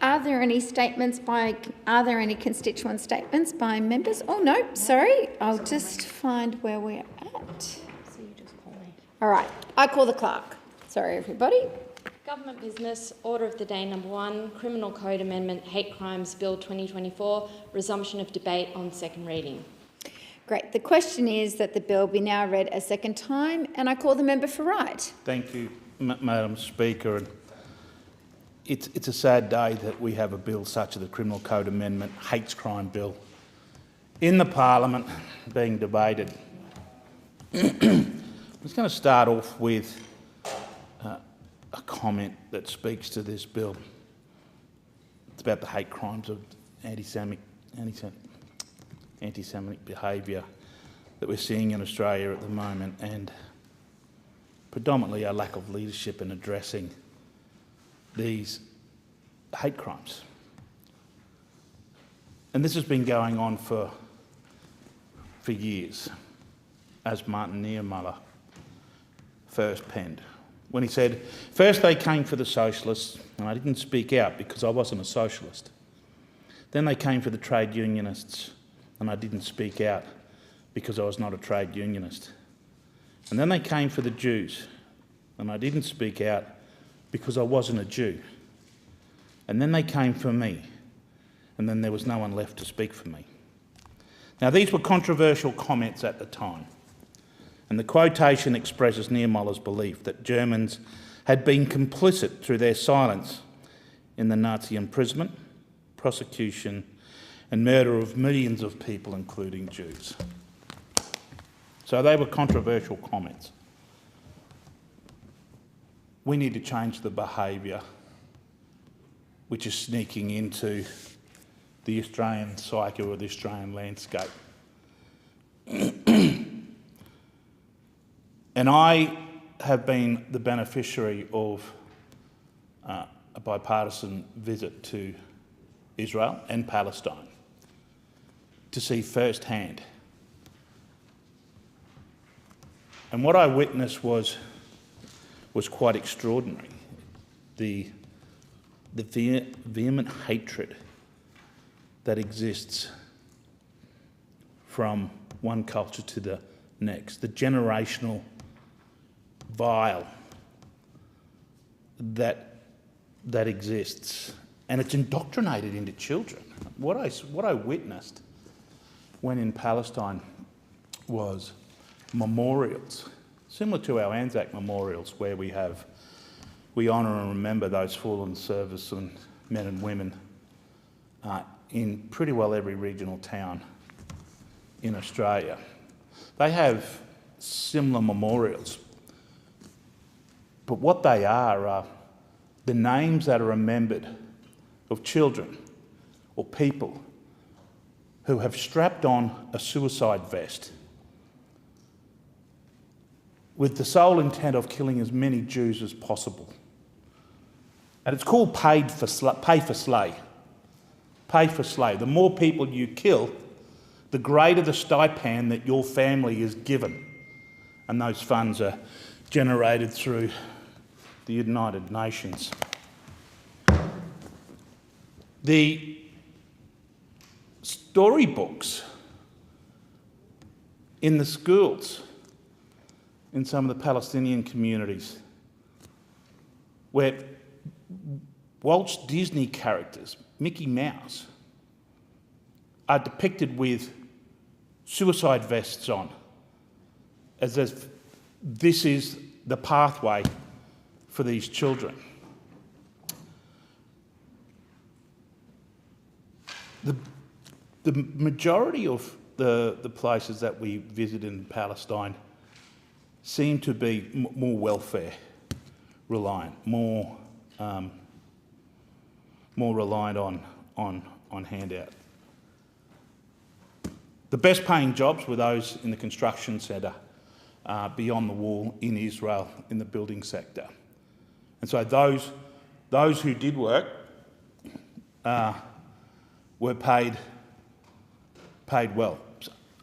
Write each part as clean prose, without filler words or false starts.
Are there any constituent statements by members? Oh, no, sorry. I'll just find where we're at. So you just call me. All right, I call the clerk. Sorry, everybody. Government business, order of the day number 1, Criminal Code Amendment, Hate Crimes Bill 2024, resumption of debate on second reading. Great. The question is that the bill be now read a second time, and I call the member for right. Thank you, Madam Speaker. And it's a sad day that we have a bill such as the Criminal Code Amendment, Hate Crime Bill, in the Parliament being debated. I'm just going to start off with a comment that speaks to this bill. It's about the hate crimes of anti-Semitic behaviour that we're seeing in Australia at the moment, and predominantly our lack of leadership in addressing these hate crimes. And this has been going on for years, as Martin Niemöller first penned, when he said, first they came for the socialists, and I didn't speak out because I wasn't a socialist. Then they came for the trade unionists, and I didn't speak out because I was not a trade unionist. And then they came for the Jews, and I didn't speak out because I wasn't a Jew. And then they came for me, and then there was no one left to speak for me. Now, these were controversial comments at the time, and the quotation expresses Niemöller's belief that Germans had been complicit through their silence in the Nazi imprisonment, prosecution and murder of millions of people, including Jews. So they were controversial comments. We need to change the behaviour which is sneaking into the Australian psyche or the Australian landscape. And I have been the beneficiary of a bipartisan visit to Israel and Palestine to see firsthand. And what I witnessed was quite extraordinary. The vehement hatred that exists from one culture to the next, the generational vile that exists, and it's indoctrinated into children. What I witnessed when in Palestine was memorials, similar to our Anzac memorials, where we honour and remember those fallen servicemen and women in pretty well every regional town in Australia. They have similar memorials, but what they are the names that are remembered of children or people who have strapped on a suicide vest with the sole intent of killing as many Jews as possible. And it's called pay for slay. Pay for slay. The more people you kill, the greater the stipend that your family is given. And those funds are generated through the United Nations. The storybooks in the schools in some of the Palestinian communities, where Walt Disney characters, Mickey Mouse, are depicted with suicide vests on, as if this is the pathway for these children. The majority of the places that we visit in Palestine seem to be more welfare reliant, more reliant on handout. The best paying jobs were those in the construction sector, beyond the wall in Israel, in the building sector. And so those who did work were paid well.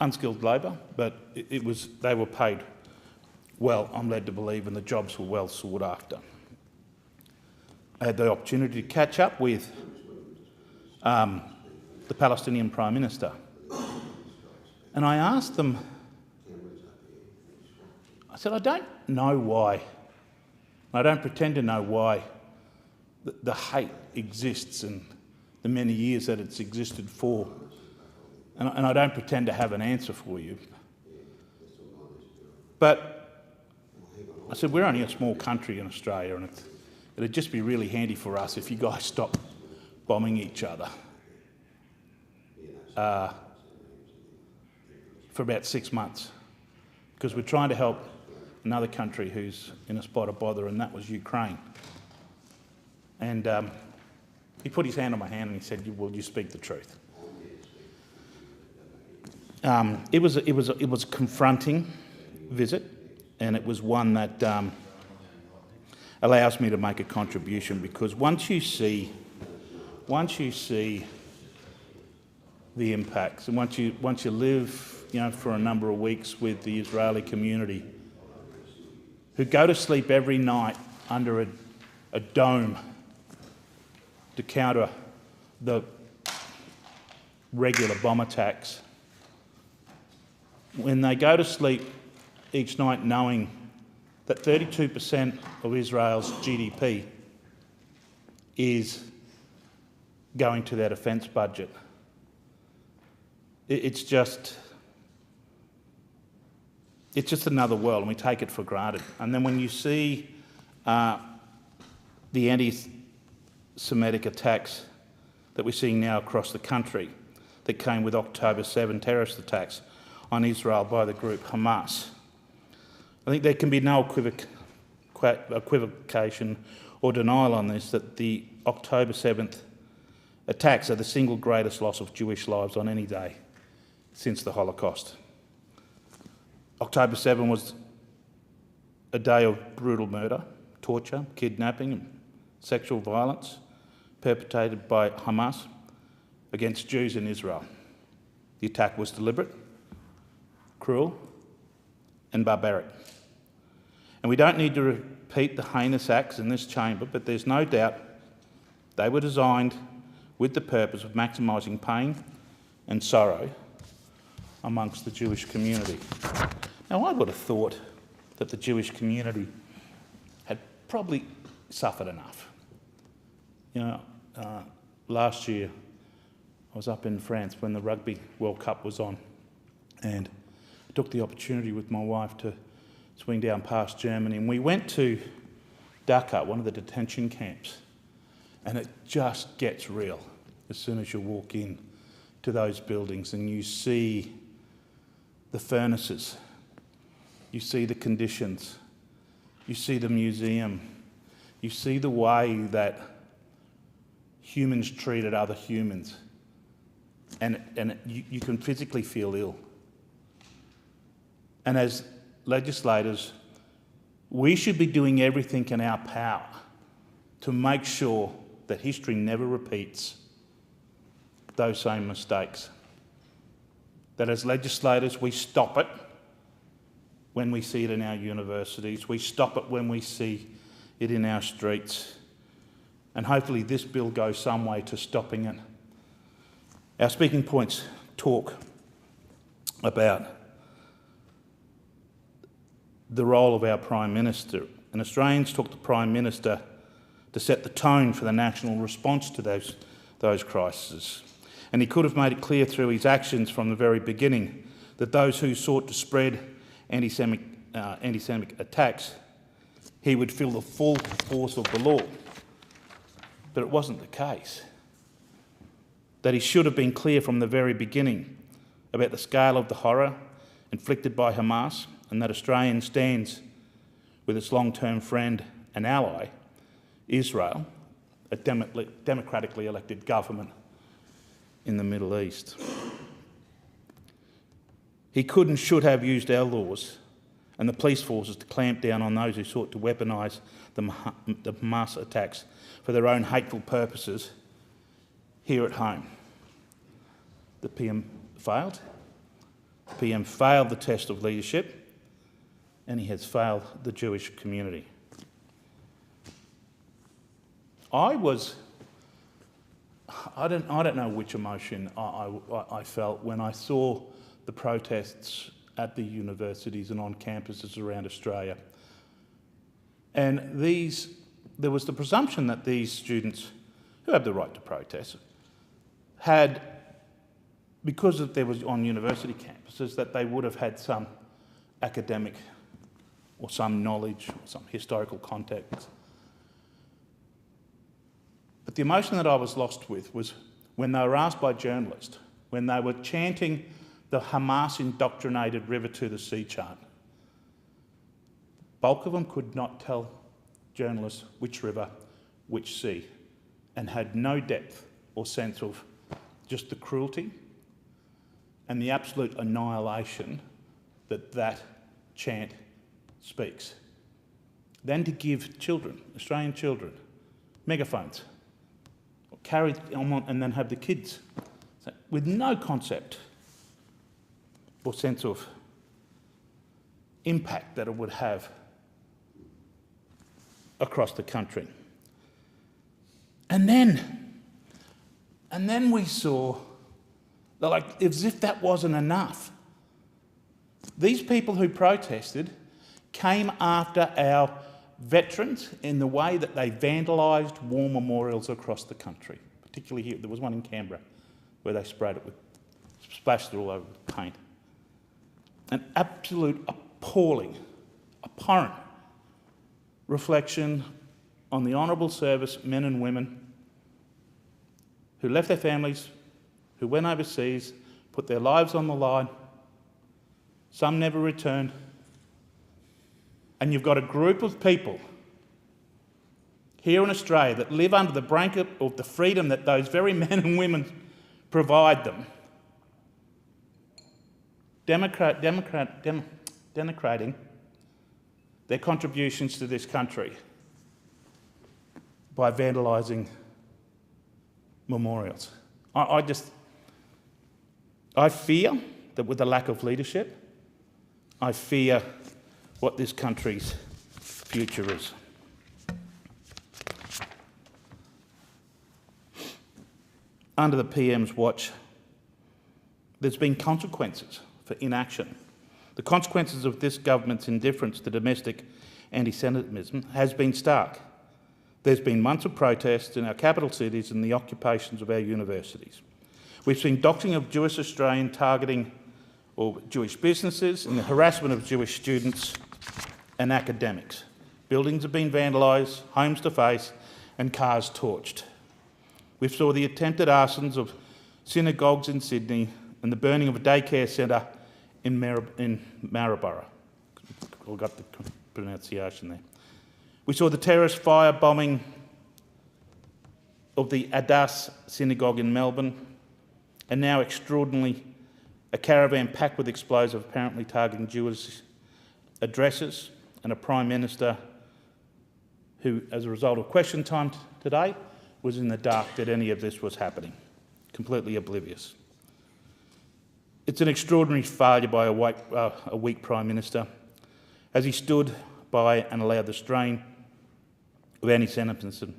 Unskilled labour, but they were paid well, I'm led to believe, and the jobs were well sought after. I had the opportunity to catch up with the Palestinian Prime Minister. And I asked them, I said, I don't know why. I don't pretend to know why the hate exists and the many years that it's existed for. And I don't pretend to have an answer for you. But I said, we're only a small country in Australia, and it'd just be really handy for us if you guys stop bombing each other for about 6 months, because we're trying to help another country who's in a spot of bother, and that was Ukraine. And he put his hand on my hand and he said, "Well, you speak the truth." It was a confronting visit, and it was one that allows me to make a contribution, because once you see the impacts, and once you live, for a number of weeks with the Israeli community, who go to sleep every night under a dome to counter the regular bomb attacks, when they go to sleep each night knowing that 32% of Israel's GDP is going to their defence budget, it's just another world, and we take it for granted. And then when you see the anti-Semitic attacks that we're seeing now across the country that came with October 7 terrorist attacks on Israel by the group Hamas, I think there can be no equivocation or denial on this, that the October 7th attacks are the single greatest loss of Jewish lives on any day since the Holocaust. October 7 was a day of brutal murder, torture, kidnapping and sexual violence perpetrated by Hamas against Jews in Israel. The attack was deliberate, cruel and barbaric. And we don't need to repeat the heinous acts in this chamber, but there's no doubt they were designed with the purpose of maximising pain and sorrow amongst the Jewish community. Now, I would have thought that the Jewish community had probably suffered enough. Last year I was up in France when the Rugby World Cup was on, and I took the opportunity with my wife to swing down past Germany, and we went to Dachau, one of the detention camps, and it just gets real as soon as you walk in to those buildings and you see the furnaces, you see the conditions, you see the museum, you see the way that humans treated other humans, and you can physically feel ill. And as legislators, we should be doing everything in our power to make sure that history never repeats those same mistakes. That as legislators, we stop it when we see it in our universities, we stop it when we see it in our streets, and hopefully this bill goes some way to stopping it. Our speaking points talk about the role of our Prime Minister, and Australians took the Prime Minister to set the tone for the national response to those crises. And he could have made it clear through his actions from the very beginning that those who sought to spread anti-Semitic attacks, he would feel the full force of the law. But it wasn't the case. That he should have been clear from the very beginning about the scale of the horror inflicted by Hamas, and that Australia stands with its long-term friend and ally, Israel, a democratically elected government in the Middle East. He could and should have used our laws and the police forces to clamp down on those who sought to weaponise the Hamas attacks for their own hateful purposes here at home. The PM failed. The PM failed the test of leadership, and he has failed the Jewish community. I I don't know which emotion I felt when I saw the protests at the universities and on campuses around Australia. And there was the presumption that these students, who have the right to protest, had, because there was on university campuses, that they would have had some academic or some knowledge, or some historical context. But the emotion that I was lost with was when they were asked by journalists, when they were chanting the Hamas-indoctrinated river to the sea chant. Bulk of them could not tell journalists which river, which sea, and had no depth or sense of just the cruelty and the absolute annihilation that that chant speaks. Then to give children, Australian children, megaphones, carry on and then have the kids with no concept or sense of impact that it would have across the country. And then we saw, like, as if that wasn't enough, these people who protested came after our veterans in the way that they vandalised war memorials across the country, particularly here. There was one in Canberra where they sprayed it with, splashed it all over with paint. An absolute appalling, abhorrent reflection on the honourable service men and women who left their families, who went overseas, put their lives on the line. Some never returned. And you've got a group of people here in Australia that live under the blanket of the freedom that those very men and women provide them, denigrating their contributions to this country by vandalising memorials. I fear that with the lack of leadership, I fear what this country's future is. Under the PM's watch, there's been consequences for inaction. The consequences of this government's indifference to domestic anti-Semitism has been stark. There's been months of protests in our capital cities and the occupations of our universities. We've seen doxing of Jewish Australian targeting or Jewish businesses and the harassment of Jewish students and academics. Buildings have been vandalised, homes defaced and cars torched. We saw the attempted arsons of synagogues in Sydney and the burning of a daycare centre in Maryborough. I got the pronunciation there. We saw the terrorist firebombing of the Adas synagogue in Melbourne, and now extraordinarily a caravan packed with explosives apparently targeting Jewish addresses, and a Prime Minister who, as a result of question time today, was in the dark that any of this was happening, completely oblivious. It's an extraordinary failure by a weak Prime Minister as he stood by and allowed the strain of anti-Semitism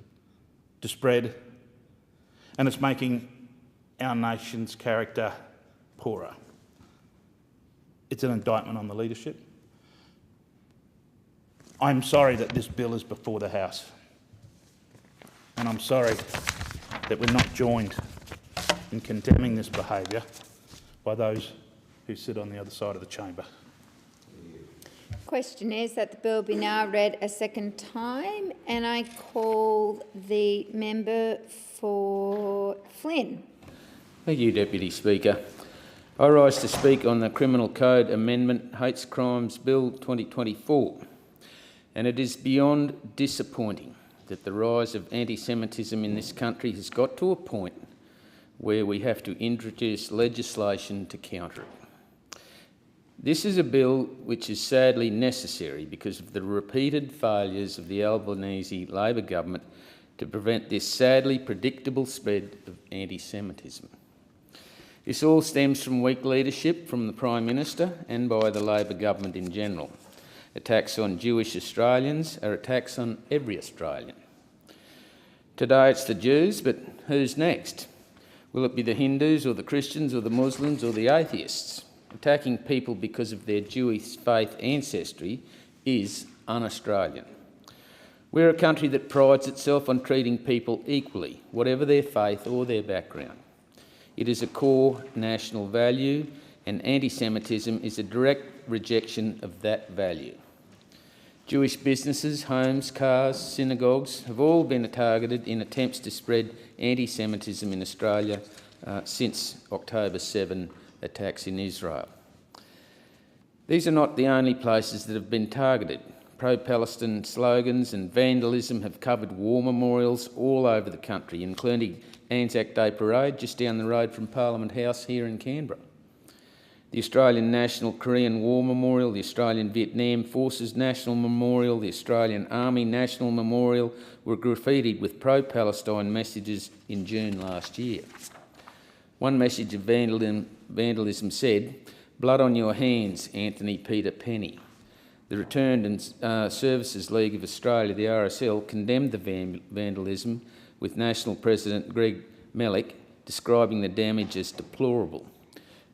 to spread, and it's making our nation's character poorer. It's an indictment on the leadership. I'm sorry that this bill is before the House, and I'm sorry that we're not joined in condemning this behaviour by those who sit on the other side of the chamber. Question is that the bill be now read a second time, and I call the member for Flynn. Thank you, Deputy Speaker. I rise to speak on the Criminal Code Amendment Hate Crimes Bill 2024, and it is beyond disappointing that the rise of anti-Semitism in this country has got to a point where we have to introduce legislation to counter it. This is a bill which is sadly necessary because of the repeated failures of the Albanese Labor government to prevent this sadly predictable spread of anti-Semitism. This all stems from weak leadership from the Prime Minister and by the Labor government in general. Attacks on Jewish Australians are attacks on every Australian. Today it's the Jews, but who's next? Will it be the Hindus or the Christians or the Muslims or the atheists? Attacking people because of their Jewish faith ancestry is un-Australian. We're a country that prides itself on treating people equally, whatever their faith or their background. It is a core national value, and anti-Semitism is a direct rejection of that value. Jewish businesses, homes, cars, synagogues have all been targeted in attempts to spread anti-Semitism in Australia since October 7 attacks in Israel. These are not the only places that have been targeted. Pro-Palestine slogans and vandalism have covered war memorials all over the country, including Anzac Day Parade just down the road from Parliament House here in Canberra. The Australian National Korean War Memorial, the Australian Vietnam Forces National Memorial, the Australian Army National Memorial were graffitied with pro-Palestine messages in June last year. One message of vandalism said, "Blood on your hands, Anthony Peter Penny." The Returned and Services League of Australia, the RSL, condemned the vandalism, with National President Greg Mellick describing the damage as deplorable.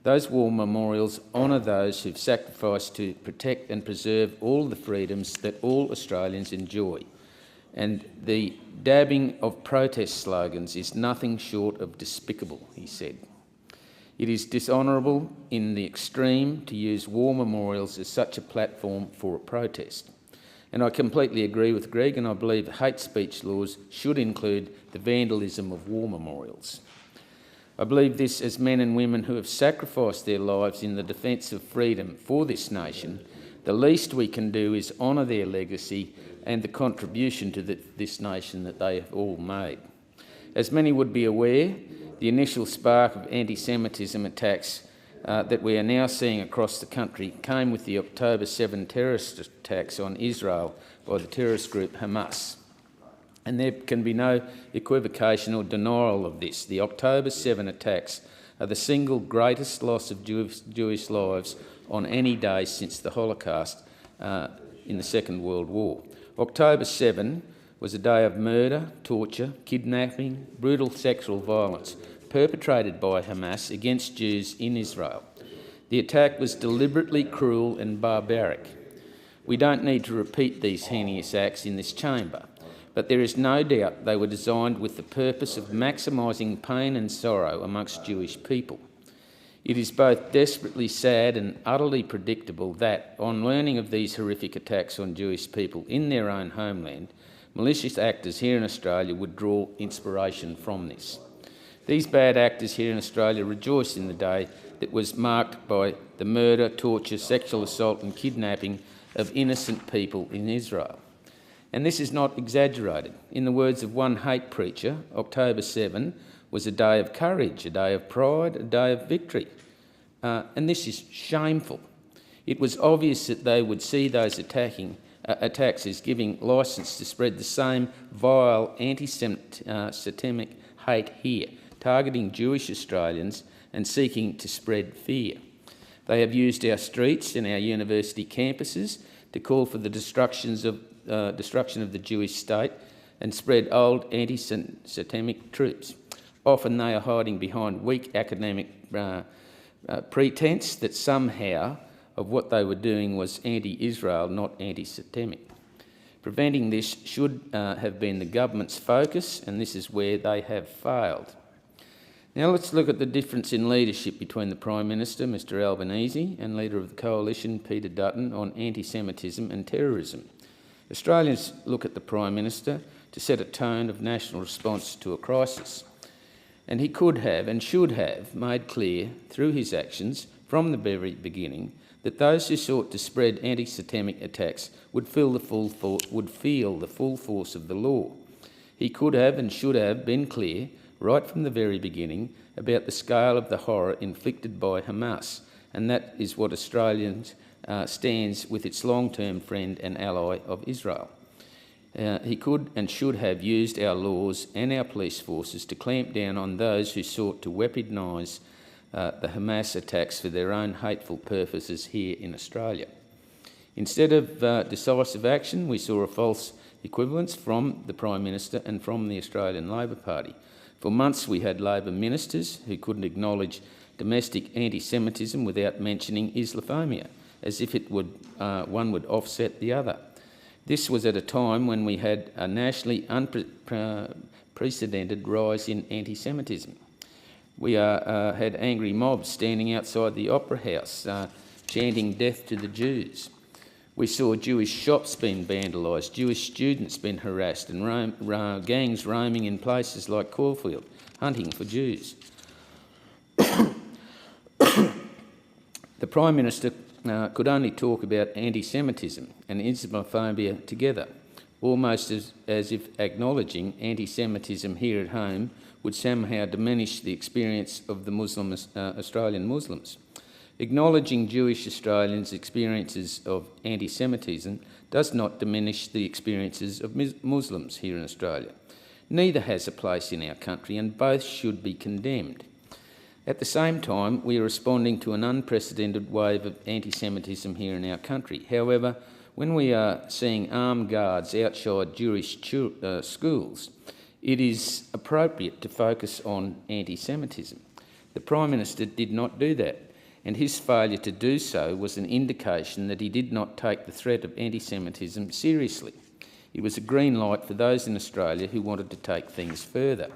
Those war memorials honour those who've sacrificed to protect and preserve all the freedoms that all Australians enjoy. And the dabbing of protest slogans is nothing short of despicable, he said. It is dishonourable in the extreme to use war memorials as such a platform for a protest. And I completely agree with Greg, and I believe hate speech laws should include the vandalism of war memorials. I believe this as men and women who have sacrificed their lives in the defence of freedom for this nation. The least we can do is honour their legacy and the contribution to this nation that they have all made. As many would be aware, the initial spark of anti-Semitism attacks that we are now seeing across the country came with the October 7 terrorist attacks on Israel by the terrorist group Hamas. And there can be no equivocation or denial of this. The October 7 attacks are the single greatest loss of Jewish lives on any day since the Holocaust in the Second World War. October 7 was a day of murder, torture, kidnapping, brutal sexual violence perpetrated by Hamas against Jews in Israel. The attack was deliberately cruel and barbaric. We don't need to repeat these heinous acts in this chamber, but there is no doubt they were designed with the purpose of maximising pain and sorrow amongst Jewish people. It is both desperately sad and utterly predictable that, on learning of these horrific attacks on Jewish people in their own homeland, malicious actors here in Australia would draw inspiration from this. These bad actors here in Australia rejoice in the day that was marked by the murder, torture, sexual assault and kidnapping of innocent people in Israel. And this is not exaggerated. In the words of one hate preacher, October 7 was a day of courage, a day of pride, a day of victory. And this is shameful. It was obvious that they would see those attacks as giving licence to spread the same vile anti-Semitic hate here, targeting Jewish Australians and seeking to spread fear. They have used our streets and our university campuses to call for the destruction of the Jewish state and spread old anti-Semitic troops. Often they are hiding behind weak academic pretense that somehow of what they were doing was anti-Israel, not anti-Semitic. Preventing this should have been the government's focus, and this is where they have failed. Now let's look at the difference in leadership between the Prime Minister, Mr Albanese, and Leader of the Coalition, Peter Dutton, on anti-Semitism and terrorism. Australians look at the Prime Minister to set a tone of national response to a crisis. And he could have and should have made clear through his actions from the very beginning that those who sought to spread anti-Semitic attacks would feel the full force of the law. He could have and should have been clear right from the very beginning about the scale of the horror inflicted by Hamas, and that is what Australians stands with its long-term friend and ally of Israel. He could and should have used our laws and our police forces to clamp down on those who sought to weaponise the Hamas attacks for their own hateful purposes here in Australia. Instead of decisive action, we saw a false equivalence from the Prime Minister and from the Australian Labor Party. For months we had Labor ministers who couldn't acknowledge domestic anti-Semitism without mentioning Islamophobia, as if it would, one would offset the other. This was at a time when we had a nationally unprecedented rise in anti-Semitism. We had angry mobs standing outside the Opera House, chanting death to the Jews. We saw Jewish shops being vandalised, Jewish students being harassed, and gangs roaming in places like Caulfield, hunting for Jews. The Prime Minister could only talk about anti-Semitism and Islamophobia together, almost as if acknowledging anti-Semitism here at home would somehow diminish the experience of the Australian Muslims. Acknowledging Jewish Australians' experiences of anti-Semitism does not diminish the experiences of Muslims here in Australia. Neither has a place in our country, and both should be condemned. At the same time, we are responding to an unprecedented wave of anti-Semitism here in our country. However, when we are seeing armed guards outside Jewish schools, it is appropriate to focus on anti-Semitism. The Prime Minister did not do that, and his failure to do so was an indication that he did not take the threat of anti-Semitism seriously. It was a green light for those in Australia who wanted to take things further.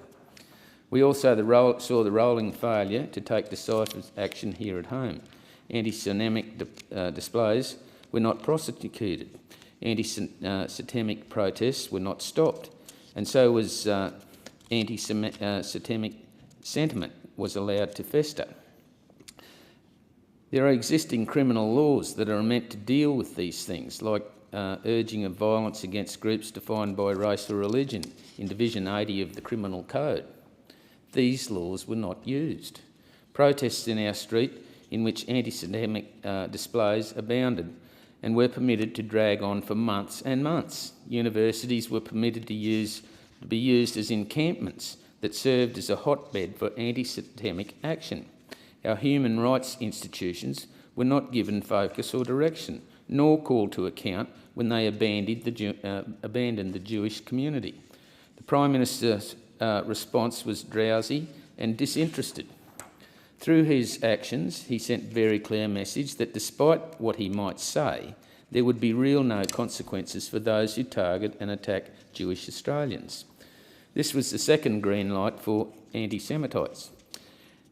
We also saw the rolling failure to take decisive action here at home. Anti-Semitic displays were not prosecuted. Anti-Semitic protests were not stopped, and so was anti-Semitic sentiment was allowed to fester. There are existing criminal laws that are meant to deal with these things, like urging of violence against groups defined by race or religion in Division 80 of the Criminal Code. These laws were not used. Protests in our street in which anti-Semitic displays abounded and were permitted to drag on for months and months. Universities were permitted to be used as encampments that served as a hotbed for anti-Semitic action. Our human rights institutions were not given focus or direction, nor called to account when they abandoned the Jewish community. The Prime Minister's response was drowsy and disinterested. Through his actions, he sent a very clear message that despite what he might say, there would be no consequences for those who target and attack Jewish Australians. This was the second green light for anti-Semitites.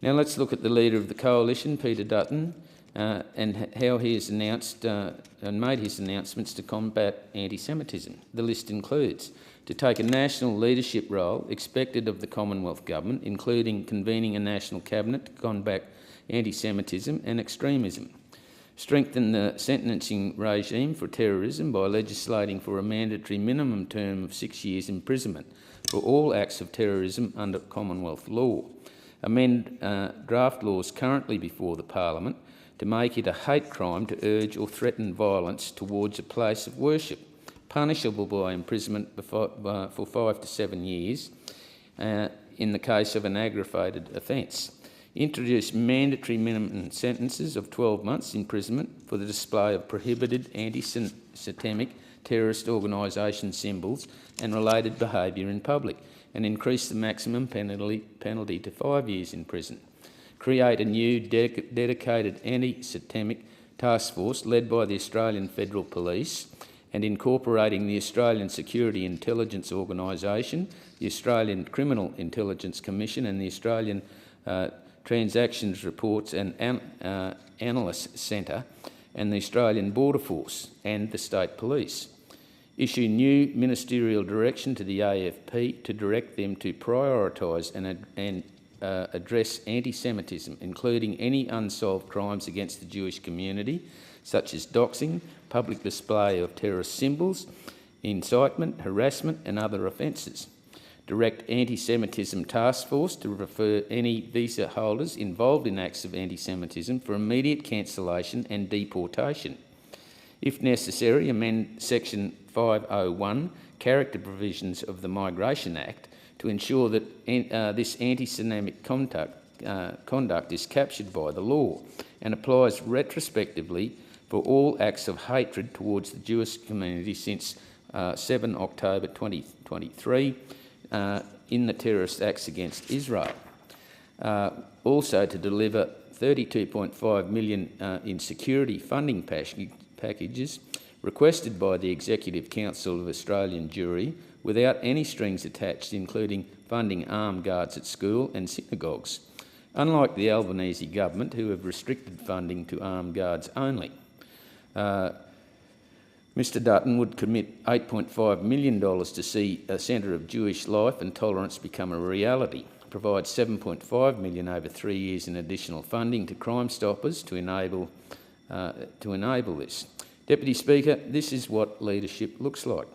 Now let's look at the leader of the coalition, Peter Dutton, and how he has announced and made his announcements to combat anti-Semitism. The list includes to take a national leadership role expected of the Commonwealth Government, including convening a national cabinet to combat anti-Semitism and extremism, strengthen the sentencing regime for terrorism by legislating for a mandatory minimum term of 6 years imprisonment for all acts of terrorism under Commonwealth law, amend draft laws currently before the Parliament to make it a hate crime to urge or threaten violence towards a place of worship, punishable by imprisonment for 5 to 7 years in the case of an aggravated offence. Introduce mandatory minimum sentences of 12 months imprisonment for the display of prohibited anti-Semitic terrorist organisation symbols and related behaviour in public, and increase the maximum penalty to 5 years in prison. Create a new dedicated anti-Semitic task force led by the Australian Federal Police and incorporating the Australian Security Intelligence Organisation, the Australian Criminal Intelligence Commission and the Australian Transactions Reports and Analysts Centre and the Australian Border Force and the State Police. Issue new ministerial direction to the AFP to direct them to prioritise and address anti-Semitism, including any unsolved crimes against the Jewish community, such as doxing, public display of terrorist symbols, incitement, harassment and other offences. Direct Anti-Semitism Task Force to refer any visa holders involved in acts of anti-Semitism for immediate cancellation and deportation. If necessary, amend Section 501, Character Provisions of the Migration Act, to ensure that this anti-Semitic conduct is captured by the law and applies retrospectively for all acts of hatred towards the Jewish community since 7 October 2023 in the terrorist acts against Israel. Also to deliver $32.5 million in security funding packages requested by the Executive Council of Australian Jewry without any strings attached, including funding armed guards at school and synagogues, unlike the Albanese government, who have restricted funding to armed guards only. Mr Dutton would commit $8.5 million to see a Centre of Jewish Life and Tolerance become a reality, provide $7.5 million over 3 years in additional funding to Crime Stoppers to enable this. Deputy Speaker, this is what leadership looks like.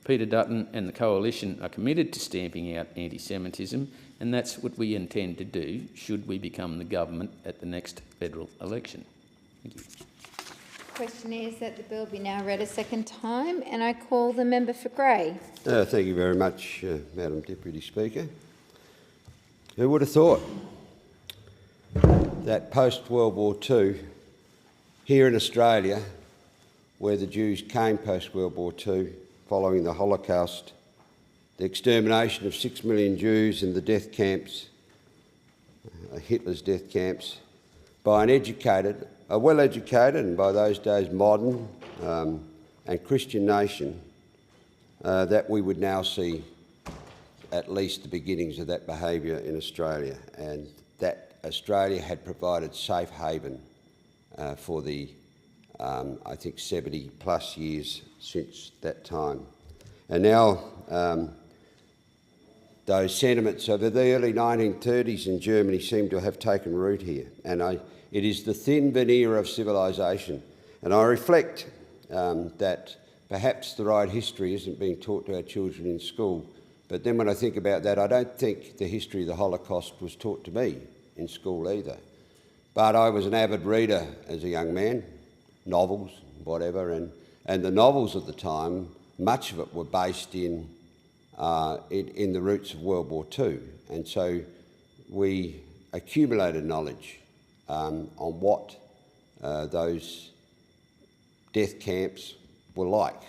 Peter Dutton and the Coalition are committed to stamping out anti-Semitism, and that's what we intend to do should we become the government at the next federal election. Thank you. Question is that the bill be now read a second time, and I call the member for Grey. Thank you very much, Madam Deputy Speaker. Who would have thought that post-World War II, here in Australia, where the Jews came post-World War II, following the Holocaust, the extermination of 6 million Jews in the death camps, Hitler's death camps, by an educated, a well-educated and by those days modern and Christian nation, that we would now see at least the beginnings of that behaviour in Australia, and that Australia had provided safe haven for the, I think, 70 plus years since that time. And now those sentiments of the early 1930s in Germany seem to have taken root here, and it is the thin veneer of civilisation. And I reflect that perhaps the right history isn't being taught to our children in school, but then when I think about that, I don't think the history of the Holocaust was taught to me in school either. But I was an avid reader as a young man, novels, whatever, and the novels at the time, much of it were based in the roots of World War II. And so we accumulated knowledge on what those death camps were like.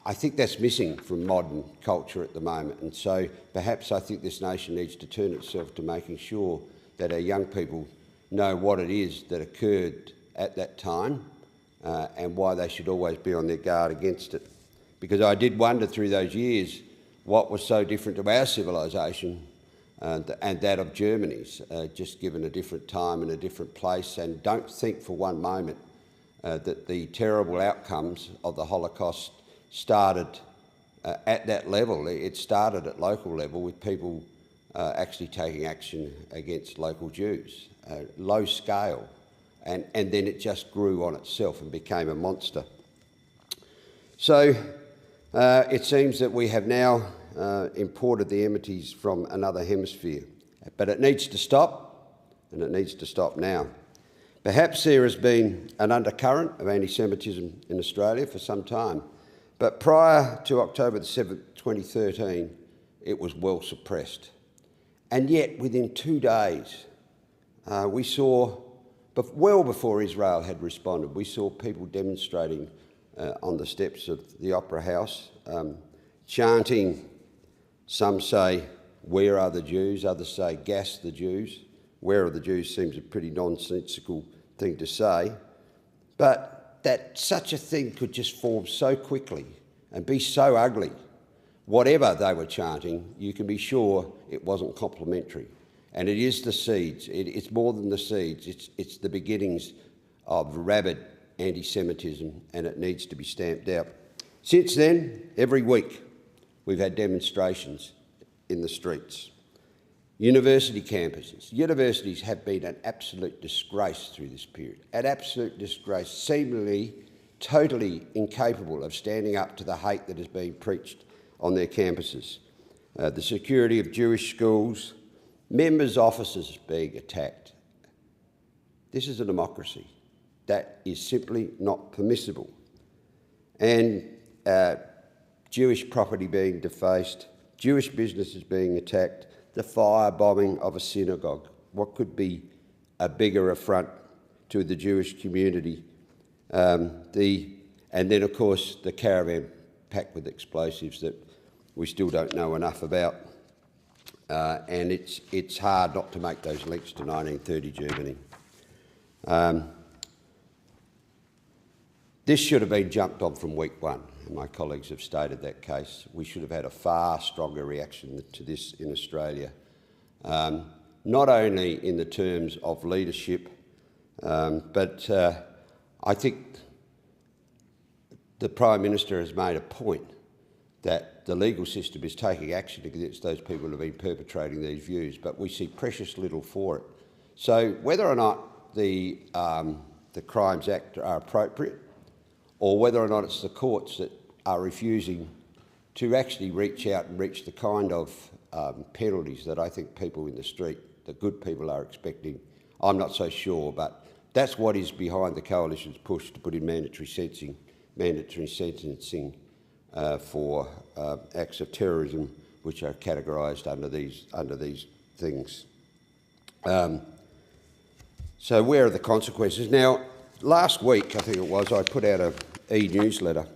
I think that's missing from modern culture at the moment, and so perhaps I think this nation needs to turn itself to making sure that our young people know what it is that occurred at that time and why they should always be on their guard against it. Because I did wonder through those years what was so different to our civilisation and that of Germany's, just given a different time and a different place, and don't think for one moment that the terrible outcomes of the Holocaust started at that level. It started at local level with people actually taking action against local Jews, low scale, and then it just grew on itself and became a monster. So it seems that we have now imported the enmities from another hemisphere, but it needs to stop, and it needs to stop now. Perhaps there has been an undercurrent of anti-Semitism in Australia for some time, but prior to October the 7th, 2013, it was well suppressed. And yet, within 2 days, we saw, well before Israel had responded, we saw people demonstrating on the steps of the Opera House, chanting, some say, "Where are the Jews?" Others say, "Gas the Jews." "Where are the Jews?" seems a pretty nonsensical thing to say. But that such a thing could just form so quickly and be so ugly, whatever they were chanting, you can be sure it wasn't complimentary. And it is the seeds. It's more than the seeds. It's the beginnings of rabid anti-Semitism, and it needs to be stamped out. Since then, every week, we've had demonstrations in the streets. University campuses. Universities have been an absolute disgrace through this period, an absolute disgrace, seemingly totally incapable of standing up to the hate that is being preached on their campuses. The security of Jewish schools, members' offices being attacked. This is a democracy. That is simply not permissible. And Jewish property being defaced, Jewish businesses being attacked, the firebombing of a synagogue. What could be a bigger affront to the Jewish community. And then, of course, the caravan packed with explosives that we still don't know enough about. And it's hard not to make those links to 1930 Germany. This should have been jumped on from week one, and my colleagues have stated that case. We should have had a far stronger reaction to this in Australia, not only in the terms of leadership, but I think the Prime Minister has made a point that the legal system is taking action against those people who have been perpetrating these views, but we see precious little for it. So whether or not the Crimes Act are appropriate, or whether or not it's the courts that are refusing to actually reach out and reach the kind of penalties that I think people in the street, the good people, are expecting, I'm not so sure, but that's what is behind the Coalition's push to put in mandatory sentencing for acts of terrorism which are categorised under these things. So where are the consequences? Now, last week, I think it was, I put out an e-newsletter,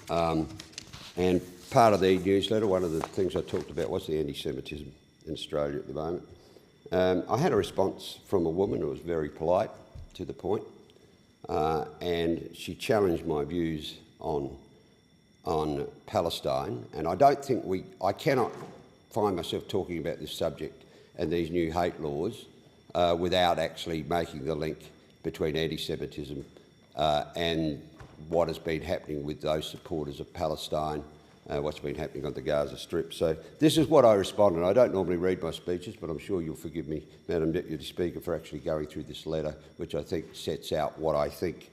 and part of the e-newsletter, one of the things I talked about was the anti-Semitism in Australia at the moment. I had a response from a woman who was very polite, to the point, and she challenged my views on Palestine, and I don't think I cannot find myself talking about this subject and these new hate laws without actually making the link between anti-Semitism and what has been happening with those supporters of Palestine, what's been happening on the Gaza Strip. So this is what I responded. I don't normally read my speeches, but I'm sure you'll forgive me, Madam Deputy Speaker, for actually going through this letter, which I think sets out what I think.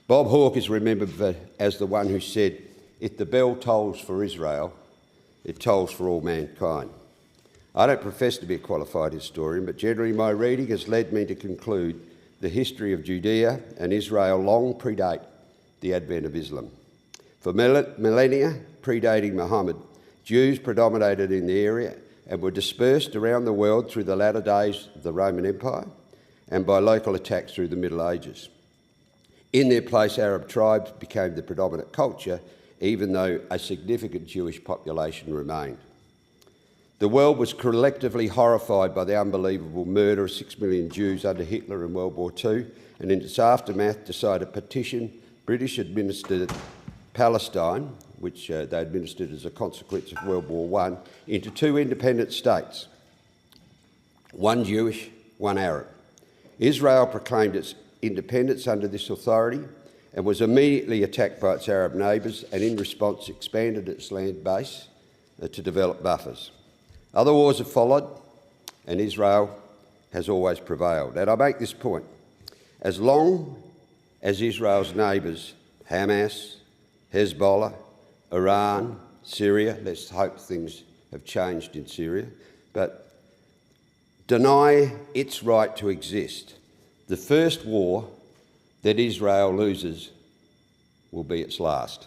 Bob Hawke is remembered as the one who said, "If the bell tolls for Israel, it tolls for all mankind." I don't profess to be a qualified historian, but generally my reading has led me to conclude the history of Judea and Israel long predate the advent of Islam. For millennia predating Muhammad, Jews predominated in the area and were dispersed around the world through the latter days of the Roman Empire and by local attacks through the Middle Ages. In their place, Arab tribes became the predominant culture, even though a significant Jewish population remained. The world was collectively horrified by the unbelievable murder of 6 million Jews under Hitler in World War II, and in its aftermath decided to petition British-administered Palestine, which they administered as a consequence of World War I, into two independent states, one Jewish, one Arab. Israel proclaimed its independence under this authority and was immediately attacked by its Arab neighbours, and in response expanded its land base to develop buffers. Other wars have followed, and Israel has always prevailed. And I make this point: as long as Israel's neighbours, Hamas, Hezbollah, Iran, Syria, let's hope things have changed in Syria, but deny its right to exist, the first war that Israel loses will be its last.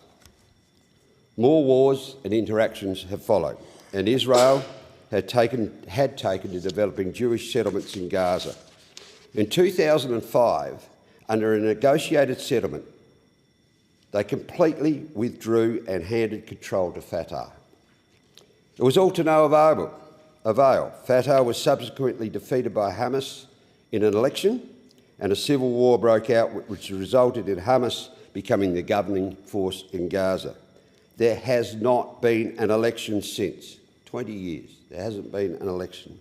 More wars and interactions have followed, and Israel had taken to developing Jewish settlements in Gaza. In 2005, under a negotiated settlement, they completely withdrew and handed control to Fatah. It was all to no avail. Fatah was subsequently defeated by Hamas in an election, and a civil war broke out, which resulted in Hamas becoming the governing force in Gaza. There has not been an election since. 20 years, there hasn't been an election.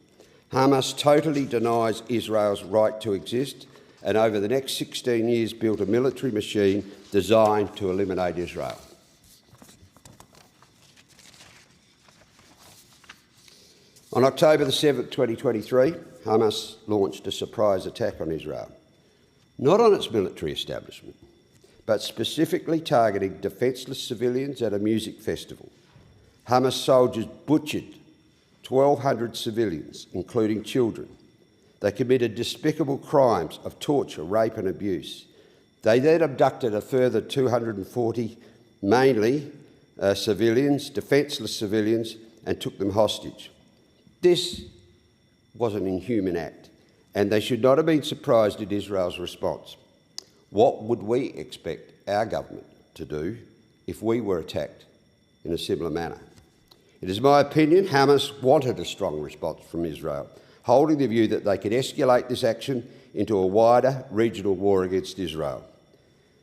Hamas totally denies Israel's right to exist, and over the next 16 years built a military machine designed to eliminate Israel. On October the 7th, 2023, Hamas launched a surprise attack on Israel, not on its military establishment, but specifically targeting defenceless civilians at a music festival. Hamas soldiers butchered 1,200 civilians, including children. They committed despicable crimes of torture, rape and abuse. They then abducted a further 240, mainly civilians, defenceless civilians, and took them hostage. This was an inhuman act, and they should not have been surprised at Israel's response. What would we expect our government to do if we were attacked in a similar manner? It is my opinion Hamas wanted a strong response from Israel, holding the view that they could escalate this action into a wider regional war against Israel.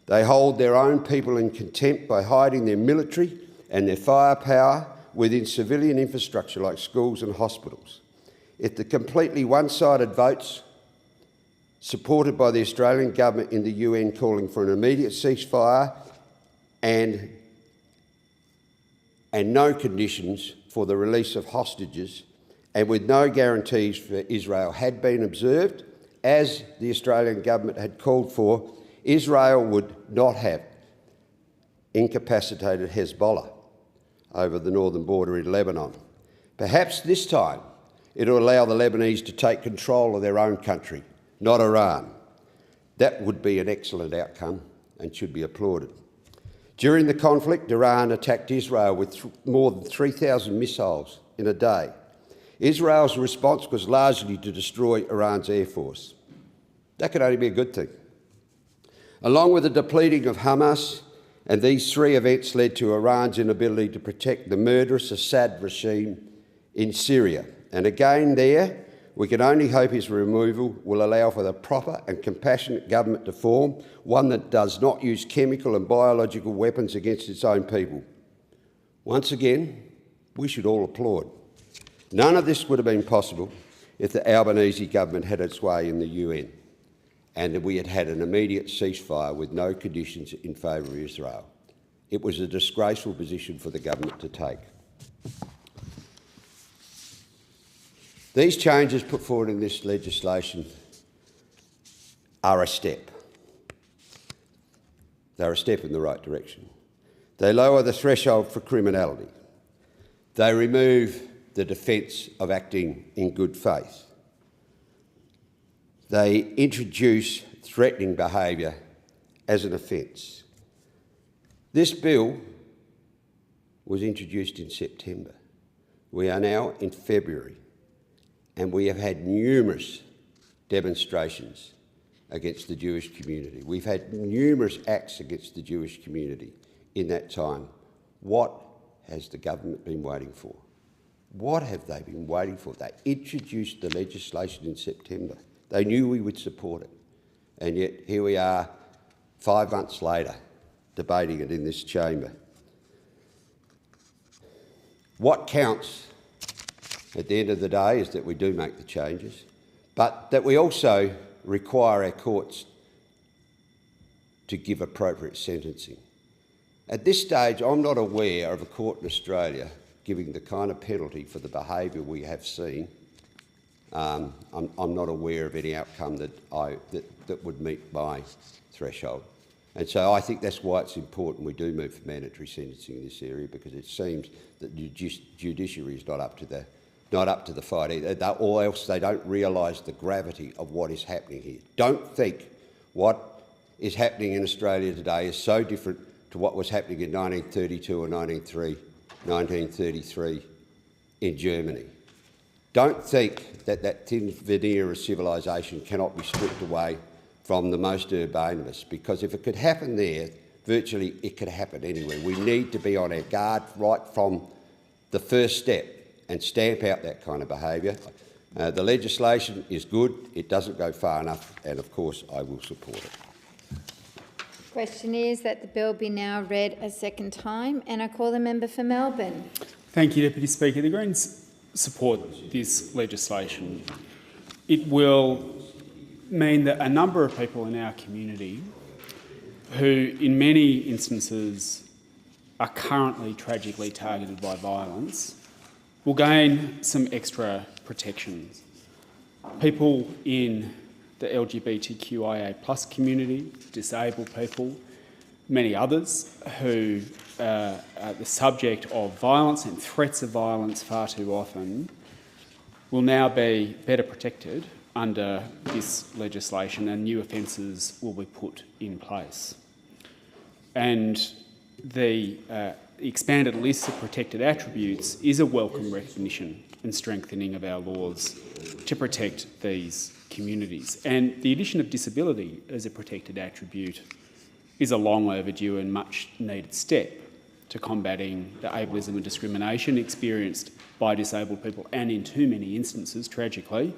They hold their own people in contempt by hiding their military and their firepower within civilian infrastructure like schools and hospitals. If the completely one-sided votes supported by the Australian government in the UN calling for an immediate ceasefire and no conditions for the release of hostages, and with no guarantees for Israel, had been observed, as the Australian government had called for, Israel would not have incapacitated Hezbollah over the northern border in Lebanon. Perhaps this time it'll allow the Lebanese to take control of their own country, not Iran. That would be an excellent outcome and should be applauded. During the conflict, Iran attacked Israel with more than 3,000 missiles in a day. Israel's response was largely to destroy Iran's air force. That could only be a good thing. Along with the depleting of Hamas, and these three events led to Iran's inability to protect the murderous Assad regime in Syria. And again there, we can only hope his removal will allow for the proper and compassionate government to form, one that does not use chemical and biological weapons against its own people. Once again, we should all applaud. None of this would have been possible if the Albanese government had its way in the UN and that we had had an immediate ceasefire with no conditions in favour of Israel. It was a disgraceful position for the government to take. These changes put forward in this legislation are a step. They're a step in the right direction. They lower the threshold for criminality. They remove the defence of acting in good faith. They introduce threatening behaviour as an offence. This bill was introduced in September. We are now in February, and we have had numerous demonstrations against the Jewish community. We've had numerous acts against the Jewish community in that time. What has the government been waiting for? What have they been waiting for? They introduced the legislation in September. They knew we would support it. And yet here we are 5 months later debating it in this chamber. What counts at the end of the day is that we do make the changes, but that we also require our courts to give appropriate sentencing. At this stage, I'm not aware of a court in Australia giving the kind of penalty for the behaviour we have seen. I'm not aware of any outcome that would meet my threshold. And so I think that's why it's important we do move for mandatory sentencing in this area, because it seems that the judiciary is not up to the fight either, or else they don't realise the gravity of what is happening here. Don't think what is happening in Australia today is so different to what was happening in 1932 or 1933 in Germany. Don't think that that thin veneer of civilisation cannot be stripped away from the most urbane of us, because if it could happen there, virtually it could happen anywhere. We need to be on our guard right from the first step and stamp out that kind of behaviour. The legislation is good, it doesn't go far enough, and of course I will support it. Question is that the bill be now read a second time, and I call the member for Melbourne. Thank you, Deputy Speaker. The Greens support this legislation. It will mean that a number of people in our community who in many instances are currently tragically targeted by violence will gain some extra protections. People in the LGBTQIA+ community, disabled people, many others who are the subject of violence and threats of violence far too often will now be better protected under this legislation, and new offences will be put in place. And the expanded list of protected attributes is a welcome recognition and strengthening of our laws to protect these communities. And the addition of disability as a protected attribute is a long overdue and much needed step to combating the ableism and discrimination experienced by disabled people, and in too many instances, tragically,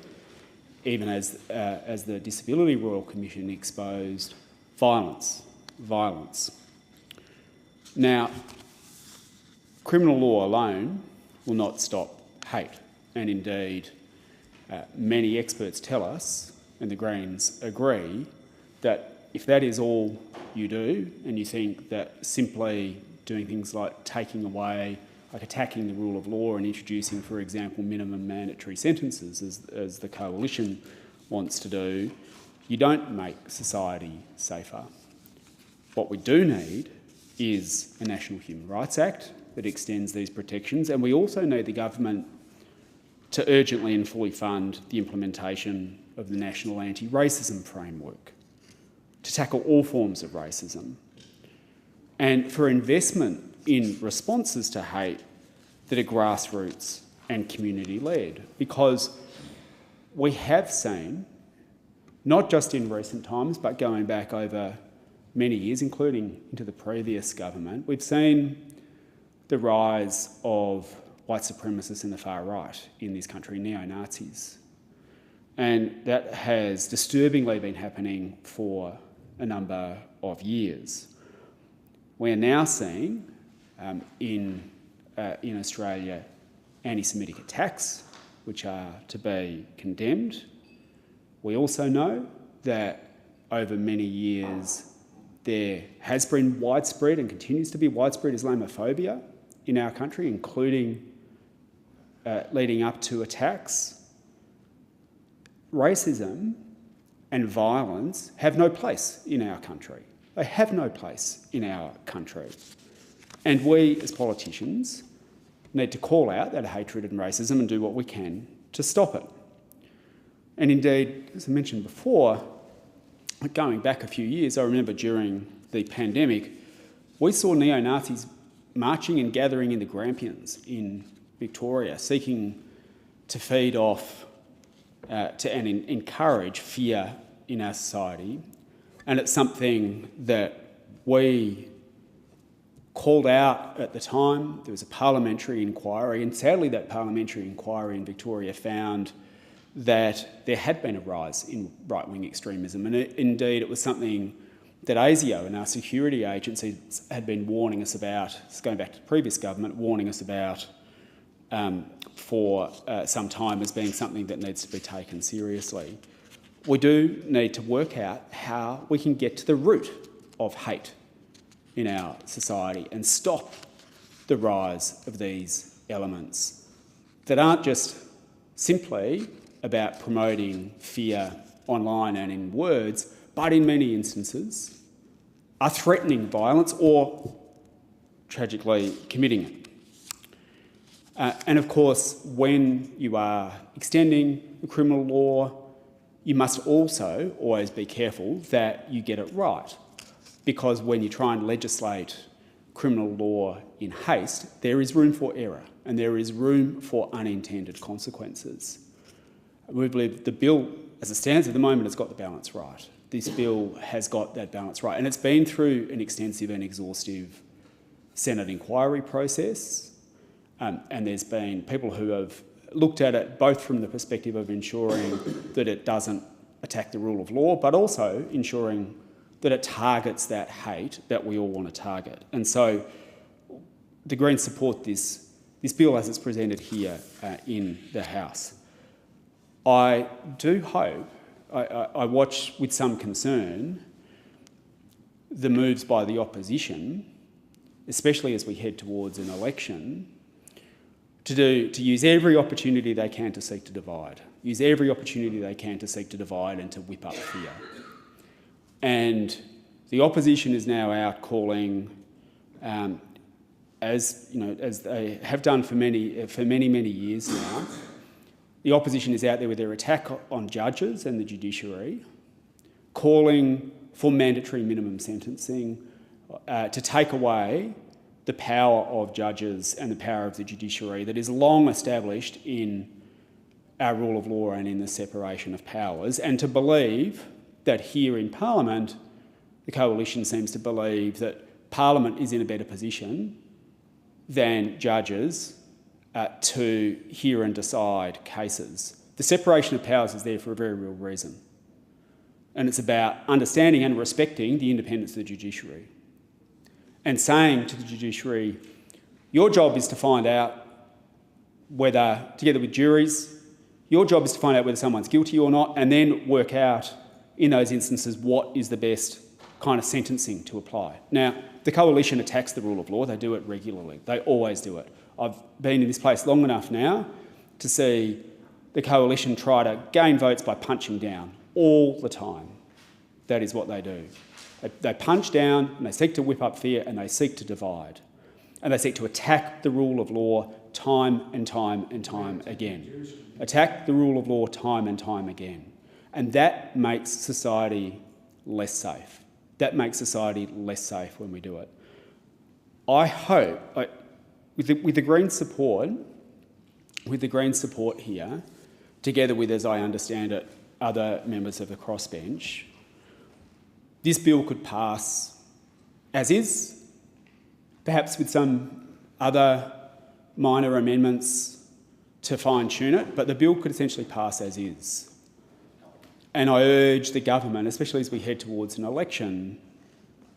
even as the Disability Royal Commission exposed, violence. Now, criminal law alone will not stop hate, and indeed many experts tell us, and the Greens agree, that if that is all you do, and you think that simply doing things like taking away, like attacking the rule of law and introducing, for example, minimum mandatory sentences, as the Coalition wants to do, you don't make society safer. What we do need is a National Human Rights Act that extends these protections, and we also need the government to urgently and fully fund the implementation of the National Anti-Racism Framework to tackle all forms of racism, and for investment in responses to hate that are grassroots and community-led, because we have seen, not just in recent times, but going back over many years, including into the previous government, we've seen the rise of white supremacists in the far right in this country, neo-Nazis. And that has disturbingly been happening for a number of years. We're now seeing in Australia anti-Semitic attacks, which are to be condemned. We also know that over many years there has been widespread and continues to be widespread Islamophobia in our country, including leading up to attacks. Racism and violence have no place in our country. They have no place in our country. And we, as politicians, need to call out that hatred and racism and do what we can to stop it. And indeed, as I mentioned before, going back a few years, I remember during the pandemic, we saw neo-Nazis marching and gathering in the Grampians in Victoria, seeking to feed off and encourage fear in our society. And it's something that we called out at the time. There was a parliamentary inquiry, and sadly that parliamentary inquiry in Victoria found that there had been a rise in right-wing extremism, and indeed it was something that ASIO and our security agencies had been warning us about, going back to the previous government, warning us about for some time as being something that needs to be taken seriously. We do need to work out how we can get to the root of hate in our society and stop the rise of these elements that aren't just simply about promoting fear online and in words, but in many instances are threatening violence or, tragically, committing it. And of course, when you are extending the criminal law, you must also always be careful that you get it right, because when you try and legislate criminal law in haste, there is room for error and there is room for unintended consequences. We believe the bill, as it stands at the moment, has got the balance right. This bill has got that balance right, and it's been through an extensive and exhaustive Senate inquiry process, and there's been people who have looked at it both from the perspective of ensuring that it doesn't attack the rule of law, but also ensuring that it targets that hate that we all want to target. And so the Greens support this bill as it's presented here in the House. I do hope, I watch with some concern the moves by the opposition, especially as we head towards an election, to use every opportunity they can to seek to divide, use every opportunity they can to seek to divide and to whip up fear. And the opposition is now out calling, as they have done for many years now. The opposition is out there with their attack on judges and the judiciary, calling for mandatory minimum sentencing to take away the power of judges and the power of the judiciary that is long established in our rule of law and in the separation of powers, and to believe that here in Parliament, the Coalition seems to believe that Parliament is in a better position than judges to hear and decide cases. The separation of powers is there for a very real reason. And it's about understanding and respecting the independence of the judiciary and saying to the judiciary, your job is to find out whether, together with juries, your job is to find out whether someone's guilty or not, and then work out in those instances what is the best kind of sentencing to apply. Now, the Coalition attacks the rule of law. They do it regularly. They always do it. I've been in this place long enough now to see the Coalition try to gain votes by punching down all the time. That is what they do. They punch down and they seek to whip up fear and they seek to divide. And they seek to attack the rule of law time and time and time again. Attack the rule of law time and time again. And that makes society less safe. That makes society less safe when we do it. I hope, with the Greens' support here, together with, as I understand it, other members of the crossbench, this bill could pass as is, perhaps with some other minor amendments to fine-tune it, but the bill could essentially pass as is. And I urge the government, especially as we head towards an election,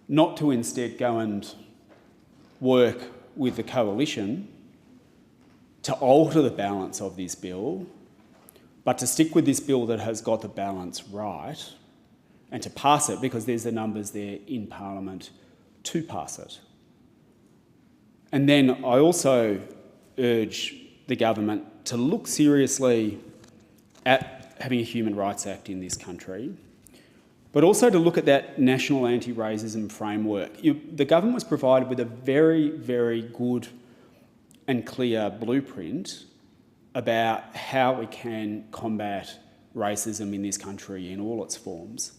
not to instead go and work with the Coalition to alter the balance of this bill, but to stick with this bill that has got the balance right and to pass it because there's the numbers there in Parliament to pass it. And then I also urge the government to look seriously at having a Human Rights Act in this country, but also to look at that national anti-racism framework. The government was provided with a very, very good and clear blueprint about how we can combat racism in this country in all its forms.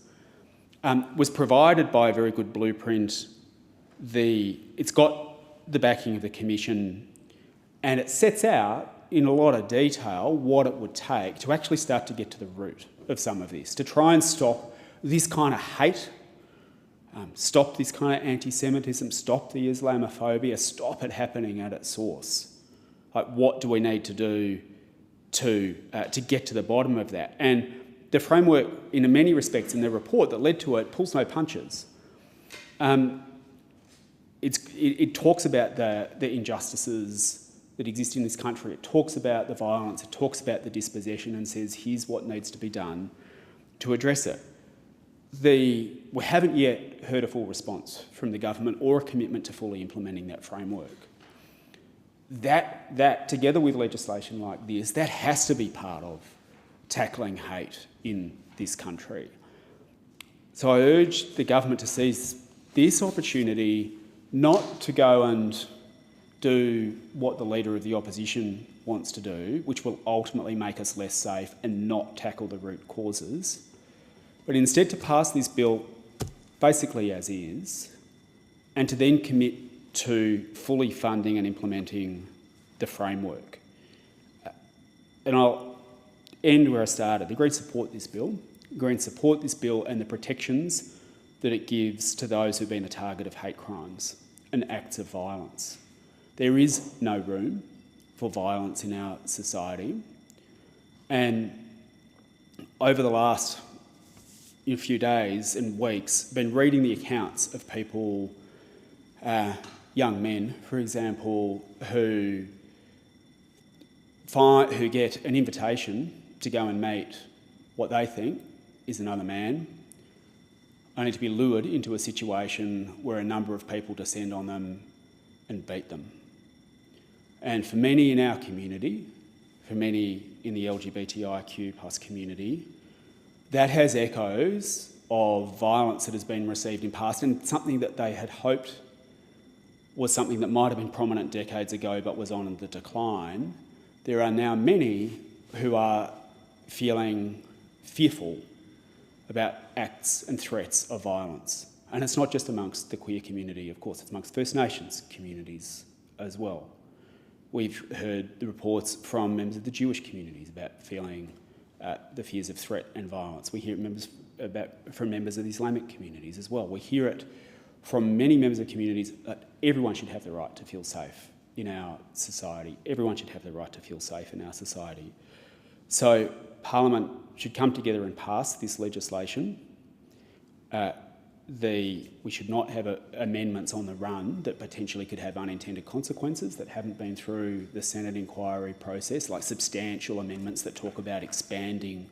Was provided by a very good blueprint. It's got the backing of the Commission, and it sets out in a lot of detail what it would take to actually start to get to the root of some of this, to try and stop this kind of hate, stop this kind of anti-Semitism, stop the Islamophobia, stop it happening at its source. Like, what do we need to do to get to the bottom of that? And the framework, in many respects, in the report that led to it, pulls no punches. It talks about the injustices that exist in this country. It talks about the violence. It talks about the dispossession and says, here's what needs to be done to address it. We haven't yet heard a full response from the government or a commitment to fully implementing that framework. That together with legislation like this, that has to be part of tackling hate in this country. So I urge the government to seize this opportunity not to go and do what the Leader of the Opposition wants to do, which will ultimately make us less safe and not tackle the root causes, but instead to pass this bill basically as is, and to then commit to fully funding and implementing the framework. And I'll end where I started. The Greens support this bill. The Greens support this bill and the protections that it gives to those who've been the target of hate crimes and acts of violence. There is no room for violence in our society. And over the last few days and weeks, I've been reading the accounts of people, young men, for example, who get an invitation to go and meet what they think is another man, only to be lured into a situation where a number of people descend on them and beat them. And for many in our community, for many in the LGBTIQ plus community, that has echoes of violence that has been received in past, and something that they had hoped was something that might have been prominent decades ago but was on the decline. There are now many who are feeling fearful about acts and threats of violence. And it's not just amongst the queer community, of course, it's amongst First Nations communities as well. We've heard the reports from members of the Jewish communities about feeling the fears of threat and violence. We hear from members of the Islamic communities as well. We hear it from many members of communities that everyone should have the right to feel safe in our society. Everyone should have the right to feel safe in our society. So Parliament should come together and pass this legislation. We should not have amendments on the run that potentially could have unintended consequences that haven't been through the Senate inquiry process, like substantial amendments that talk about expanding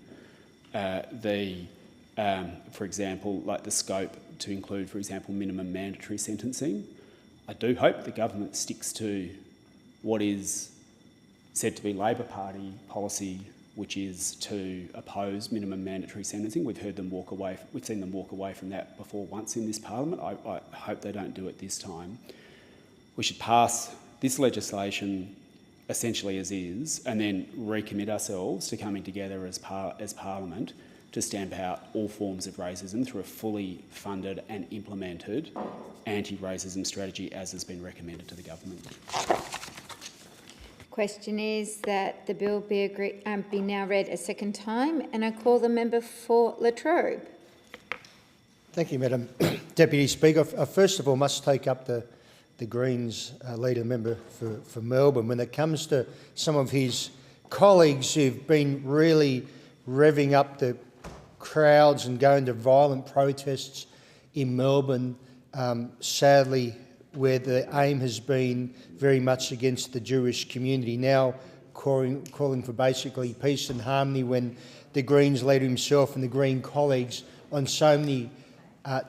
for example, like the scope to include, for example, minimum mandatory sentencing. I do hope the government sticks to what is said to be Labor Party policy, which is to oppose minimum mandatory sentencing. We've seen them walk away from that before once in this Parliament. I hope they don't do it this time. We should pass this legislation essentially as is, and then recommit ourselves to coming together as Parliament to stamp out all forms of racism through a fully funded and implemented anti-racism strategy as has been recommended to the government. Question is that the bill be now read a second time, and I call the member for Latrobe. Thank you, Madam Deputy Speaker. First of all, must take up the Greens leader member for Melbourne when it comes to some of his colleagues who've been really revving up the crowds and going to violent protests in Melbourne, sadly, where the aim has been very much against the Jewish community, now calling for basically peace and harmony, when the Greens leader himself and the Green colleagues on so many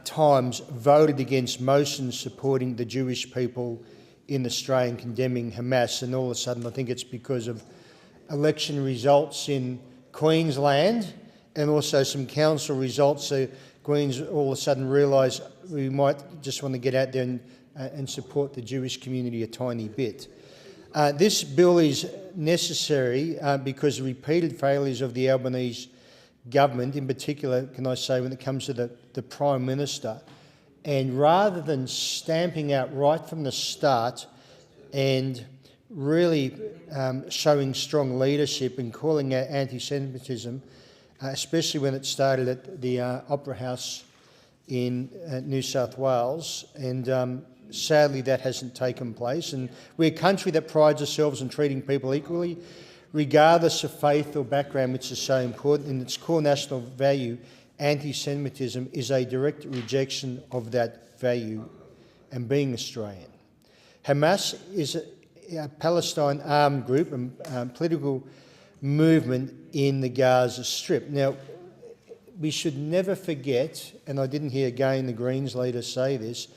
times voted against motions supporting the Jewish people in Australia and condemning Hamas. And all of a sudden, I think it's because of election results in Queensland and also some council results, so Greens all of a sudden realise we might just want to get out there and support the Jewish community a tiny bit. This bill is necessary because of repeated failures of the Albanese government, in particular, can I say, when it comes to the Prime Minister. And rather than stamping out right from the start and really showing strong leadership and calling out anti-Semitism, especially when it started at the Opera House in New South Wales, and sadly that hasn't taken place. And we're a country that prides ourselves on treating people equally, regardless of faith or background, which is so important. In its core national value, anti-Semitism is a direct rejection of that value and being Australian. Hamas is a Palestine armed group and political movement in the Gaza Strip. Now, we should never forget, and I didn't hear again the Greens leader say this,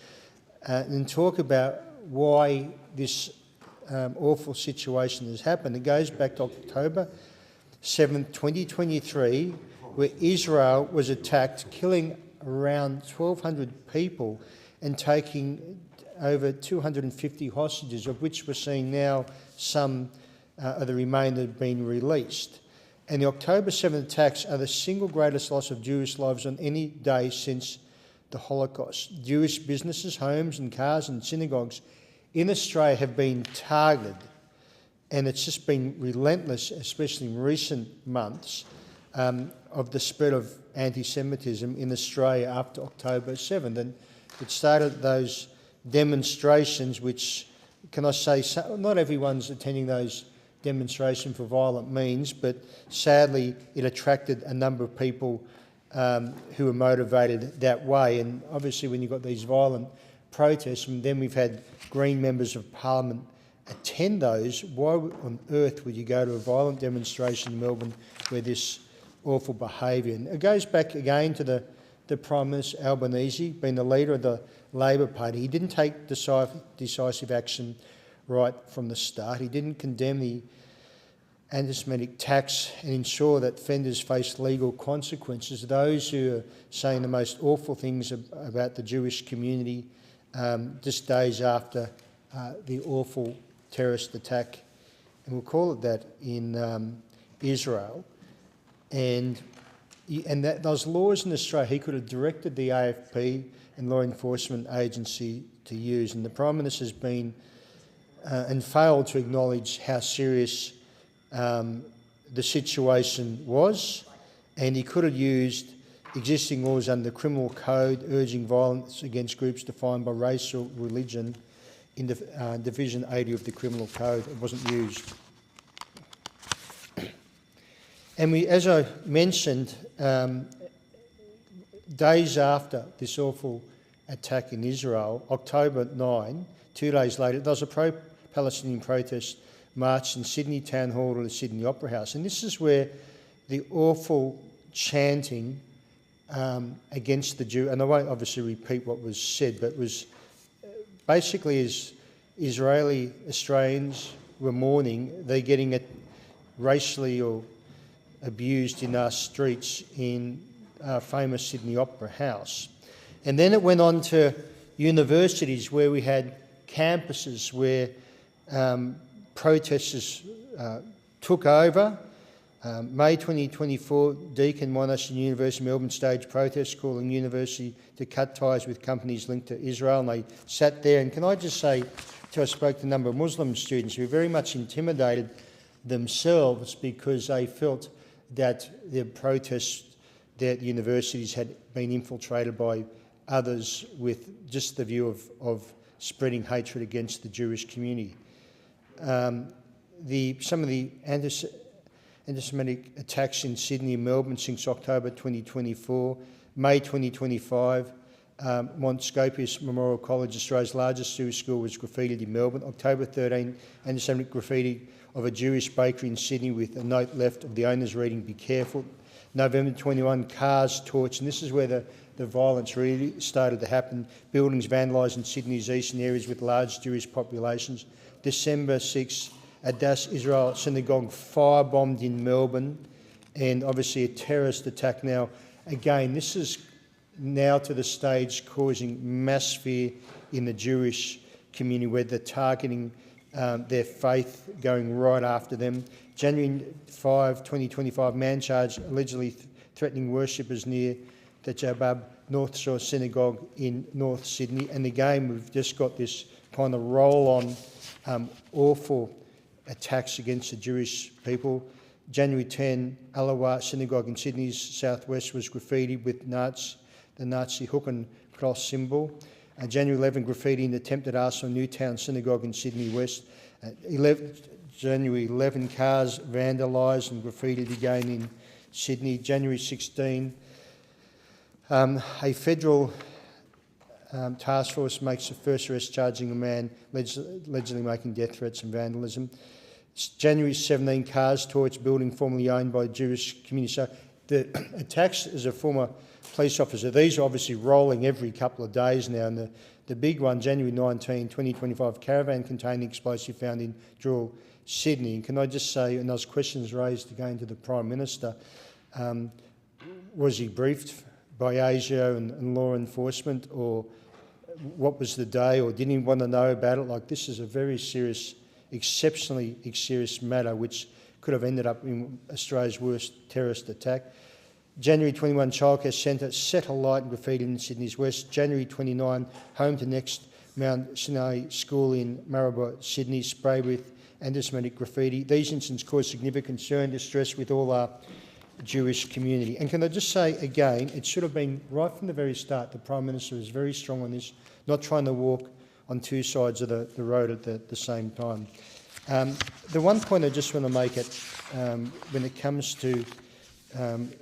and talk about why this awful situation has happened. It goes back to October 7th, 2023, where Israel was attacked, killing around 1,200 people and taking over 250 hostages, of which we're seeing now some of the remainder have been released. And the October 7th attacks are the single greatest loss of Jewish lives on any day since the Holocaust. Jewish businesses, homes and cars and synagogues in Australia have been targeted, and it's just been relentless, especially in recent months, of the spread of anti-Semitism in Australia after October 7th. And it started those demonstrations which, can I say, not everyone's attending those demonstrations for violent means, but sadly it attracted a number of people who were motivated that way. And obviously when you've got these violent protests, and then we've had Green members of Parliament attend those, why on earth would you go to a violent demonstration in Melbourne where this awful behaviour? And it goes back again to the Prime Minister Albanese, being the leader of the Labor Party. He didn't take decisive action right from the start. He didn't condemn the anti-Semitic tax and ensure that offenders face legal consequences. Those who are saying the most awful things about the Jewish community just days after the awful terrorist attack, and we'll call it that, in Israel. And that those laws in Australia he could have directed the AFP and law enforcement agency to use. And the Prime Minister's been and failed to acknowledge how serious the situation was, and he could have used existing laws under the Criminal Code urging violence against groups defined by race or religion in Division 80 of the Criminal Code. It wasn't used. And we, as I mentioned, days after this awful attack in Israel, October 9, 2 days later, there was a pro-Palestinian protest march in Sydney Town Hall to the Sydney Opera House. And this is where the awful chanting against the Jew, and I won't obviously repeat what was said, but it was basically as Israeli Australians were mourning, they're getting it racially or abused in our streets in our famous Sydney Opera House. And then it went on to universities where we had campuses where protesters took over. May 2024, Deakin Monash and University of Melbourne staged protests calling university to cut ties with companies linked to Israel, and they sat there. And can I just say, I spoke to a number of Muslim students who very much intimidated themselves because they felt that the protests at the universities had been infiltrated by others with just the view of spreading hatred against the Jewish community. Some of the anti-Semitic attacks in Sydney and Melbourne since October 2024, May 2025, Montskopius Memorial College, Australia's largest Jewish school, was graffitied in Melbourne. October 13, anti-Semitic graffiti of a Jewish bakery in Sydney with a note left of the owners reading, "Be careful." November 21, cars torched, and this is where the violence really started to happen. Buildings vandalised in Sydney's eastern areas with large Jewish populations. December 6, Adass Israel Synagogue firebombed in Melbourne, and obviously a terrorist attack now. Again, this is now to the stage causing mass fear in the Jewish community where they're targeting their faith, going right after them. January 5, 2025, man charged allegedly threatening worshippers near the Jabab North Shore Synagogue in North Sydney. And again, we've just got this kind of roll-on awful attacks against the Jewish people. January 10, Alawat Synagogue in Sydney's southwest was graffitied with the Nazi hook and cross symbol. January 11, graffiti in the attempted arson of Newtown Synagogue in Sydney West. January 11, cars vandalised and graffitied again in Sydney. January 16, a federal task force makes the first arrest charging a man allegedly making death threats and vandalism. January 17, cars torched building formerly owned by the Jewish community. So the attacks as a former police officer, these are obviously rolling every couple of days now. And the big one, January 19, 2025, caravan containing explosive found in Druil, Sydney. And can I just say, and those questions raised again to the Prime Minister, was he briefed by ASIO and law enforcement, or what was the day, or didn't he want to know about it? Like, this is a very serious, exceptionally serious matter which could have ended up in Australia's worst terrorist attack. January 21, childcare centre set alight and graffiti in Sydney's west. January 29, home to Next Mount Sinai School in Maribor, Sydney, sprayed with anti-Semitic graffiti. These incidents caused significant concern and distress with all our Jewish community. And can I just say again, it should have been right from the very start, the Prime Minister is very strong on this, not trying to walk on two sides of the road at the same time. The one point I just want to make when it comes to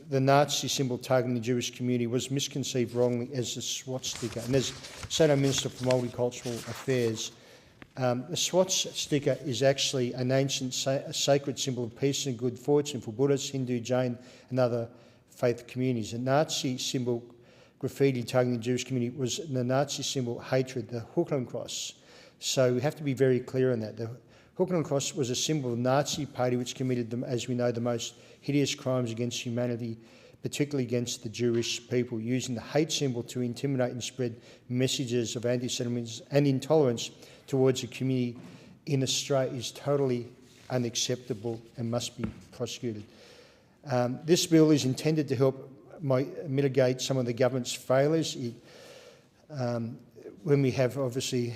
the Nazi symbol targeting the Jewish community was misconceived wrongly as a swastika. And as Shadow Minister for Multicultural Affairs, the swastika is actually an ancient sacred symbol of peace and good fortune for Buddhists, Hindu, Jain and other faith communities. The Nazi symbol graffiti targeting the Jewish community was the Nazi symbol hatred, the hook and cross. So we have to be very clear on that. The hook and cross was a symbol of the Nazi party which committed, as we know, the most hideous crimes against humanity, particularly against the Jewish people, using the hate symbol to intimidate and spread messages of anti-Semitism and intolerance towards a community in Australia is totally unacceptable and must be prosecuted. This bill is intended to help mitigate some of the government's failures. When we have obviously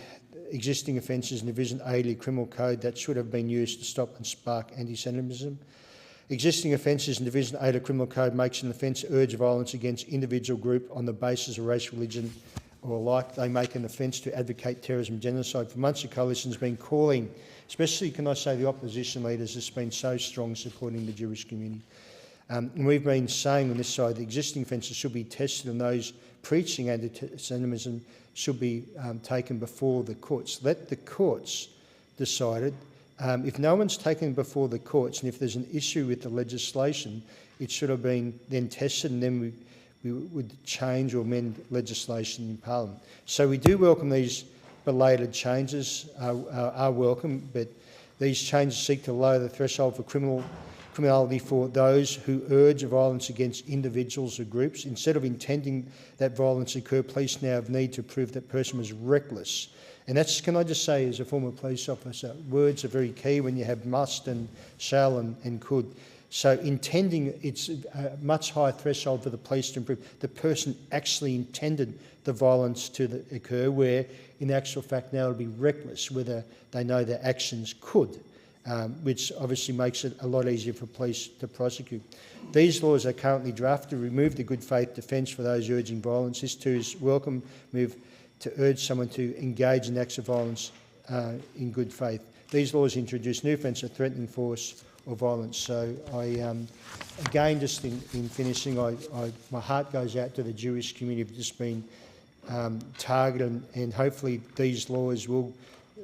existing offences in Division 80 of the Criminal Code that should have been used to stop and spark anti-Semitism. Existing offences in Division 8 of the Criminal Code makes an offence urge violence against individual group on the basis of race, religion or alike. They make an offence to advocate terrorism and genocide. For months the coalition has been calling, especially, can I say, the opposition leaders has been so strong supporting the Jewish community. And we've been saying on this side the existing offences should be tested and those preaching anti-Semitism should be taken before the courts. Let the courts decide it. If no one's taken before the courts and if there's an issue with the legislation, it should have been then tested and then we would change or amend legislation in Parliament. So we do welcome these belated changes, are welcome, but these changes seek to lower the threshold for criminality for those who urge violence against individuals or groups. Instead of intending that violence occur, police now need to prove that person was reckless. And that's, can I just say, as a former police officer, words are very key when you have must and shall and could. So intending, it's a much higher threshold for the police to prove the person actually intended the violence to occur, where in actual fact now it'll be reckless whether they know their actions could. Which obviously makes it a lot easier for police to prosecute. These laws are currently drafted to remove the good faith defence for those urging violence. This too is welcome move to urge someone to engage in acts of violence in good faith. These laws introduce new offence of threatening force or violence. So again, just in finishing, my heart goes out to the Jewish community who've just been targeted, and hopefully these laws will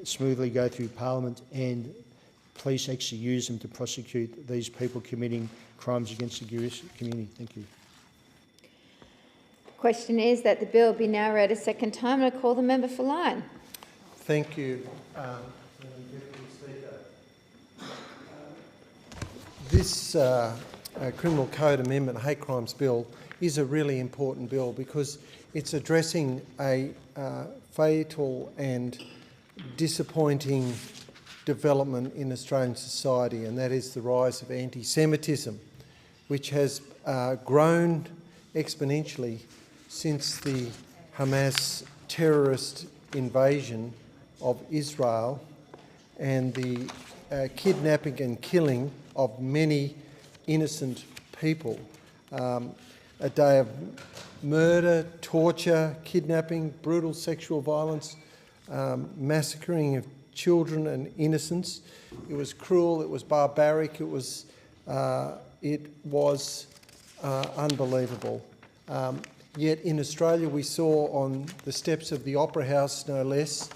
smoothly go through Parliament and police actually use them to prosecute these people committing crimes against the Jewish community. Thank you. Question is that the bill be now read a second time, and I call the member for line. Thank you, Madam Deputy Speaker. This Criminal Code Amendment Hate Crimes Bill is a really important bill because it's addressing a fatal and disappointing development in Australian society, and that is the rise of anti-Semitism, which has grown exponentially since the Hamas terrorist invasion of Israel and the kidnapping and killing of many innocent people. A day of murder, torture, kidnapping, brutal sexual violence, massacring of children and innocents. It was cruel, it was barbaric, it was unbelievable. Yet in Australia we saw on the steps of the Opera House, no less,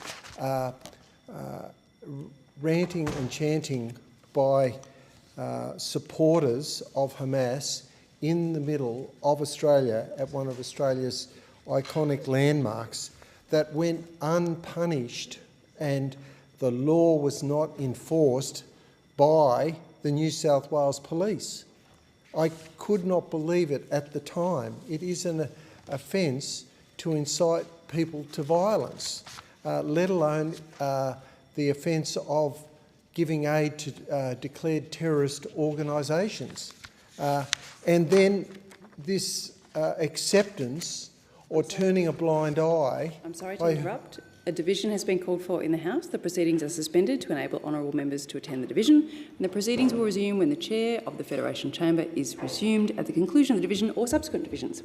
ranting and chanting by supporters of Hamas in the middle of Australia at one of Australia's iconic landmarks that went unpunished, and the law was not enforced by the New South Wales Police. I could not believe it at the time. It is an offence to incite people to violence, let alone the offence of giving aid to declared terrorist organisations. And then this acceptance or turning a blind eye. I'm sorry to interrupt. A division has been called for in the House. The proceedings are suspended to enable honourable members to attend the division, and the proceedings will resume when the Chair of the Federation Chamber is resumed at the conclusion of the division or subsequent divisions.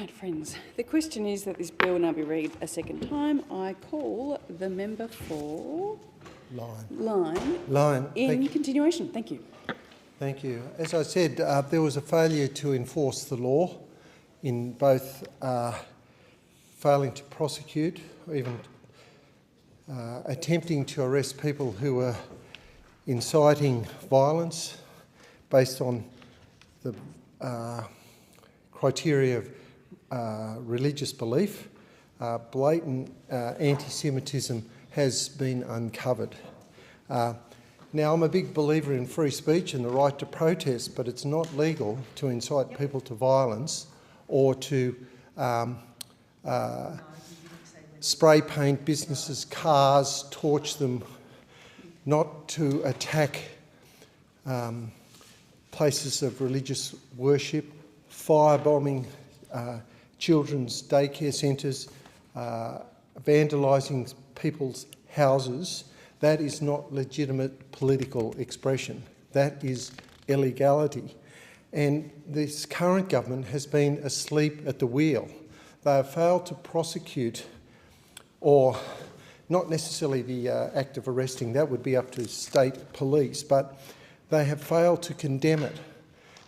Right, friends. The question is that this bill now be read a second time. I call the member for Lyne in continuation. Thank you. Thank you. As I said, there was a failure to enforce the law in both failing to prosecute or even attempting to arrest people who were inciting violence based on the criteria of religious belief. Blatant anti-Semitism has been uncovered. Now, I'm a big believer in free speech and the right to protest, but it's not legal to incite people to violence or to spray paint businesses' cars, torch them, not to attack places of religious worship, firebombing children's daycare centres, vandalising people's houses. That is not legitimate political expression. That is illegality. And this current government has been asleep at the wheel. They have failed to prosecute, or not necessarily the act of arresting, that would be up to state police, but they have failed to condemn it.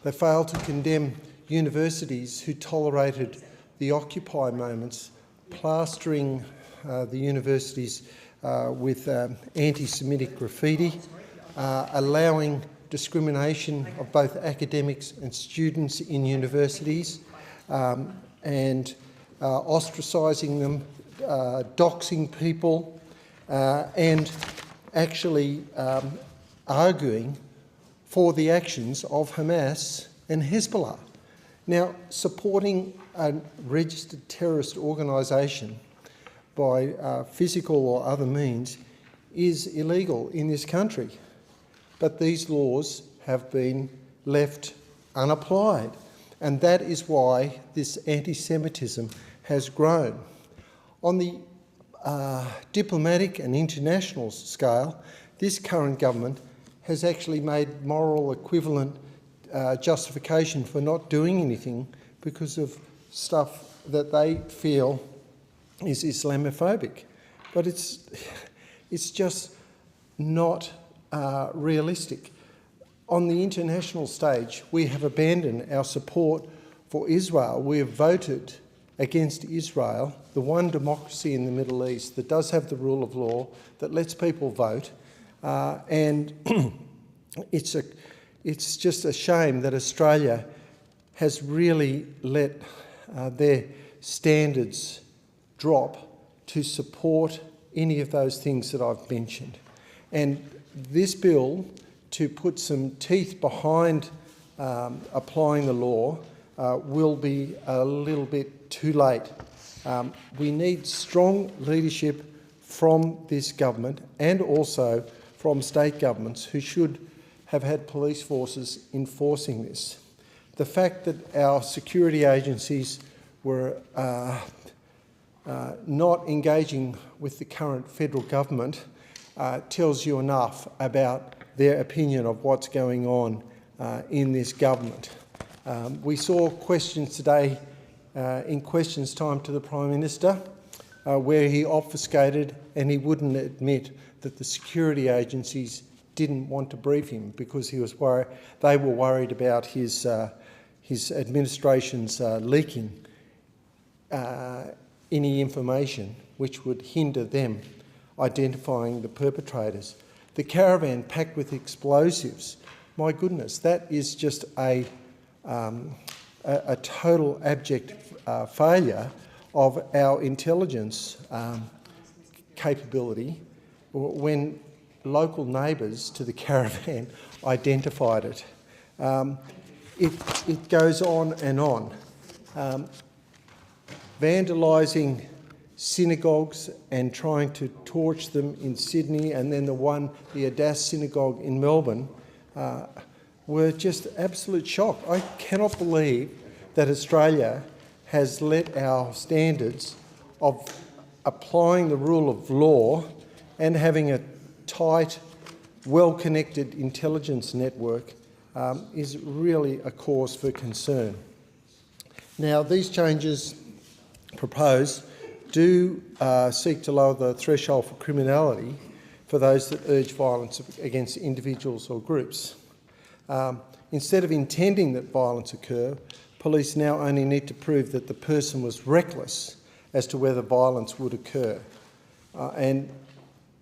They failed to condemn universities who tolerated the Occupy moments, plastering the universities with anti-Semitic graffiti, allowing discrimination of both academics and students in universities, and ostracising them, doxing people, and actually arguing for the actions of Hamas and Hezbollah. Now, supporting a registered terrorist organisation by physical or other means is illegal in this country. But these laws have been left unapplied, and that is why this anti-Semitism has grown. On the diplomatic and international scale, this current government has actually made moral equivalent justification for not doing anything because of stuff that they feel is Islamophobic. But it's just not realistic. On the international stage, we have abandoned our support for Israel. We have voted against Israel, the one democracy in the Middle East that does have the rule of law, that lets people vote, and it's just a shame that Australia has really let their standards drop to support any of those things that I've mentioned. And this bill, to put some teeth behind applying the law, will be a little bit too late. We need strong leadership from this government and also from state governments who should have had police forces enforcing this. The fact that our security agencies were not engaging with the current federal government tells you enough about their opinion of what's going on in this government. We saw questions today in questions time to the Prime Minister where he obfuscated and he wouldn't admit that the security agencies didn't want to brief him because he was worried. They were worried about his administration's leaking any information which would hinder them identifying the perpetrators. The caravan packed with explosives, my goodness, that is just a total abject failure of our intelligence capability when local neighbours to the caravan identified it. It goes on and on. Vandalising synagogues and trying to torch them in Sydney, and then the Adass synagogue in Melbourne, were just absolute shock. I cannot believe that Australia has let our standards of applying the rule of law and having a tight, well-connected intelligence network is really a cause for concern. Now, these changes proposed do seek to lower the threshold for criminality for those that urge violence against individuals or groups. Instead of intending that violence occur, police now only need to prove that the person was reckless as to whether violence would occur. And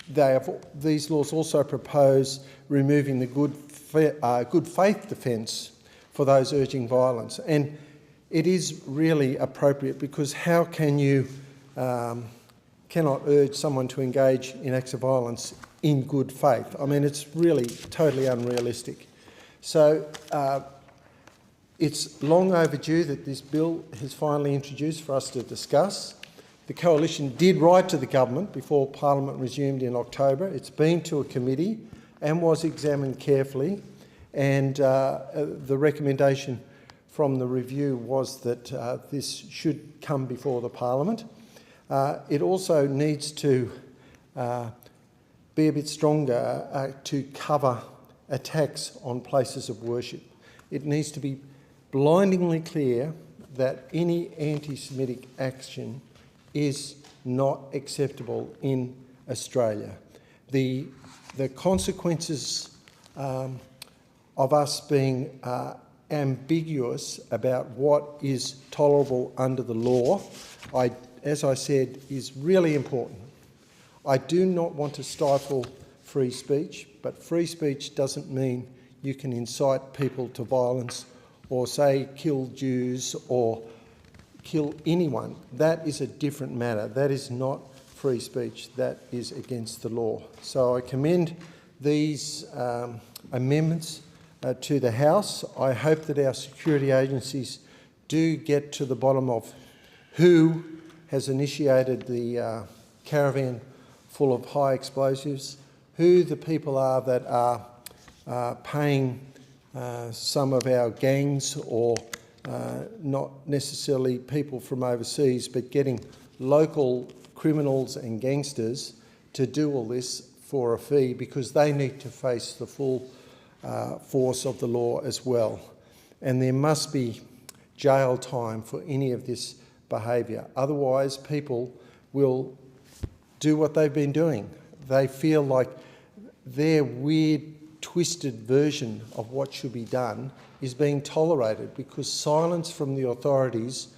these laws also propose removing the good faith defence for those urging violence. And it is really appropriate, because how can you cannot urge someone to engage in acts of violence in good faith? I mean, it's really totally unrealistic. So it's long overdue that this bill is finally introduced for us to discuss. The Coalition did write to the government before Parliament resumed in October. It's been to a committee and was examined carefully, and the recommendation from the review was that this should come before the Parliament. It also needs to be a bit stronger to cover attacks on places of worship. It needs to be blindingly clear that any anti-Semitic action is not acceptable in Australia. The consequences of us being ambiguous about what is tolerable under the law, as I said, is really important. I do not want to stifle free speech, but free speech doesn't mean you can incite people to violence or say kill Jews or kill anyone. That is a different matter. That is not free speech. That is against the law. So I commend these amendments to the House. I hope that our security agencies do get to the bottom of who has initiated the caravan full of high explosives, who the people are that are paying some of our gangs, or not necessarily people from overseas, but getting local criminals and gangsters to do all this for a fee, because they need to face the full force of the law as well. And there must be jail time for any of this behaviour. Otherwise, people will do what they've been doing. They feel like their weird, twisted version of what should be done is being tolerated, because silence from the authorities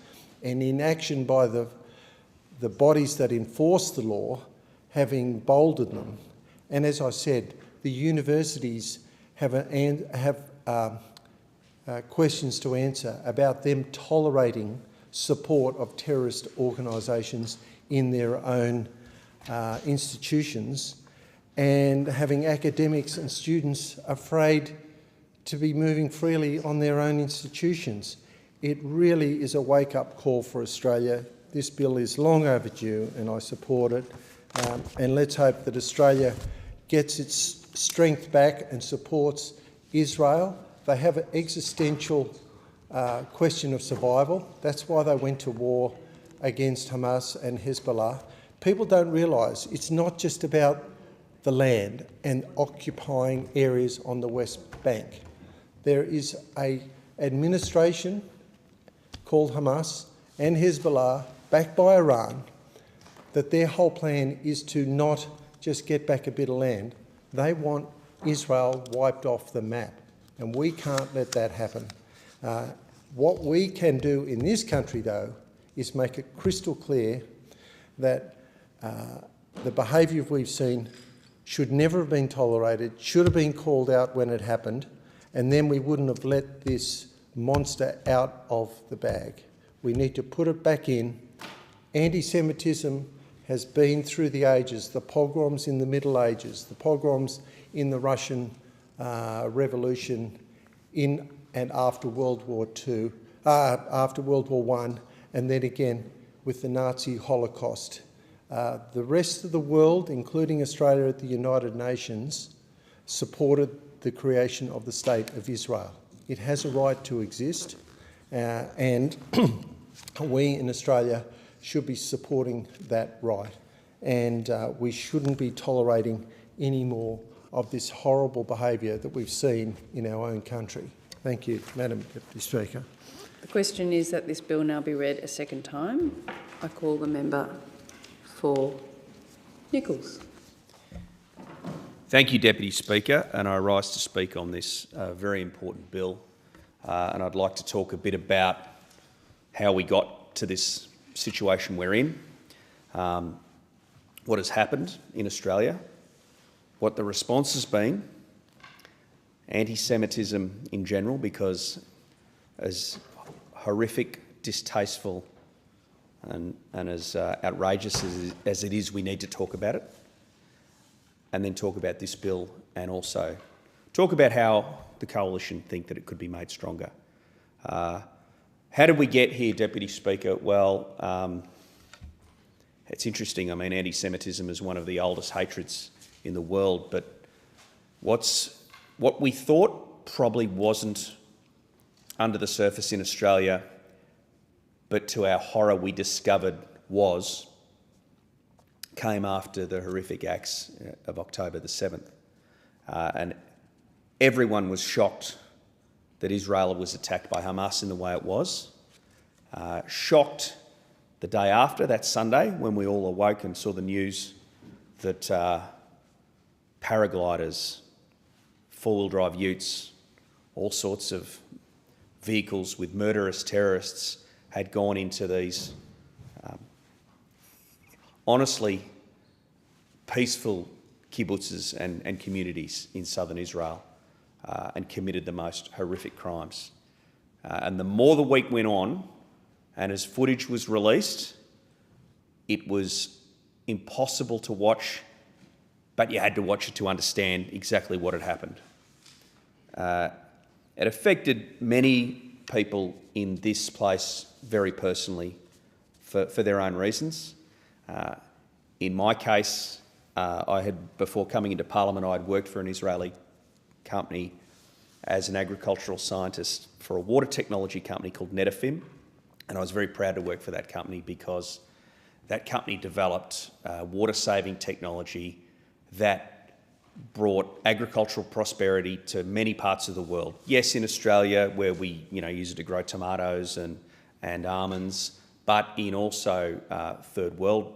and inaction by the bodies that enforce the law have emboldened them. And as I said, the universities have questions to answer about them tolerating support of terrorist organisations in their own institutions, and having academics and students afraid to be moving freely on their own institutions. It really is a wake-up call for Australia. This bill is long overdue and I support it. And let's hope that Australia gets its strength back and supports Israel. They have an existential question of survival. That's why they went to war against Hamas and Hezbollah. People don't realise it's not just about the land and occupying areas on the West Bank. There is an administration called Hamas and Hezbollah, backed by Iran, that their whole plan is to not just get back a bit of land. They want Israel wiped off the map, and we can't let that happen. What we can do in this country, though, is make it crystal clear that the behaviour we've seen should never have been tolerated, should have been called out when it happened, and then we wouldn't have let this monster out of the bag. We need to put it back in. Anti-Semitism has been through the ages, the pogroms in the Middle Ages, the pogroms in the Russian Revolution, in and after World War II, after World War I, and then again with the Nazi Holocaust. The rest of the world, including Australia at the United Nations, supported the creation of the State of Israel. It has a right to exist, and we in Australia should be supporting that right. And we shouldn't be tolerating any more of this horrible behaviour that we've seen in our own country. Thank you, Madam Deputy Speaker. The question is that this bill now be read a second time. I call the member for Nichols. Thank you, Deputy Speaker, and I rise to speak on this very important bill. And I'd like to talk a bit about how we got to this situation we're in, what has happened in Australia, what the response has been, anti-Semitism in general, because as horrific, distasteful and as outrageous as it is, we need to talk about it, and then talk about this bill, and also talk about how the Coalition think that it could be made stronger. How did we get here, Deputy Speaker? Well, it's interesting. I mean, anti-Semitism is one of the oldest hatreds in the world, but what we thought probably wasn't under the surface in Australia, but to our horror we discovered came after the horrific acts of October the 7th. And everyone was shocked that Israel was attacked by Hamas in the way it was. Shocked the day after, that Sunday, when we all awoke and saw the news that paragliders, four-wheel drive utes, all sorts of vehicles with murderous terrorists had gone into these honestly peaceful kibbutzes and communities in southern Israel and committed the most horrific crimes. And the more the week went on, and as footage was released, it was impossible to watch, but you had to watch it to understand exactly what had happened. It affected many people in this place very personally for their own reasons. In my case, before coming into Parliament, I had worked for an Israeli company as an agricultural scientist for a water technology company called Netafim, and I was very proud to work for that company because that company developed water-saving technology that brought agricultural prosperity to many parts of the world. Yes, in Australia, where we use it to grow tomatoes and almonds, but in also third world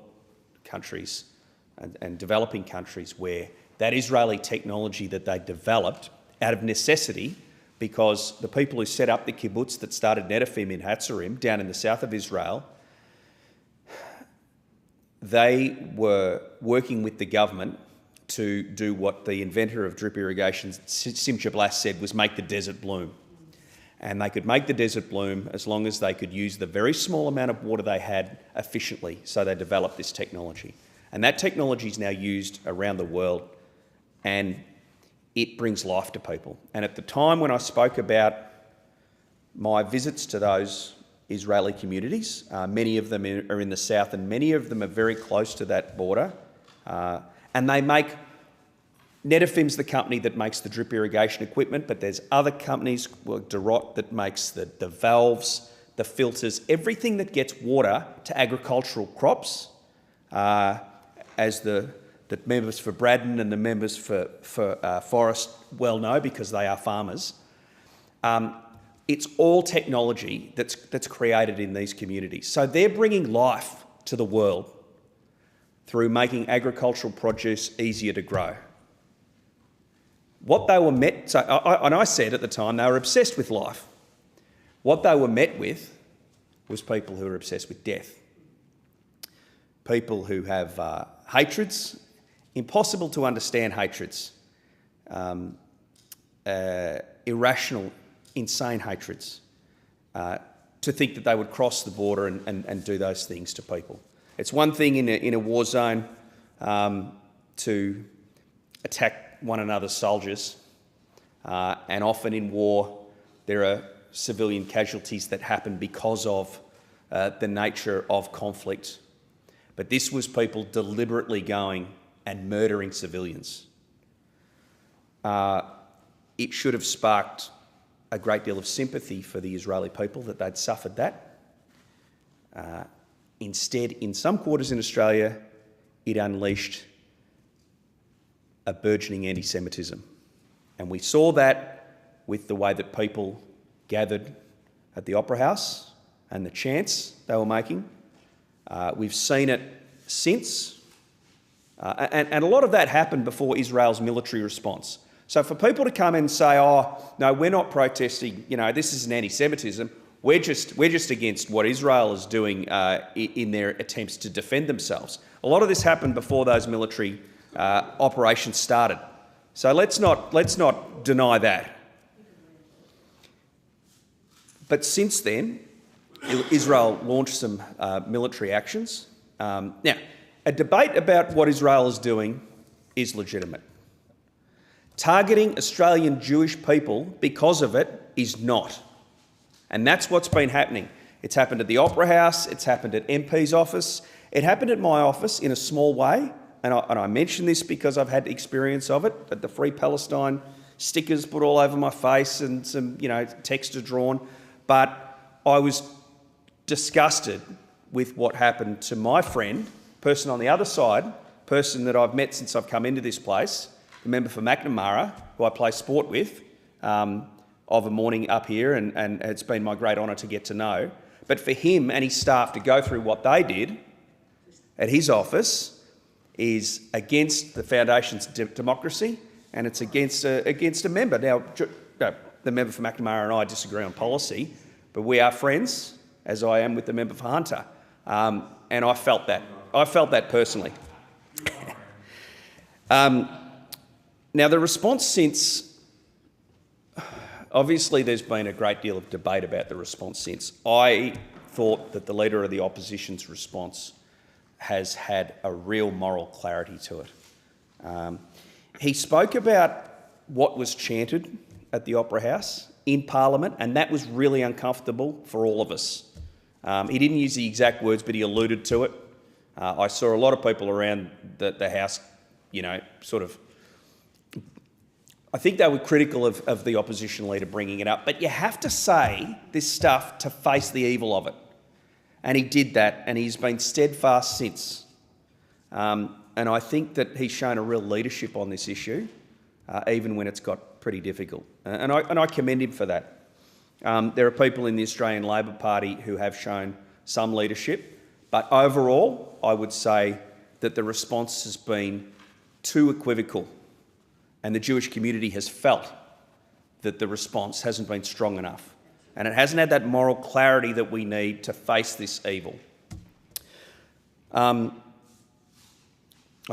countries and developing countries where that Israeli technology that they developed out of necessity, because the people who set up the kibbutz that started Netafim in Hatzerim down in the south of Israel, they were working with the government to do what the inventor of drip irrigation, Simcha Blas, said was make the desert bloom. And they could make the desert bloom as long as they could use the very small amount of water they had efficiently, so they developed this technology. And that technology is now used around the world, and it brings life to people. And at the time when I spoke about my visits to those Israeli communities, many of them are in the south and many of them are very close to that border, and they make, Netafim's the company that makes the drip irrigation equipment, but there's other companies, like Durot, that makes the valves, the filters, everything that gets water to agricultural crops, as the members for Braddon and the members for Forest well know, because they are farmers. It's all technology that's created in these communities. So they're bringing life to the world through making agricultural produce easier to grow. What they were met, I said at the time, they were obsessed with life. What they were met with was people who are obsessed with death. People who have hatreds, impossible to understand hatreds, irrational, insane hatreds, to think that they would cross the border and do those things to people. It's one thing in a war zone to attack one another's soldiers, and often in war there are civilian casualties that happen because of the nature of conflict. But this was people deliberately going and murdering civilians. It should have sparked a great deal of sympathy for the Israeli people that they'd suffered that. Instead, in some quarters in Australia, it unleashed a burgeoning anti-Semitism. And we saw that with the way that people gathered at the Opera House and the chants they were making. We've seen it since. And a lot of that happened before Israel's military response. So for people to come and say, oh, no, we're not protesting, this is an anti-Semitism, we're just against what Israel is doing in their attempts to defend themselves. A lot of this happened before those military operations started. So let's not deny that. But since then, Israel launched some military actions. Now, a debate about what Israel is doing is legitimate. Targeting Australian Jewish people because of it is not. And that's what's been happening. It's happened at the Opera House, it's happened at MP's office, it happened at my office in a small way, and I mention this because I've had experience of it, at the Free Palestine stickers put all over my face and some, text drawn, but I was disgusted with what happened to my friend, person on the other side, person that I've met since I've come into this place, the member for McNamara, who I play sport with, of a morning up here, and it's been my great honour to get to know. But for him and his staff to go through what they did at his office is against the Foundation's democracy, and it's against a member. Now, the member for McNamara and I disagree on policy, but we are friends, as I am with the member for Hunter, and I felt that. I felt that personally. Now, the response since... Obviously, there's been a great deal of debate about the response since. I thought that the Leader of the Opposition's response has had a real moral clarity to it. He spoke about what was chanted at the Opera House in Parliament, and that was really uncomfortable for all of us. He didn't use the exact words, but he alluded to it. I saw a lot of people around the House, sort of... I think they were critical of the opposition leader bringing it up, but you have to say this stuff to face the evil of it. And he did that, and he's been steadfast since. And I think that he's shown a real leadership on this issue, even when it's got pretty difficult. And I commend him for that. There are people in the Australian Labor Party who have shown some leadership, but overall, I would say that the response has been too equivocal. And the Jewish community has felt that the response hasn't been strong enough. And it hasn't had that moral clarity that we need to face this evil. I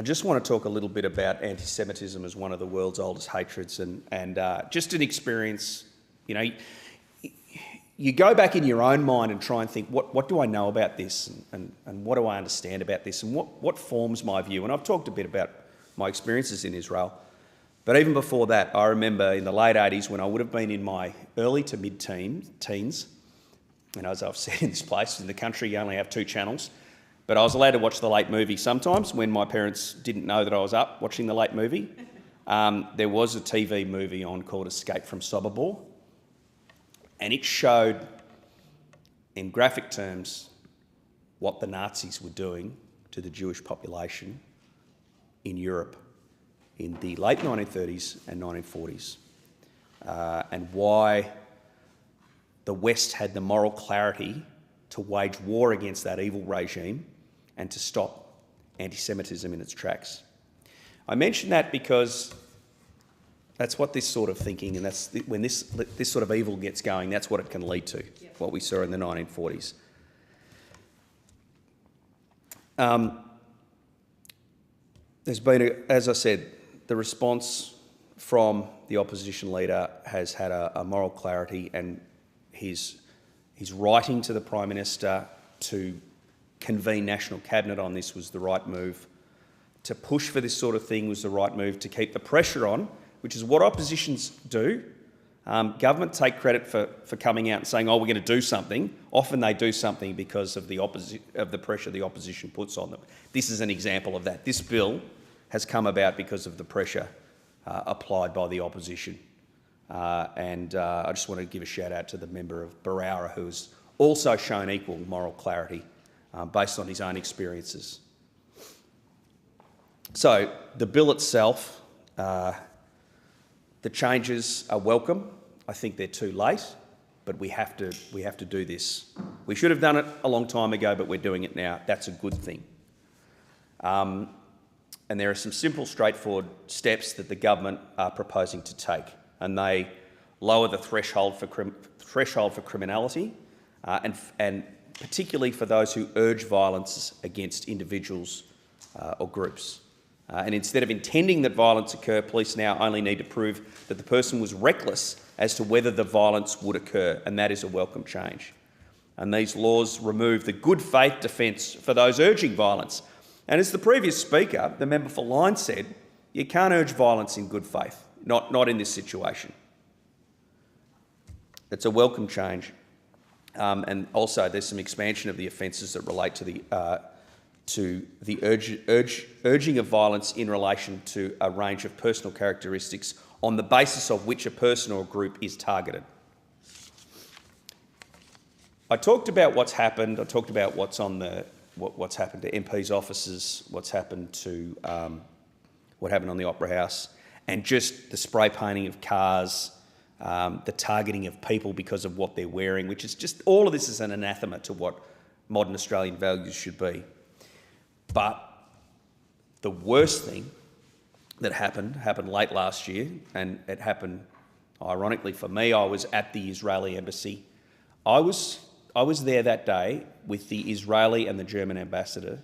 just want to talk a little bit about anti-Semitism as one of the world's oldest hatreds and just an experience. You go back in your own mind and try and think, what do I know about this and what do I understand about this and what forms my view? And I've talked a bit about my experiences in Israel. But even before that, I remember in the late 80s when I would have been in my early to mid-teens, and as I've said in this place, in the country you only have 2 channels, but I was allowed to watch the late movie sometimes when my parents didn't know that I was up watching the late movie. There was a TV movie on called Escape from Sobibor, and it showed in graphic terms what the Nazis were doing to the Jewish population in Europe in the late 1930s and 1940s, and why the West had the moral clarity to wage war against that evil regime and to stop anti-Semitism in its tracks. I mention that because that's what this sort of thinking, and that's when this sort of evil gets going, that's what it can lead to, what we saw in the 1940s. There's been, as I said, the response from the opposition leader has had a moral clarity, and his writing to the Prime Minister to convene National Cabinet on this was the right move. To push for this sort of thing was the right move, to keep the pressure on, which is what oppositions do. Government take credit for coming out and saying, oh, we're going to do something. Often they do something because of the pressure the opposition puts on them. This is an example of that. This bill has come about because of the pressure applied by the opposition. And I just want to give a shout out to the member of Barara, who has also shown equal moral clarity based on his own experiences. So the bill itself, the changes are welcome. I think they're too late. but we have to do this. We should have done it a long time ago, but we're doing it now. That's a good thing. And there are some simple, straightforward steps that the government are proposing to take, and they lower the threshold for criminality, and particularly for those who urge violence against individuals or groups. And instead of intending that violence occur, police now only need to prove that the person was reckless as to whether the violence would occur, and that is a welcome change. And these laws remove the good faith defence for those urging violence. And as the previous speaker, the member for Lyne, said, you can't urge violence in good faith, not in this situation. It's a welcome change. And also there's some expansion of the offences that relate to the urging of violence in relation to a range of personal characteristics on the basis of which a person or group is targeted. I talked about what's happened. I talked about what's happened to MPs' offices, what's happened to what happened on the Opera House, and just the spray painting of cars, the targeting of people because of what they're wearing, which is just, all of this is an anathema to what modern Australian values should be. But the worst thing that happened late last year, and it happened, ironically for me, I was at the Israeli embassy. I was there that day with the Israeli and the German ambassador.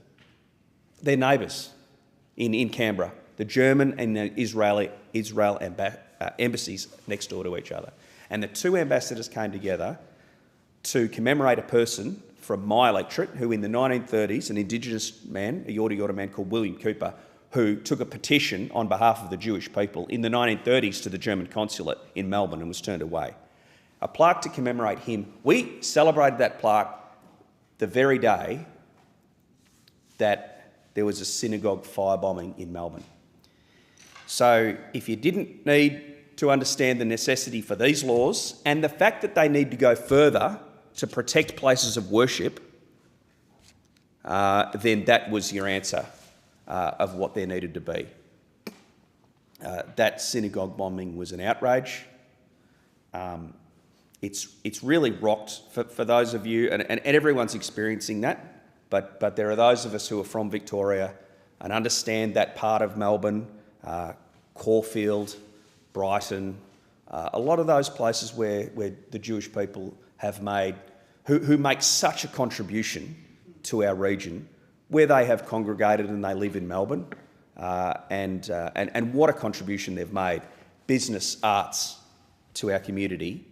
They're neighbours in Canberra. The German and the Israel embassies next door to each other. And the two ambassadors came together to commemorate a person from my electorate who in the 1930s, an Indigenous man, a Yorta Yorta man called William Cooper, who took a petition on behalf of the Jewish people in the 1930s to the German consulate in Melbourne and was turned away. A plaque to commemorate him. We celebrated that plaque the very day that there was a synagogue firebombing in Melbourne. So if you didn't need to understand the necessity for these laws and the fact that they need to go further to protect places of worship, then that was your answer of what there needed to be. That synagogue bombing was an outrage. It's really rocked for those of you, and everyone's experiencing that, but there are those of us who are from Victoria and understand that part of Melbourne, Caulfield, Brighton, a lot of those places where the Jewish people have made, who make such a contribution to our region, where they have congregated and they live in Melbourne, and what a contribution they've made, business, arts, to our community.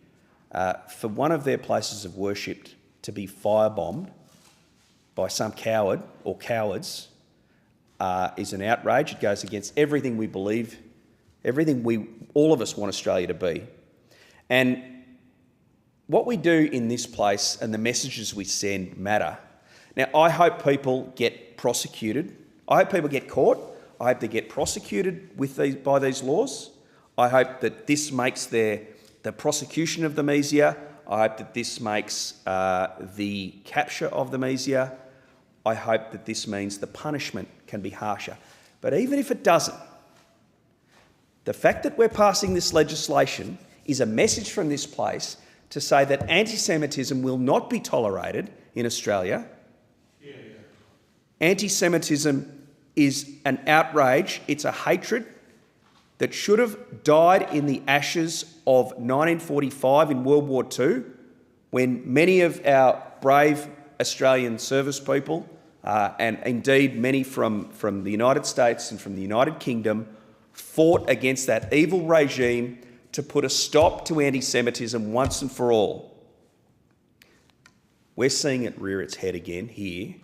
For one of their places of worship to be firebombed by some coward or cowards is an outrage. It goes against everything we believe, everything all of us want Australia to be. And what we do in this place and the messages we send matter. Now, I hope people get prosecuted. I hope people get caught. I hope they get prosecuted by these laws. I hope that this makes the prosecution of them easier. I hope that this makes the capture of them easier. I hope that this means the punishment can be harsher. But even if it doesn't, the fact that we're passing this legislation is a message from this place to say that anti-Semitism will not be tolerated in Australia. Anti-Semitism is an outrage. It's a hatred that should have died in the ashes of 1945 in World War II, when many of our brave Australian service people, and indeed many from the United States and from the United Kingdom, fought against that evil regime to put a stop to anti-Semitism once and for all. We're seeing it rear its head again here.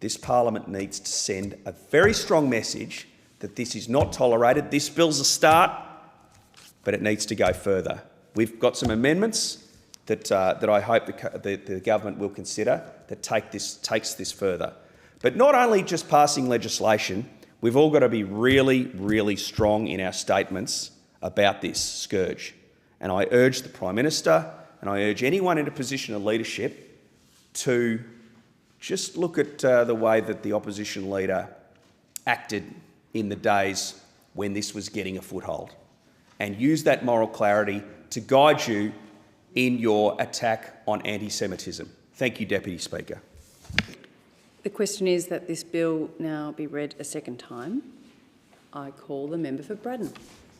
This Parliament needs to send a very strong message that this is not tolerated. This bill's a start, but it needs to go further. We've got some amendments that I hope the government will consider that takes this further. But not only just passing legislation, we've all got to be really, really strong in our statements about this scourge. And I urge the Prime Minister and I urge anyone in a position of leadership to just look at the way that the opposition leader acted in the days when this was getting a foothold, and use that moral clarity to guide you in your attack on anti-Semitism. Thank you, Deputy Speaker. The question is that this bill now be read a second time. I call the member for Braddon.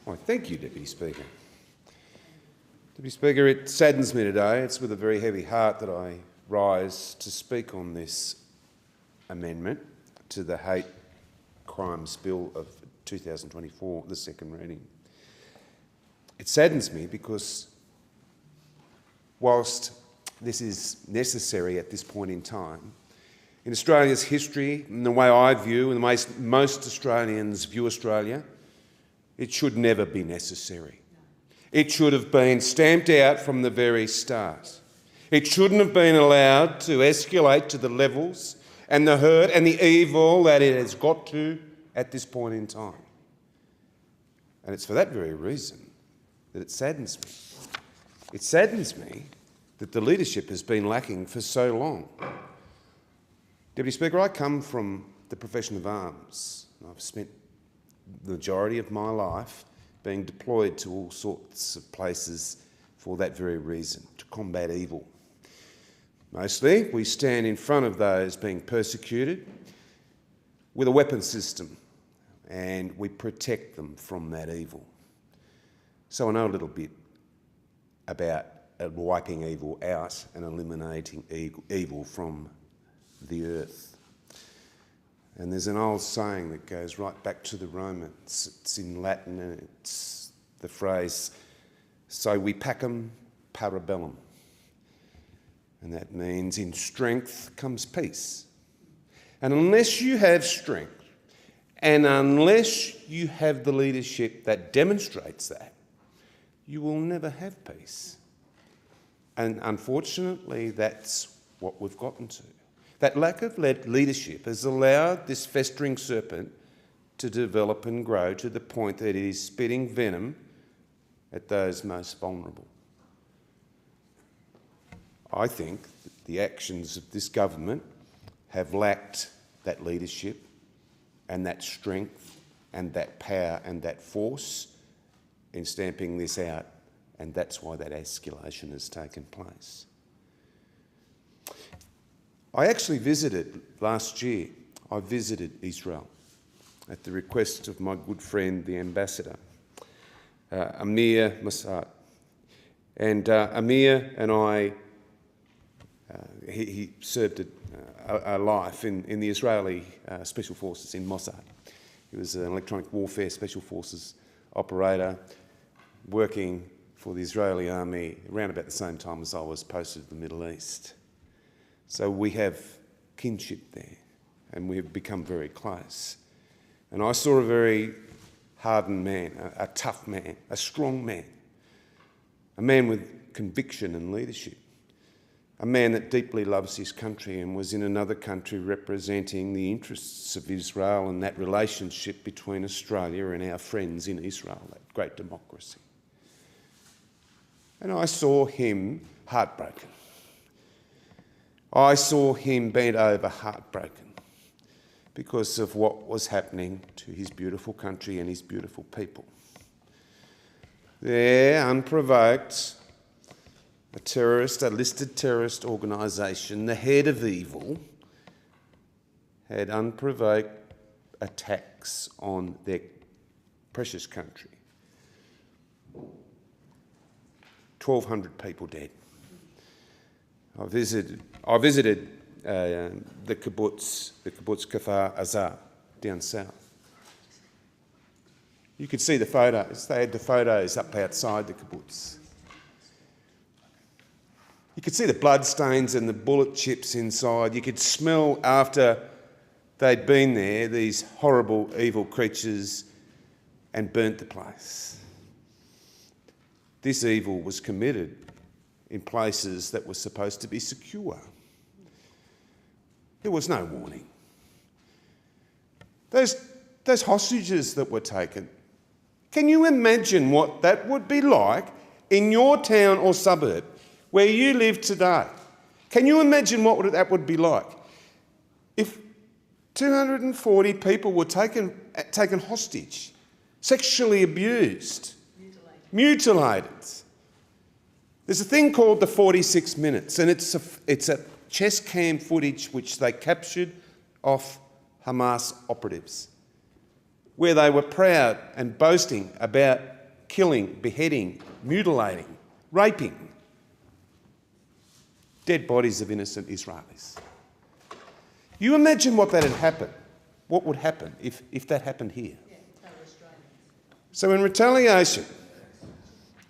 Well, thank you, Deputy Speaker. Deputy Speaker, it saddens me today. It's with a very heavy heart that I rise to speak on this amendment to the Hate Crimes Bill of 2024, the second reading. It saddens me because whilst this is necessary at this point in time, in Australia's history, in the way I view and the way most Australians view Australia, it should never be necessary. It should have been stamped out from the very start. It shouldn't have been allowed to escalate to the levels and the hurt and the evil that it has got to at this point in time. And it's for that very reason that it saddens me. It saddens me that the leadership has been lacking for so long. Deputy Speaker, I come from the profession of arms. I've spent the majority of my life being deployed to all sorts of places for that very reason, to combat evil. Mostly, we stand in front of those being persecuted with a weapon system, and we protect them from that evil. So I know a little bit about wiping evil out and eliminating evil from the earth. And there's an old saying that goes right back to the Romans. It's in Latin, and it's the phrase, so we pacem parabellum. And that means in strength comes peace. And unless you have strength, and unless you have the leadership that demonstrates that, you will never have peace. And unfortunately, that's what we've gotten to. That lack of leadership has allowed this festering serpent to develop and grow to the point that it is spitting venom at those most vulnerable. I think that the actions of this government have lacked that leadership and that strength and that power and that force in stamping this out, and that's why that escalation has taken place. I actually visited last year, I visited Israel at the request of my good friend, the ambassador, Amir Mossad. And Amir and I, he served a life in the Israeli Special Forces in Mossad. He was an electronic warfare Special Forces operator working for the Israeli army around about the same time as I was posted to the Middle East. So we have kinship there, and we have become very close. And I saw a very hardened man, a tough man, a strong man, a man with conviction and leadership, a man that deeply loves his country and was in another country representing the interests of Israel and that relationship between Australia and our friends in Israel, that great democracy. And I saw him heartbroken. I saw him bent over heartbroken because of what was happening to his beautiful country and his beautiful people. There, unprovoked, a listed terrorist organisation, the head of evil, had unprovoked attacks on their precious country. 1,200 people dead. I visited the kibbutz Kfar Aza down south. You could see the photos. They had the photos up outside the kibbutz. You could see the bloodstains and the bullet chips inside. You could smell after they'd been there, these horrible, evil creatures, and burnt the place. This evil was committed in places that were supposed to be secure. There was no warning. Those hostages that were taken, can you imagine what that would be like in your town or suburb where you live today? Can you imagine what that would be like if 240 people were taken hostage, sexually abused, mutilated. There's a thing called the 46 minutes, and it's a chest cam footage which they captured off Hamas operatives, where they were proud and boasting about killing, beheading, mutilating, raping dead bodies of innocent Israelis. You imagine what would happen if that happened here. So in retaliation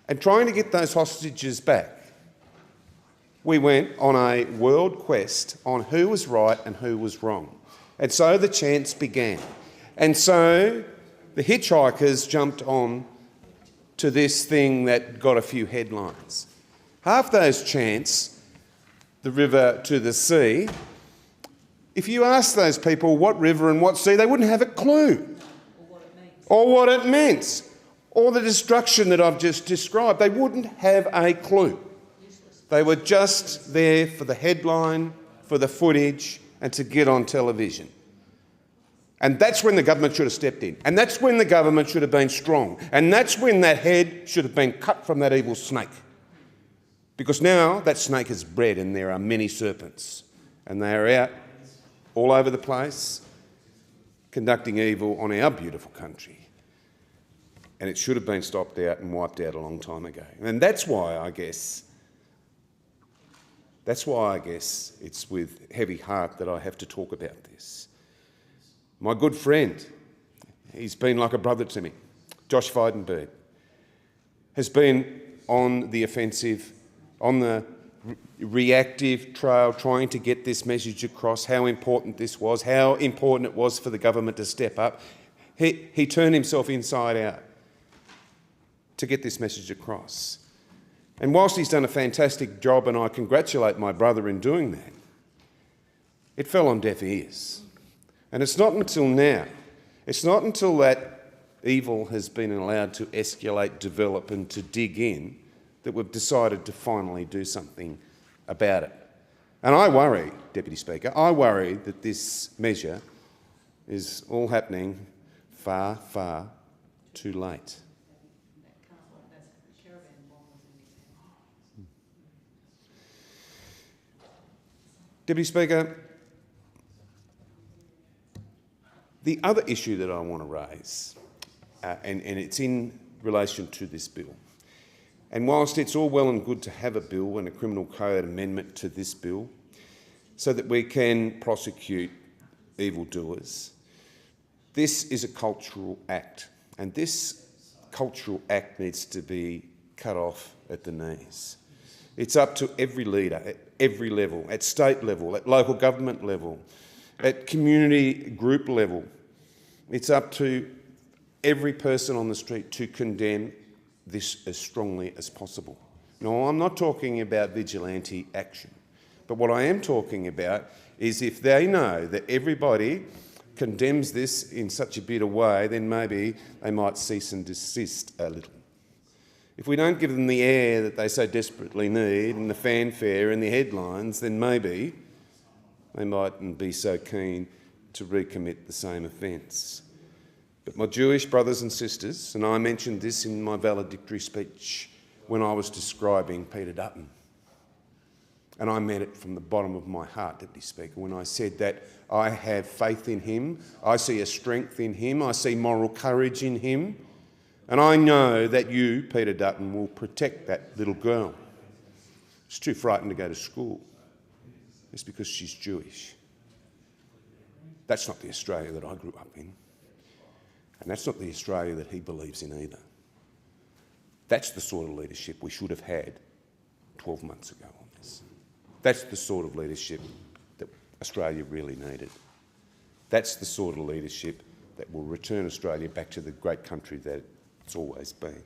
and trying to get those hostages back, we went on a world quest on who was right and who was wrong. And so the chants began. And so the hitchhikers jumped on to this thing that got a few headlines. Half those chants, the river to the sea, if you ask those people what river and what sea, they wouldn't have a clue. Or what it meant. Or the destruction that I've just described. They wouldn't have a clue. They were just there for the headline, for the footage, and to get on television. And that's when the government should have stepped in. And that's when the government should have been strong. And that's when that head should have been cut from that evil snake. Because now that snake is bred and there are many serpents. And they are out all over the place, conducting evil on our beautiful country. And it should have been stopped out and wiped out a long time ago. And that's why I guess it's with heavy heart that I have to talk about this. My good friend, he's been like a brother to me, Josh Frydenberg, has been on the offensive, on the reactive trail, trying to get this message across, how important this was, how important it was for the government to step up. He turned himself inside out to get this message across. And whilst he's done a fantastic job, and I congratulate my brother in doing that, it fell on deaf ears. And it's not until now, it's not until that evil has been allowed to escalate, develop and to dig in, that we've decided to finally do something about it. And I worry, Deputy Speaker, I worry that this measure is all happening far, far too late. Deputy Speaker, the other issue that I want to raise, and it's in relation to this bill, and whilst it's all well and good to have a bill and a criminal code amendment to this bill so that we can prosecute evildoers, this is a cultural act, and this cultural act needs to be cut off at the knees. It's up to every leader at every level, at state level, at local government level, at community group level. It's up to every person on the street to condemn this as strongly as possible. No, I'm not talking about vigilante action, but what I am talking about is if they know that everybody condemns this in such a bitter way, then maybe they might cease and desist a little. If we don't give them the air that they so desperately need and the fanfare and the headlines, then maybe they mightn't be so keen to recommit the same offence. But my Jewish brothers and sisters, and I mentioned this in my valedictory speech when I was describing Peter Dutton, and I meant it from the bottom of my heart, Deputy Speaker, when I said that I have faith in him, I see a strength in him, I see moral courage in him, and I know that you, Peter Dutton, will protect that little girl. She's too frightened to go to school. It's because she's Jewish. That's not the Australia that I grew up in. And that's not the Australia that he believes in either. That's the sort of leadership we should have had 12 months ago on this. That's the sort of leadership that Australia really needed. That's the sort of leadership that will return Australia back to the great country that it's always been.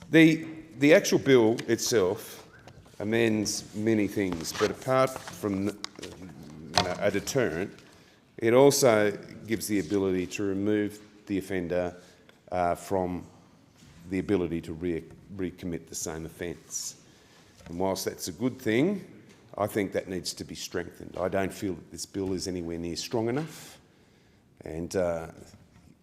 The actual bill itself amends many things, but apart from a deterrent, it also gives the ability to remove the offender from the ability to recommit the same offence. And whilst that's a good thing, I think that needs to be strengthened. I don't feel that this bill is anywhere near strong enough, and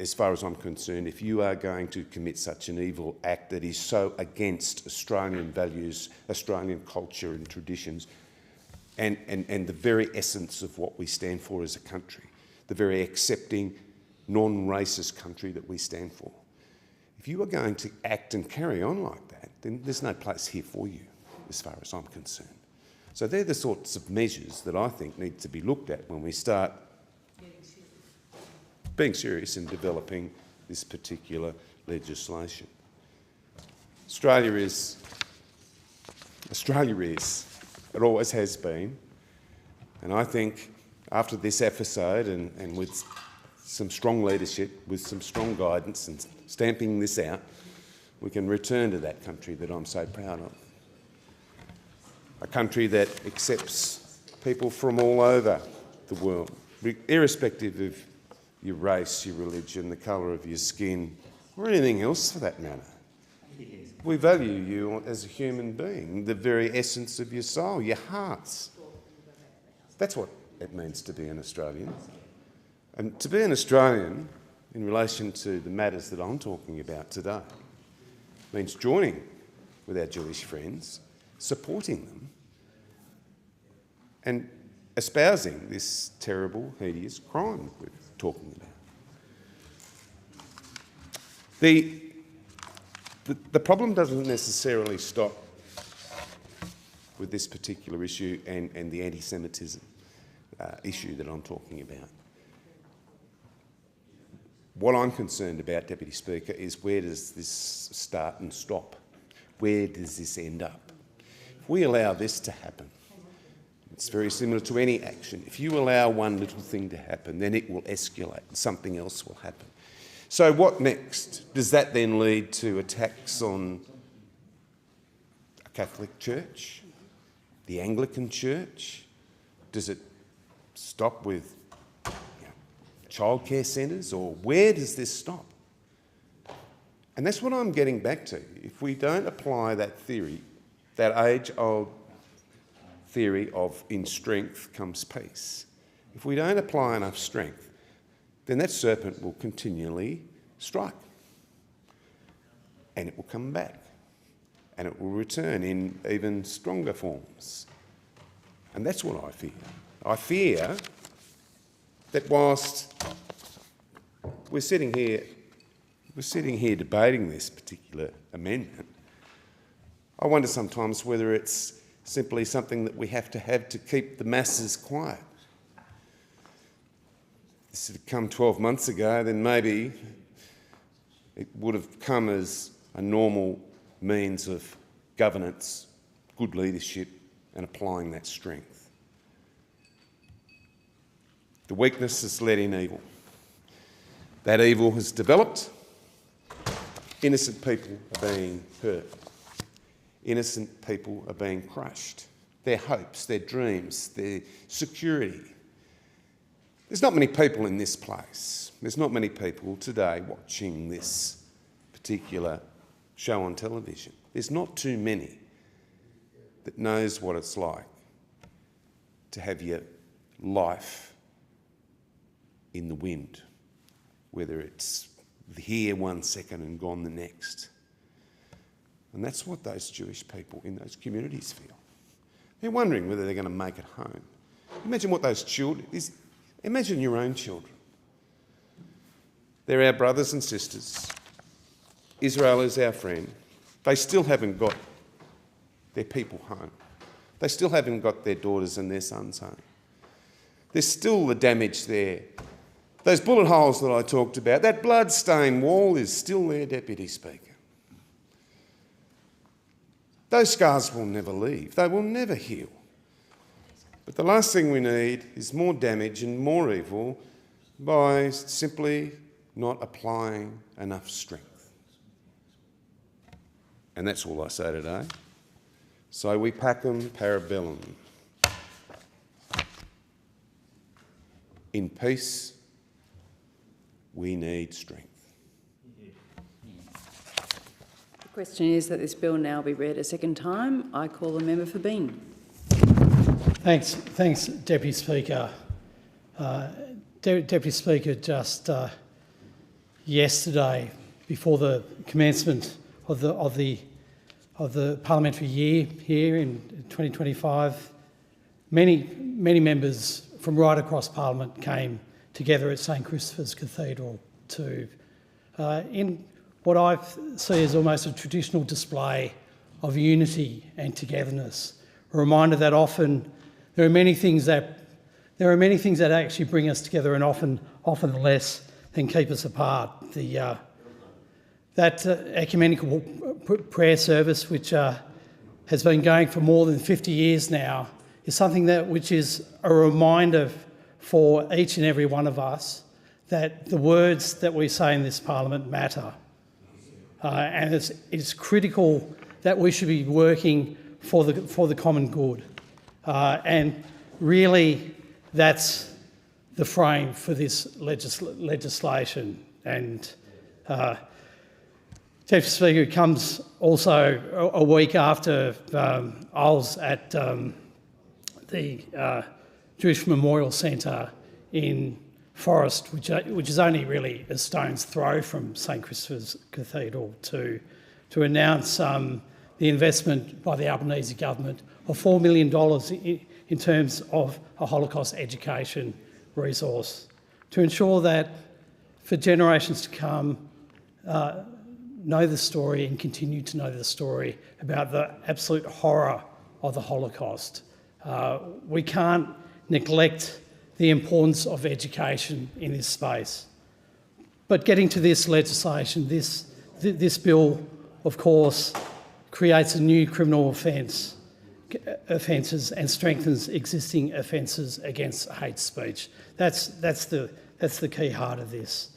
as far as I'm concerned, if you are going to commit such an evil act that is so against Australian values, Australian culture and traditions, and the very essence of what we stand for as a country, the very accepting, non-racist country that we stand for, if you are going to act and carry on like that, then there's no place here for you, as far as I'm concerned. So they're the sorts of measures that I think need to be looked at when we start being serious in developing this particular legislation. Australia is, it always has been, and I think after this episode and with some strong leadership, with some strong guidance and stamping this out, we can return to that country that I'm so proud of. A country that accepts people from all over the world, irrespective of your race, your religion, the colour of your skin, or anything else for that matter. We value you as a human being, the very essence of your soul, your hearts. That's what it means to be an Australian. And to be an Australian, in relation to the matters that I'm talking about today, means joining with our Jewish friends, supporting them, and espousing this terrible, hideous crime that we're talking about. The problem doesn't necessarily stop with this particular issue and the anti-Semitism issue that I'm talking about. What I'm concerned about, Deputy Speaker, is where does this start and stop? Where does this end up? If we allow this to happen, it's very similar to any action. If you allow one little thing to happen, then it will escalate and something else will happen. So what next? Does that then lead to attacks on a Catholic church, the Anglican church? Does it stop with childcare centres, or where does this stop? And that's what I'm getting back to. If we don't apply that theory, that age-old theory of in strength comes peace, if we don't apply enough strength, then that serpent will continually strike. And it will come back. And it will return in even stronger forms. And that's what I fear. I fear that whilst we're sitting here debating this particular amendment, I wonder sometimes whether it's simply something that we have to keep the masses quiet. If this had come 12 months ago, then maybe it would have come as a normal means of governance, good leadership, and applying that strength. The weakness has led in evil. That evil has developed. Innocent people are being hurt. Innocent people are being crushed. Their hopes, their dreams, their security. There's not many people in this place. There's not many people today watching this particular show on television. There's not too many that knows what it's like to have your life in the wind, whether it's here 1 second and gone the next. And that's what those Jewish people in those communities feel. They're wondering whether they're going to make it home. Imagine what those children... Imagine your own children. They're our brothers and sisters. Israel is our friend. They still haven't got their people home. They still haven't got their daughters and their sons home. There's still the damage there. Those bullet holes that I talked about, that blood-stained wall is still there, Deputy Speaker. Those scars will never leave. They will never heal. But the last thing we need is more damage and more evil by simply not applying enough strength. And that's all I say today. So we pacem parabellum. In peace, we need strength. The question is that this bill now be read a second time. I call the member for Bean. Thanks, Deputy Speaker. Deputy Speaker just yesterday, before the commencement of the parliamentary year here in 2025, many members from right across Parliament came together at St Christopher's Cathedral to, in what I see as almost a traditional display of unity and togetherness. A reminder that often there are many things that actually bring us together, and often less than keep us apart. That ecumenical prayer service, which has been going for more than 50 years now, is something which is a reminder for each and every one of us that the words that we say in this Parliament matter. And it's critical that we should be working for the common good. And really, that's the frame for this legislation. And Deputy Speaker, it comes also a week after I was at the Jewish Memorial Centre in Forest, which is only really a stone's throw from St Christopher's Cathedral, to announce the investment by the Albanese government of $4 million in terms of a Holocaust education resource to ensure that for generations to come, know the story and continue to know the story about the absolute horror of the Holocaust. We can't neglect the importance of education in this space. But getting to this legislation, this bill, of course, creates a new criminal offences and strengthens existing offences against hate speech. That's the key heart of this.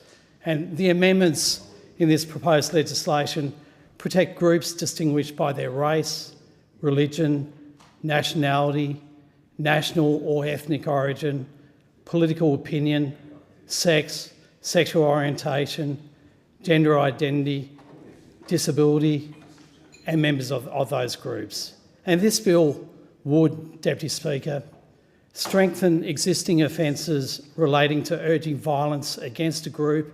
And the amendments in this proposed legislation protect groups distinguished by their race, religion, nationality, national or ethnic origin, political opinion, sex, sexual orientation, gender identity, disability, and members of those groups. And this bill would, Deputy Speaker, strengthen existing offences relating to urging violence against a group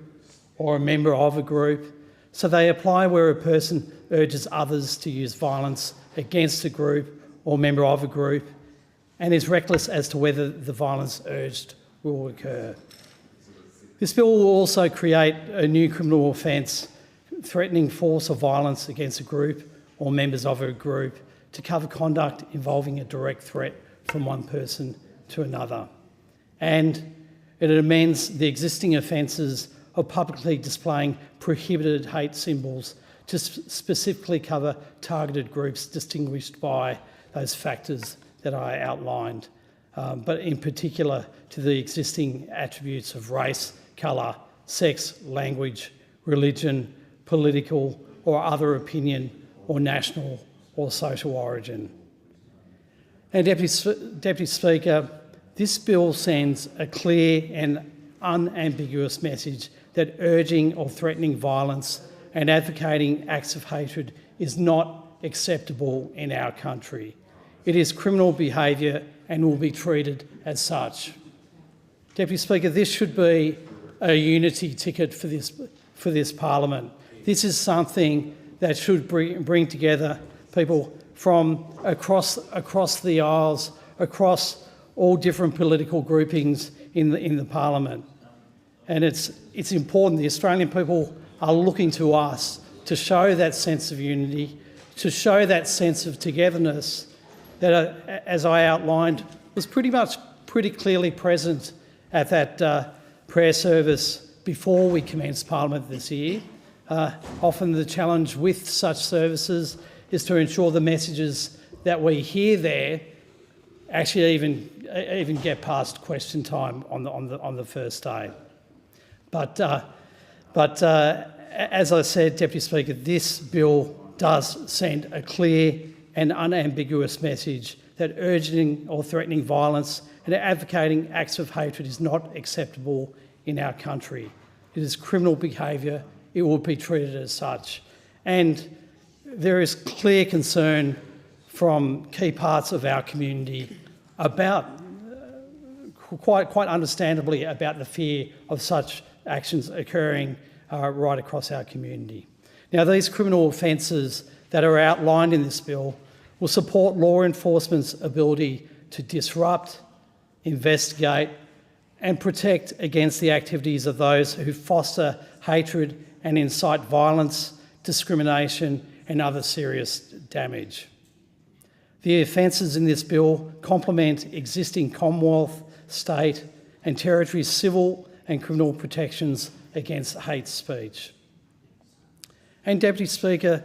or a member of a group, so they apply where a person urges others to use violence against a group or member of a group and is reckless as to whether the violence urged will occur. This bill will also create a new criminal offence, threatening force or violence against a group or members of a group, to cover conduct involving a direct threat from one person to another. And it amends the existing offences of publicly displaying prohibited hate symbols to specifically cover targeted groups distinguished by those factors that I outlined, but in particular to the existing attributes of race, colour, sex, language, religion, political or other opinion, or national or social origin. And Deputy Speaker, this bill sends a clear and unambiguous message that urging or threatening violence and advocating acts of hatred is not acceptable in our country. It is criminal behaviour and will be treated as such. Deputy Speaker, this should be a unity ticket for this Parliament. This is something that should bring together people from across the aisles, across all different political groupings in the Parliament. And it's important. The Australian people are looking to us to show that sense of unity, to show that sense of togetherness that, as I outlined, was pretty clearly present at that prayer service before we commenced Parliament this year. Often the challenge with such services is to ensure the messages that we hear there actually even get past question time on the first day. But as I said, Deputy Speaker, this bill does send a clear and unambiguous message that urging or threatening violence and advocating acts of hatred is not acceptable in our country. It is criminal behaviour. It will be treated as such. And there is clear concern from key parts of our community about, quite understandably, about the fear of such actions occurring right across our community. Now, these criminal offences that are outlined in this bill will support law enforcement's ability to disrupt, investigate and protect against the activities of those who foster hatred and incite violence, discrimination and other serious damage. The offences in this bill complement existing Commonwealth, state and territory civil and criminal protections against hate speech. And Deputy Speaker,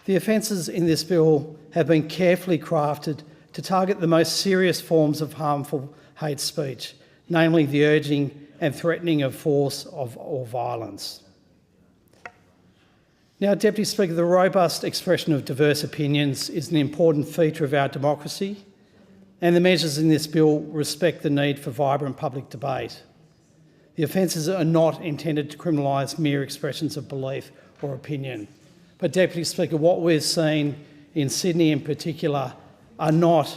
the offences in this bill have been carefully crafted to target the most serious forms of harmful hate speech, namely the urging and threatening of force or violence. Now, Deputy Speaker, the robust expression of diverse opinions is an important feature of our democracy, and the measures in this bill respect the need for vibrant public debate. The offences are not intended to criminalise mere expressions of belief or opinion. But, Deputy Speaker, what we've seen in Sydney in particular are not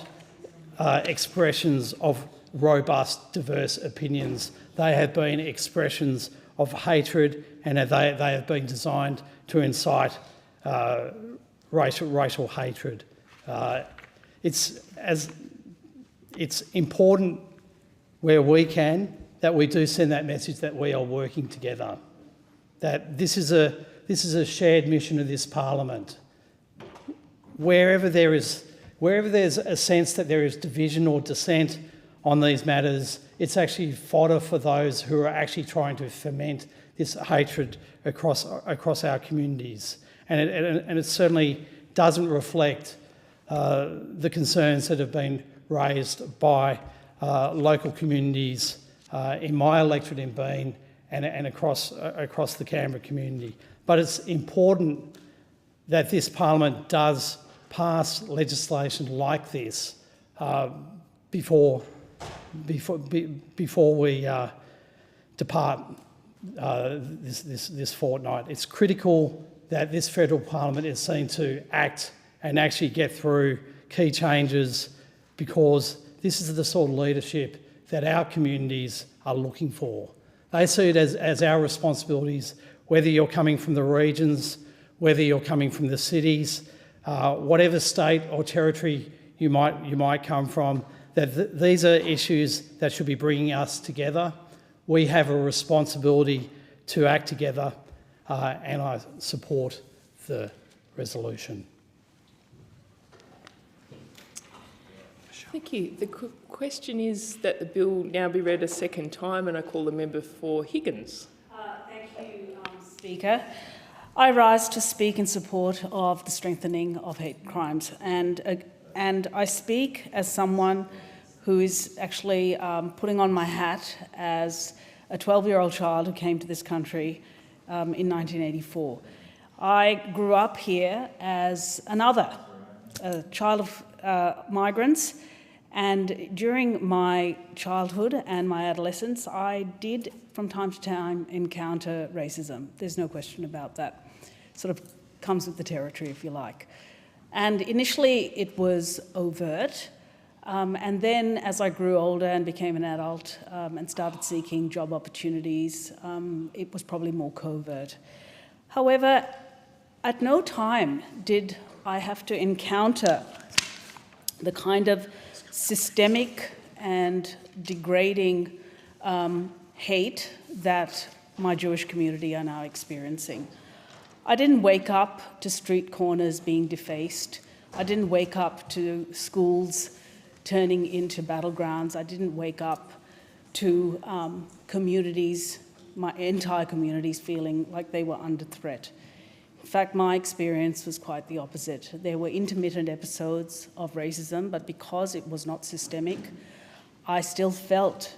expressions of robust, diverse opinions. They have been expressions of hatred, and they have been designed to incite racial hatred. It's important where we can that we do send that message that we are working together, that this is a shared mission of this parliament. Wherever there's a sense that there is division or dissent on these matters, it's actually fodder for those who are actually trying to foment this hatred across our communities. And it certainly doesn't reflect the concerns that have been raised by local communities in my electorate in Bean and across the Canberra community. But it's important that this parliament does pass legislation like this before we depart this fortnight. It's critical that this federal parliament is seen to act and actually get through key changes, because this is the sort of leadership that our communities are looking for. They see it as our responsibilities, whether you're coming from the regions, whether you're coming from the cities, whatever state or territory you might come from, that these are issues that should be bringing us together. We have a responsibility to act together, and I support the resolution. Thank you. The question is that the bill now be read a second time, and I call the member for Higgins. Thank you, Speaker. I rise to speak in support of the strengthening of hate crimes, and I speak as someone who is actually putting on my hat as a 12-year-old child who came to this country in 1984. I grew up here as a child of migrants, and during my childhood and my adolescence, I did from time to time encounter racism. There's no question about that. Sort of comes with the territory, if you like. And initially it was overt, and then as I grew older and became an adult and started seeking job opportunities, it was probably more covert. However, at no time did I have to encounter the kind of systemic and degrading hate that my Jewish community are now experiencing. I didn't wake up to street corners being defaced. I didn't wake up to schools turning into battlegrounds. I didn't wake up to communities, my entire communities, feeling like they were under threat. In fact, my experience was quite the opposite. There were intermittent episodes of racism, but because it was not systemic, I still felt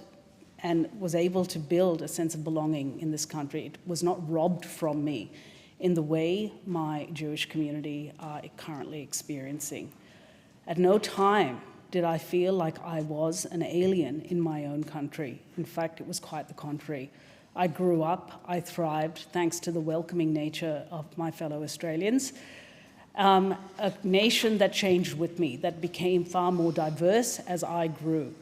and was able to build a sense of belonging in this country. It was not robbed from me in the way my Jewish community are currently experiencing. At no time did I feel like I was an alien in my own country. In fact, it was quite the contrary. I grew up, I thrived, thanks to the welcoming nature of my fellow Australians. A nation that changed with me, that became far more diverse as I grew.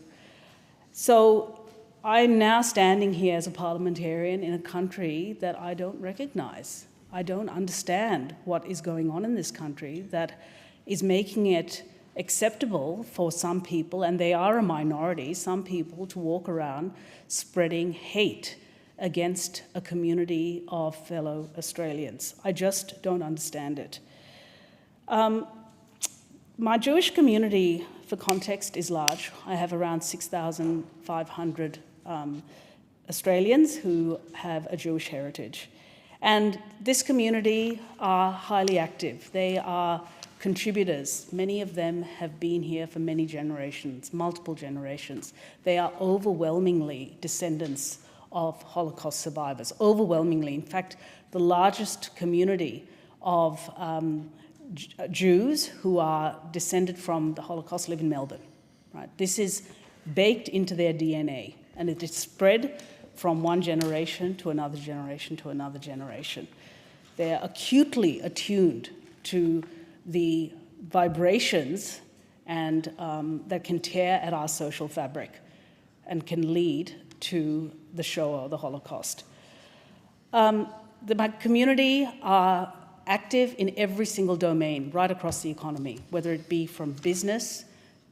So I'm now standing here as a parliamentarian in a country that I don't recognise. I don't understand what is going on in this country that is making it acceptable for some people, and they are a minority, some people to walk around spreading hate against a community of fellow Australians. I just don't understand it. My Jewish community, for context, is large. I have around 6,500 Australians who have a Jewish heritage. And this community are highly active. They are contributors. Many of them have been here for many generations, multiple generations. They are overwhelmingly descendants of Holocaust survivors, overwhelmingly. In fact, the largest community of Jews who are descended from the Holocaust live in Melbourne. Right? This is baked into their DNA, and it is spread from one generation to another generation to another generation. They're acutely attuned to the vibrations and that can tear at our social fabric and can lead to the Shoah, the Holocaust. My community are active in every single domain right across the economy, whether it be from business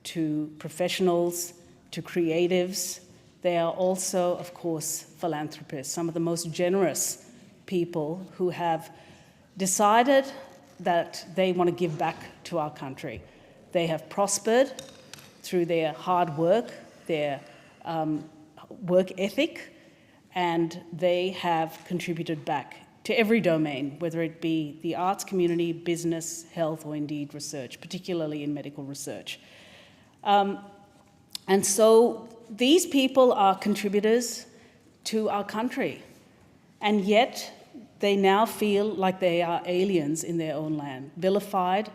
to professionals to creatives. They are also, of course, philanthropists, some of the most generous people who have decided that they want to give back to our country. They have prospered through their hard work, their work ethic, and they have contributed back to every domain, whether it be the arts community, business, health, or indeed research, particularly in medical research. And so these people are contributors to our country, and yet they now feel like they are aliens in their own land, vilified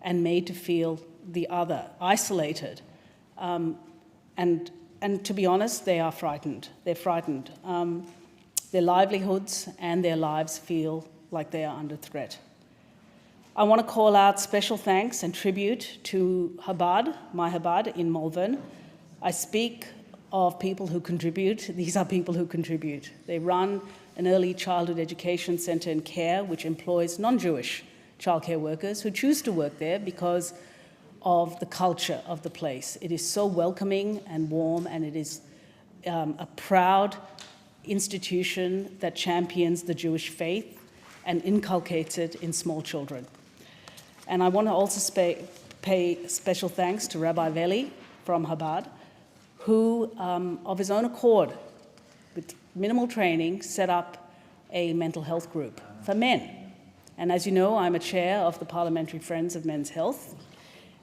and made to feel the other, isolated. And to be honest, they are frightened. They're frightened. Their livelihoods and their lives feel like they are under threat. I want to call out special thanks and tribute to Chabad, my Chabad in Malvern. I speak of people who contribute. These are people who contribute. They run an early childhood education centre and care which employs non-Jewish childcare workers who choose to work there because of the culture of the place. It is so welcoming and warm, and it is a proud institution that champions the Jewish faith and inculcates it in small children. And I want to also pay special thanks to Rabbi Veli from Chabad, who, of his own accord, with minimal training, set up a mental health group for men. And as you know, I'm a chair of the Parliamentary Friends of Men's Health,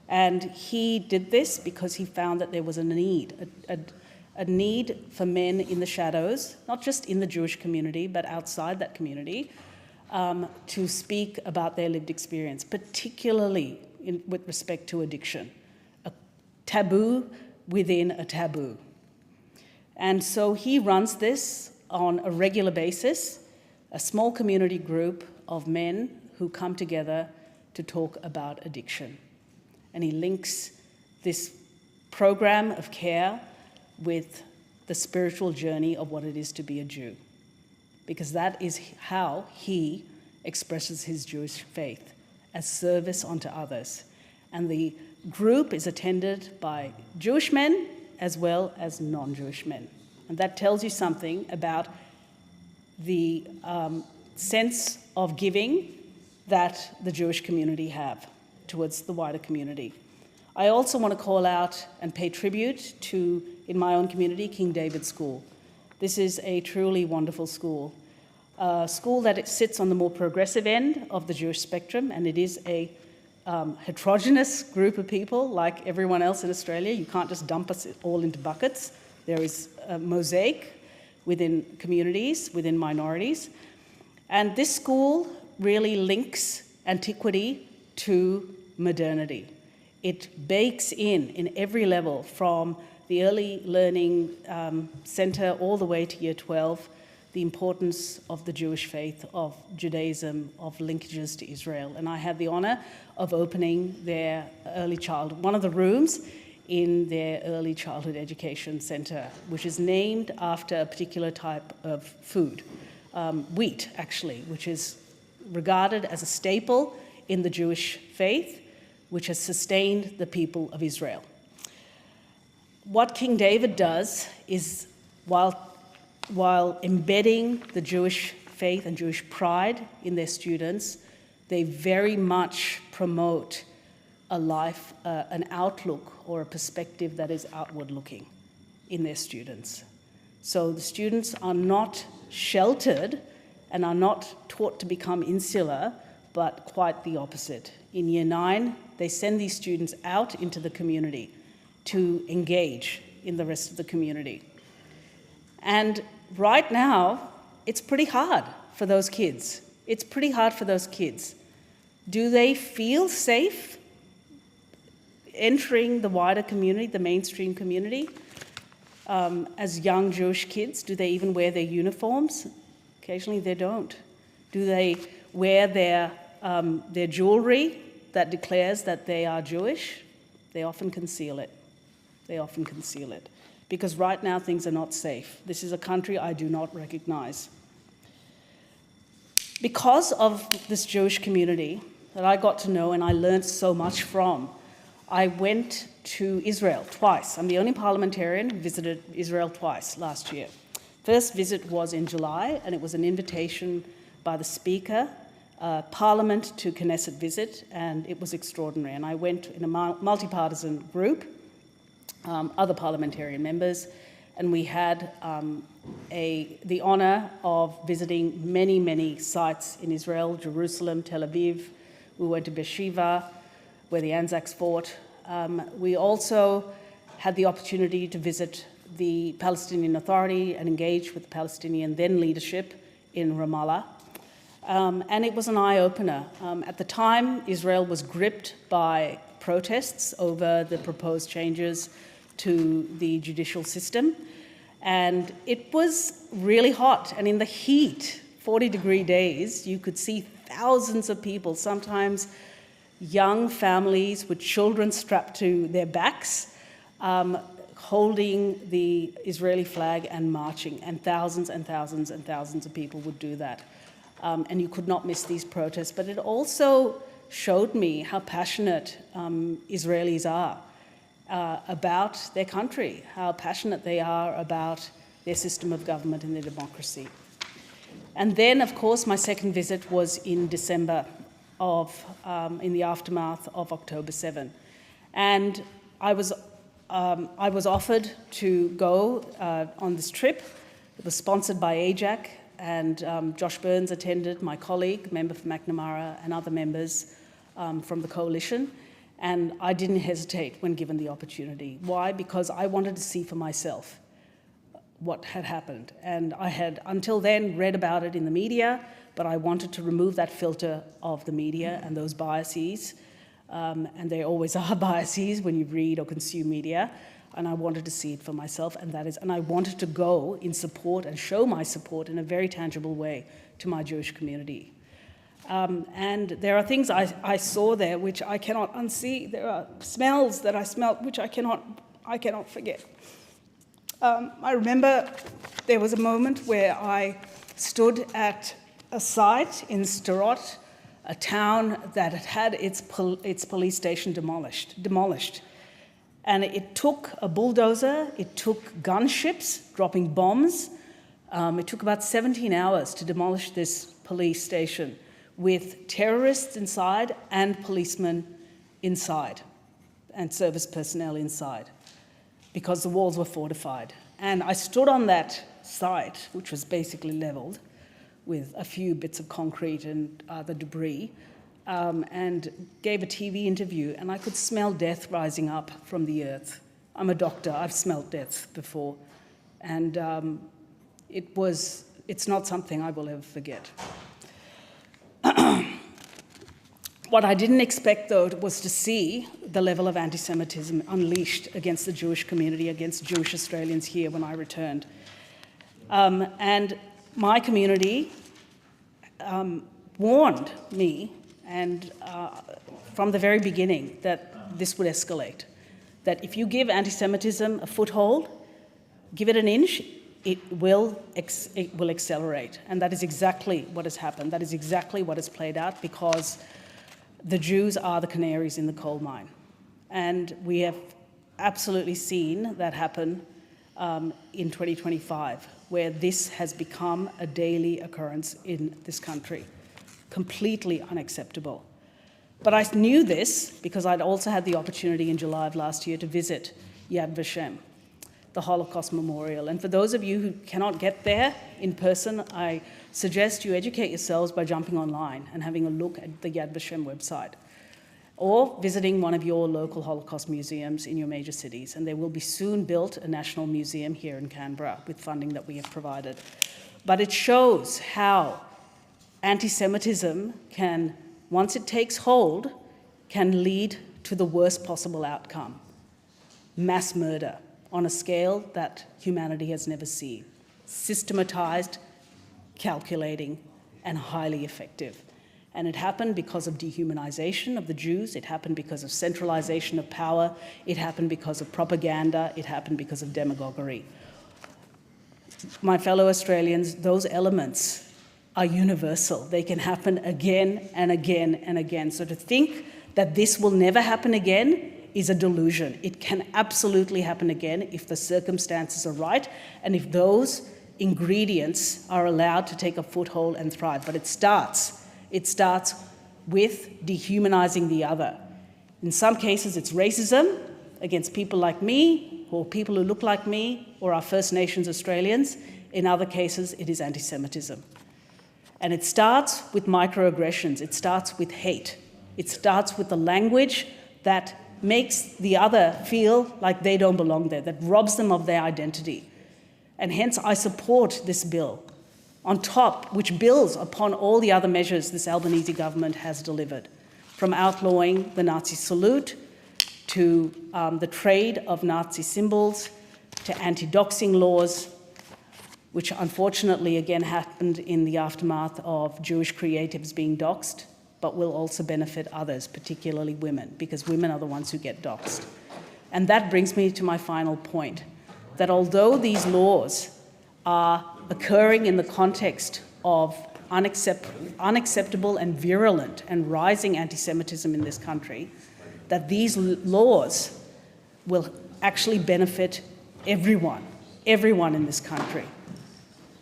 and he did this because he found that there was a need, a need for men in the shadows, not just in the Jewish community, but outside that community, to speak about their lived experience, particularly with respect to addiction, a taboo within a taboo. And so he runs this on a regular basis, a small community group of men who come together to talk about addiction. And he links this program of care with the spiritual journey of what it is to be a Jew, because that is how he expresses his Jewish faith, as service unto others. And the group is attended by Jewish men as well as non-Jewish men. And that tells you something about the sense of giving that the Jewish community have towards the wider community. I also want to call out and pay tribute to, in my own community, King David School. This is a truly wonderful school. A school that it sits on the more progressive end of the Jewish spectrum, and it is a heterogeneous group of people like everyone else in Australia. You can't just dump us all into buckets. There is a mosaic within communities, within minorities. And this school really links antiquity to modernity. It bakes in every level, from the early learning centre all the way to year 12, the importance of the Jewish faith, of Judaism, of linkages to Israel. And I had the honour of opening their early child. One of the rooms in their early childhood education centre, which is named after a particular type of food, wheat actually, which is regarded as a staple in the Jewish faith, which has sustained the people of Israel. What King David does is, while embedding the Jewish faith and Jewish pride in their students, they very much promote a life, an outlook or a perspective that is outward-looking in their students. So the students are not sheltered and are not taught to become insular, but quite the opposite. In Year 9, they send these students out into the community to engage in the rest of the community. And right now, it's pretty hard for those kids. It's pretty hard for those kids. Do they feel safe entering the wider community, the mainstream community? As young Jewish kids, do they even wear their uniforms? Occasionally they don't. Do they wear their jewelry that declares that they are Jewish? They often conceal it. They often conceal it. Because right now things are not safe. This is a country I do not recognize. Because of this Jewish community that I got to know and I learned so much from, I went to Israel twice. I'm the only parliamentarian who visited Israel twice last year. First visit was in July, and it was an invitation by the Speaker, Parliament to Knesset visit, and it was extraordinary. And I went in a multi-partisan group, other parliamentarian members, and we had the honour of visiting many, many sites in Israel, Jerusalem, Tel Aviv. We went to Beersheba, where the Anzacs fought. We also had the opportunity to visit the Palestinian Authority and engage with the Palestinian then leadership in Ramallah. And it was an eye-opener. At the time, Israel was gripped by protests over the proposed changes to the judicial system. And it was really hot. And in the heat, 40-degree days, you could see thousands of people, sometimes young families with children strapped to their backs, holding the Israeli flag and marching. And thousands and thousands and thousands of people would do that. And you could not miss these protests. But it also showed me how passionate Israelis are about their country, how passionate they are about their system of government and their democracy. And then, of course, my second visit was in December in the aftermath of October 7. And I was offered to go on this trip. It was sponsored by AJAC, and Josh Burns attended, my colleague, member for McNamara, and other members from the coalition. And I didn't hesitate when given the opportunity. Why? Because I wanted to see for myself what had happened. And I had, until then, read about it in the media, but I wanted to remove that filter of the media and those biases. And there always are biases when you read or consume media. And I wanted to see it for myself, and I wanted to go in support and show my support in a very tangible way to my Jewish community. And there are things I saw there which I cannot unsee. There are smells that I smelt which I cannot forget. I remember there was a moment where I stood at a site in Sderot, a town that had its police station demolished. And it took a bulldozer, it took gunships dropping bombs. It took about 17 hours to demolish this police station with terrorists inside and policemen inside and service personnel inside because the walls were fortified. And I stood on that site, which was basically levelled with a few bits of concrete and other debris, and gave a TV interview, and I could smell death rising up from the earth. I'm a doctor, I've smelled death before, and it's not something I will ever forget. What I didn't expect, though, was to see the level of anti-Semitism unleashed against the Jewish community, against Jewish Australians here when I returned. And my community warned me, and from the very beginning, that this would escalate. that if you give anti-Semitism a foothold, give it an inch, it will accelerate. And that is exactly what has happened. That is exactly what has played out, because the Jews are the canaries in the coal mine. And we have absolutely seen that happen in 2025, where this has become a daily occurrence in this country. Completely unacceptable. But I knew this because I'd also had the opportunity in July of last year to visit Yad Vashem, the Holocaust Memorial. And for those of you who cannot get there in person, I suggest you educate yourselves by jumping online and having a look at the Yad Vashem website, or visiting one of your local Holocaust museums in your major cities. And there will be soon built a national museum here in Canberra with funding that we have provided. But it shows how anti-Semitism can, once it takes hold, can lead to the worst possible outcome: mass murder on a scale that humanity has never seen. Systematized, calculating, and highly effective. And it happened because of dehumanization of the Jews. It happened because of centralization of power. It happened because of propaganda. It happened because of demagoguery. My fellow Australians, those elements are universal. They can happen again and again and again. So to think that this will never happen again is a delusion. It can absolutely happen again if the circumstances are right and if those ingredients are allowed to take a foothold and thrive. But it starts with dehumanizing the other. In some cases, it's racism against people like me, or people who look like me, or our First Nations Australians. In other cases, it is anti-Semitism. And it starts with microaggressions. It starts with hate. It starts with the language that makes the other feel like they don't belong there, that robs them of their identity. And hence, I support this bill on top, which builds upon all the other measures this Albanese government has delivered, from outlawing the Nazi salute, to the trade of Nazi symbols, to anti-doxing laws, which unfortunately again happened in the aftermath of Jewish creatives being doxed, but will also benefit others, particularly women, because women are the ones who get doxed. And that brings me to my final point, that although these laws are occurring in the context of unacceptable and virulent and rising anti-Semitism in this country, that these laws will actually benefit everyone in this country.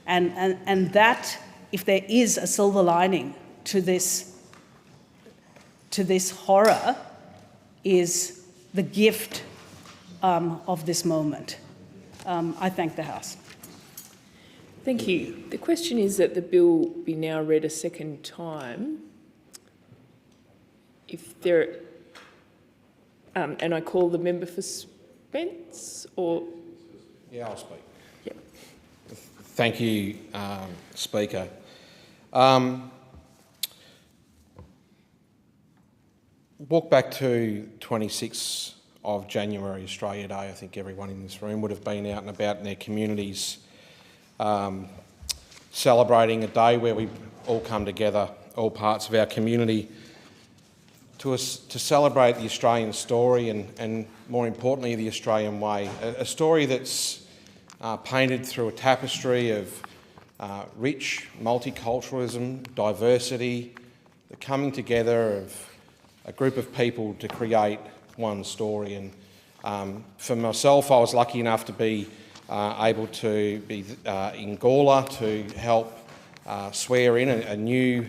And that, if there is a silver lining to this horror, is the gift of this moment. I thank the House. Thank you. The question is that the bill be now read a second time. If there, and I call the member for Spence, or? Yeah, I'll speak. Yep. Thank you, Speaker. Walk back to 26th of January, Australia Day. I think everyone in this room would have been out and about in their communities celebrating a day where we all come together, all parts of our community, to celebrate the Australian story and more importantly, the Australian way. A story that's painted through a tapestry of rich multiculturalism, diversity, the coming together of a group of people to create one story. And for myself, I was lucky enough to be able to be in Gawler to help swear in a new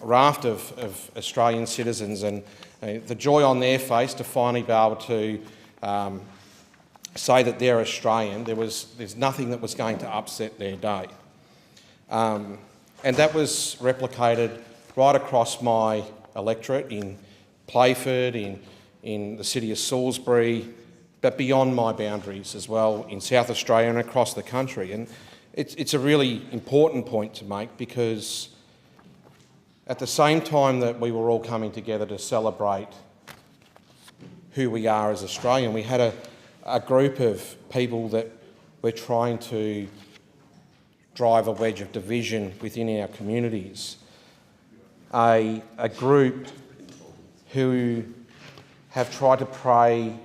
raft of Australian citizens, and the joy on their face to finally be able to say that they're Australian. There's nothing that was going to upset their day. And that was replicated right across my electorate in Playford, in the city of Salisbury, but beyond my boundaries as well, in South Australia and across the country. And it's a really important point to make, because at the same time that we were all coming together to celebrate who we are as Australian, we had a group of people that were trying to drive a wedge of division within our communities. A group who have tried to play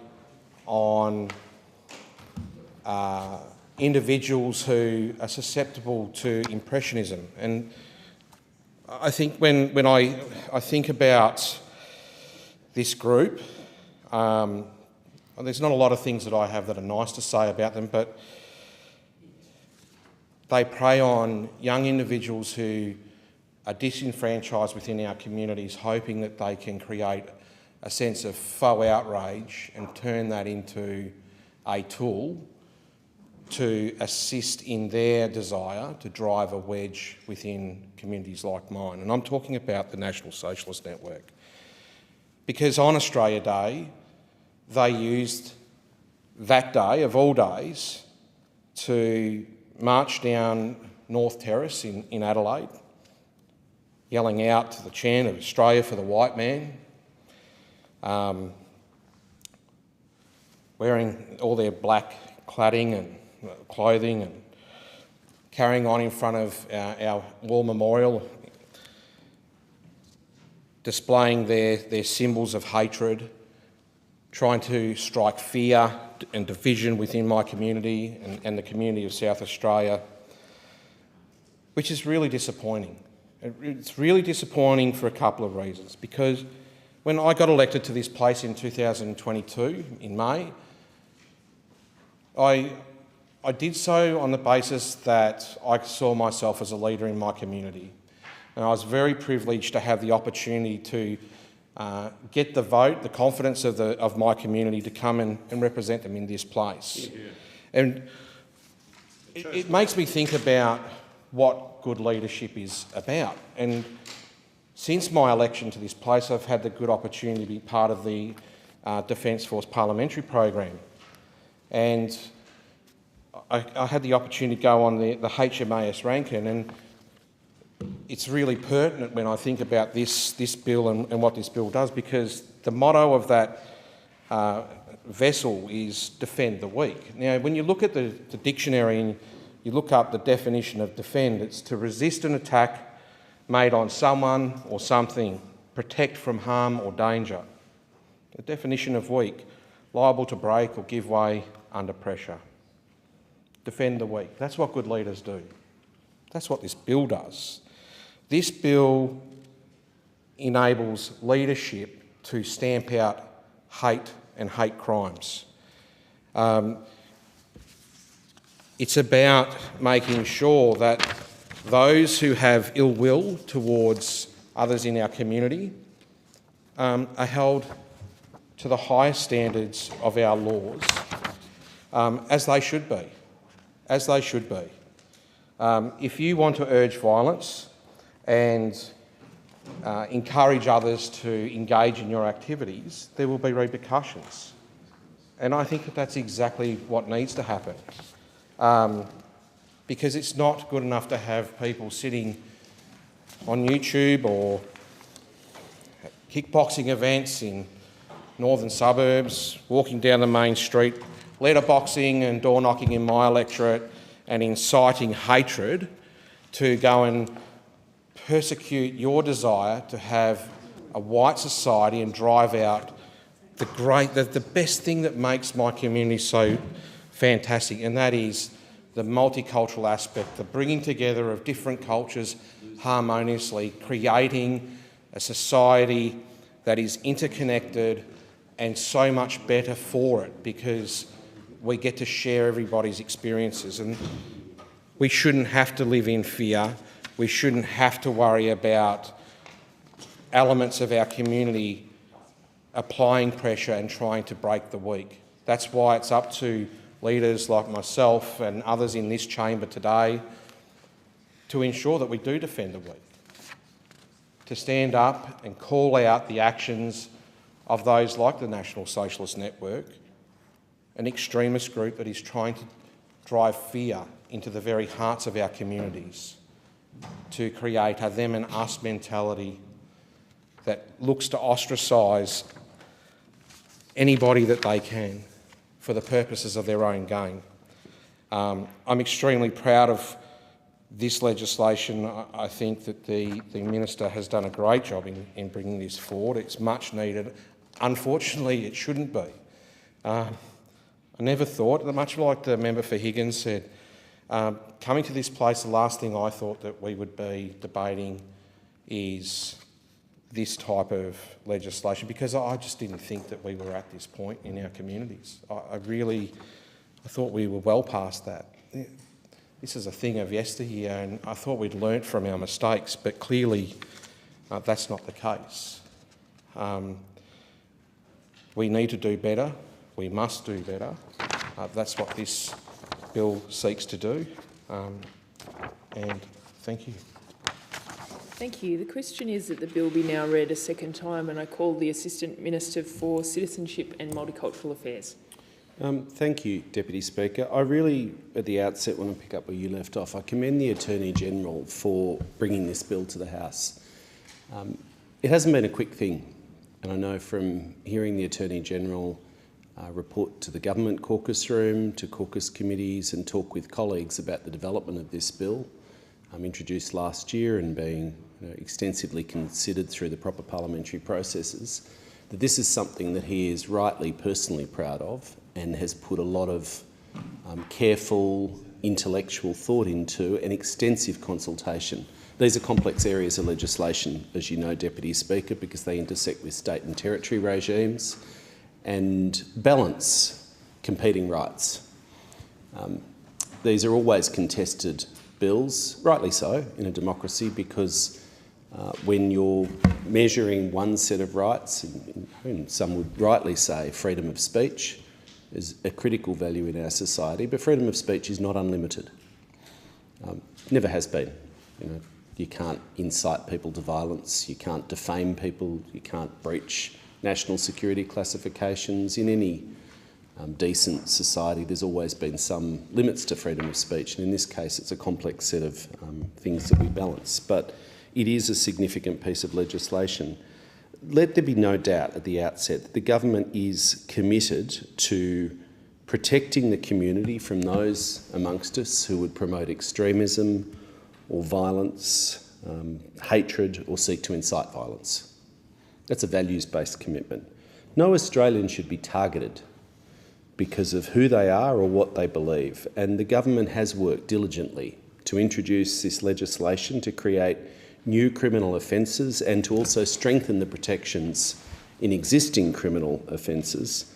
on individuals who are susceptible to impressionism. And I think when I think about this group, there's not a lot of things that I have that are nice to say about them, but they prey on young individuals who are disenfranchised within our communities, hoping that they can create a sense of faux outrage and turn that into a tool to assist in their desire to drive a wedge within communities like mine. And I'm talking about the National Socialist Network. Because on Australia Day, they used that day, of all days, to march down North Terrace in Adelaide, yelling out to the chant of Australia for the white man, wearing all their black cladding and clothing and carrying on in front of our war memorial, displaying their symbols of hatred, trying to strike fear and division within my community and the community of South Australia, which is really disappointing. It's really disappointing for a couple of reasons, because when I got elected to this place in 2022, in May, I did so on the basis that I saw myself as a leader in my community. And I was very privileged to have the opportunity to get the vote, the confidence of my community to come and represent them in this place. Yeah. And it makes me think about what good leadership is about. And since my election to this place, I've had the good opportunity to be part of the Defence Force parliamentary program. And I had the opportunity to go on the HMAS Rankin, and it's really pertinent when I think about this bill and what this bill does, because the motto of that vessel is defend the weak. Now, when you look at the dictionary and you look up the definition of defend, it's to resist an attack made on someone or something, protect from harm or danger. The definition of weak, liable to break or give way under pressure. Defend the weak. That's what good leaders do. That's what this bill does. This bill enables leadership to stamp out hate and hate crimes. It's about making sure that those who have ill will towards others in our community are held to the highest standards of our laws, as they should be. As they should be. If you want to urge violence and encourage others to engage in your activities, there will be repercussions. And I think that that's exactly what needs to happen. Because it's not good enough to have people sitting on YouTube or at kickboxing events in northern suburbs, walking down the main street, letterboxing and door knocking in my electorate and inciting hatred to go and persecute your desire to have a white society and drive out the best thing that makes my community so fantastic, and that is the multicultural aspect, the bringing together of different cultures harmoniously, creating a society that is interconnected and so much better for it, because we get to share everybody's experiences, and we shouldn't have to live in fear. We shouldn't have to worry about elements of our community applying pressure and trying to break the weak. That's why it's up to leaders like myself and others in this chamber today to ensure that we do defend the weak, to stand up and call out the actions of those like the National Socialist Network, an extremist group that is trying to drive fear into the very hearts of our communities, to create a them and us mentality that looks to ostracise anybody that they can for the purposes of their own gain. I'm extremely proud of this legislation. I think that the Minister has done a great job in bringing this forward. It's much needed. Unfortunately, it shouldn't be. I never thought, much like the member for Higgins said, coming to this place, the last thing I thought that we would be debating is this type of legislation, because I just didn't think that we were at this point in our communities. I thought we were well past that. This is a thing of yesteryear, and I thought we'd learnt from our mistakes, but clearly that's not the case. We need to do better. We must do better. That's what this bill seeks to do. And thank you. Thank you. The question is that the bill be now read a second time, and I call the Assistant Minister for Citizenship and Multicultural Affairs. Thank you, Deputy Speaker. I really, at the outset, want to pick up where you left off. I commend the Attorney-General for bringing this bill to the House. It hasn't been a quick thing, and I know from hearing the Attorney-General report to the Government Caucus Room, to caucus committees, and talk with colleagues about the development of this bill, introduced last year and being extensively considered through the proper parliamentary processes, that this is something that he is rightly personally proud of and has put a lot of careful intellectual thought into and extensive consultation. These are complex areas of legislation, as you know, Deputy Speaker, because they intersect with state and territory regimes and balance competing rights. These are always contested bills, rightly so, in a democracy, because when you're measuring one set of rights, and some would rightly say freedom of speech is a critical value in our society, but freedom of speech is not unlimited. Never has been. You can't incite people to violence, you can't defame people, you can't breach national security classifications. In any decent society, there's always been some limits to freedom of speech, and in this case it's a complex set of things that we balance. But it is a significant piece of legislation. Let there be no doubt at the outset that the government is committed to protecting the community from those amongst us who would promote extremism or violence, hatred, or seek to incite violence. That's a values-based commitment. No Australian should be targeted because of who they are or what they believe, and the government has worked diligently to introduce this legislation to create new criminal offences and to also strengthen the protections in existing criminal offences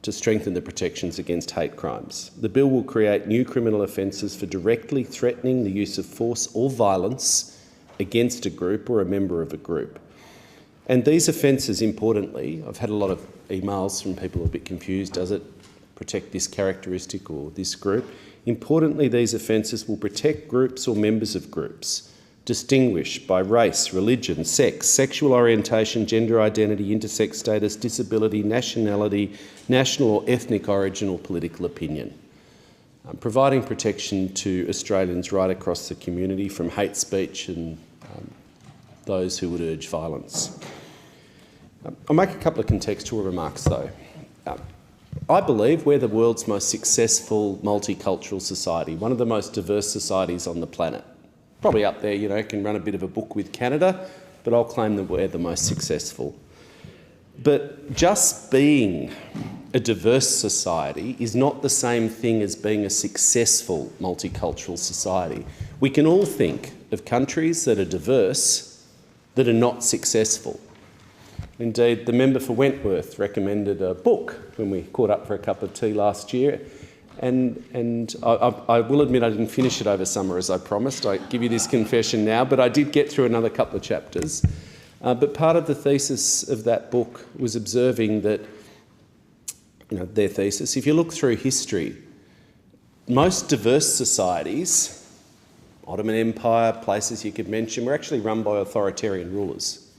to strengthen the protections against hate crimes. The bill will create new criminal offences for directly threatening the use of force or violence against a group or a member of a group. And these offences, importantly, I've had a lot of emails from people who are a bit confused, does it protect this characteristic or this group? Importantly, these offences will protect groups or members of groups distinguished by race, religion, sex, sexual orientation, gender identity, intersex status, disability, nationality, national or ethnic origin or political opinion, providing protection to Australians right across the community from hate speech and those who would urge violence. I'll make a couple of contextual remarks though. I believe we're the world's most successful multicultural society, one of the most diverse societies on the planet. Probably up there, can run a bit of a book with Canada, but I'll claim that we're the most successful. But just being a diverse society is not the same thing as being a successful multicultural society. We can all think of countries that are diverse that are not successful. Indeed, the member for Wentworth recommended a book when we caught up for a cup of tea last year, and I will admit I didn't finish it over summer as I promised. I give you this confession now, but I did get through another couple of chapters. But part of the thesis of that book was observing that, their thesis, if you look through history, most diverse societies, Ottoman Empire, places you could mention, were actually run by authoritarian rulers.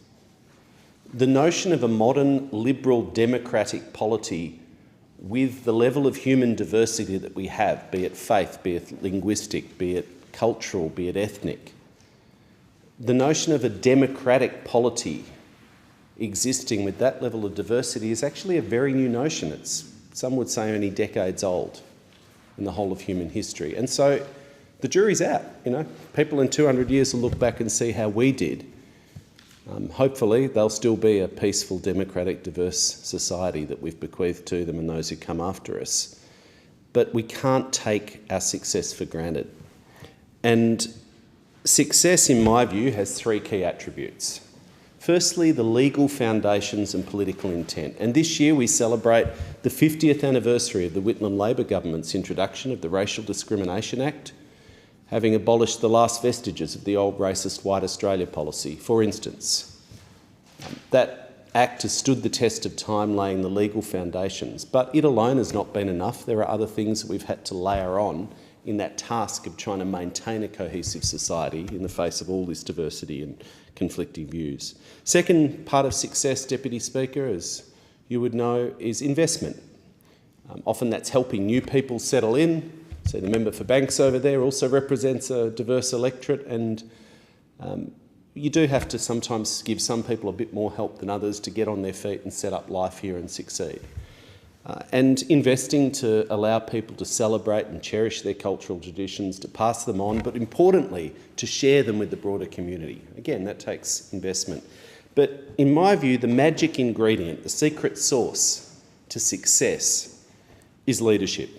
The notion of a modern, liberal, democratic polity with the level of human diversity that we have, be it faith, be it linguistic, be it cultural, be it ethnic, the notion of a democratic polity existing with that level of diversity is actually a very new notion. It's, some would say, only decades old in the whole of human history. And so the jury's out, People in 200 years will look back and see how we did. Hopefully they'll still be a peaceful, democratic, diverse society that we've bequeathed to them and those who come after us. but we can't take our success for granted. And success, in my view, has three key attributes. Firstly, the legal foundations and political intent. And this year we celebrate the 50th anniversary of the Whitlam Labor government's introduction of the Racial Discrimination Act, having abolished the last vestiges of the old racist White Australia policy, for instance. That act has stood the test of time, laying the legal foundations, but it alone has not been enough. There are other things that we've had to layer on in that task of trying to maintain a cohesive society in the face of all this diversity and conflicting views. Second part of success, Deputy Speaker, as you would know, is investment. Often that's helping new people settle in. So the member for Banks over there also represents a diverse electorate, and you do have to sometimes give some people a bit more help than others to get on their feet and set up life here and succeed. And investing to allow people to celebrate and cherish their cultural traditions, to pass them on, but importantly, to share them with the broader community. Again, that takes investment. But in my view, the magic ingredient, the secret sauce to success is leadership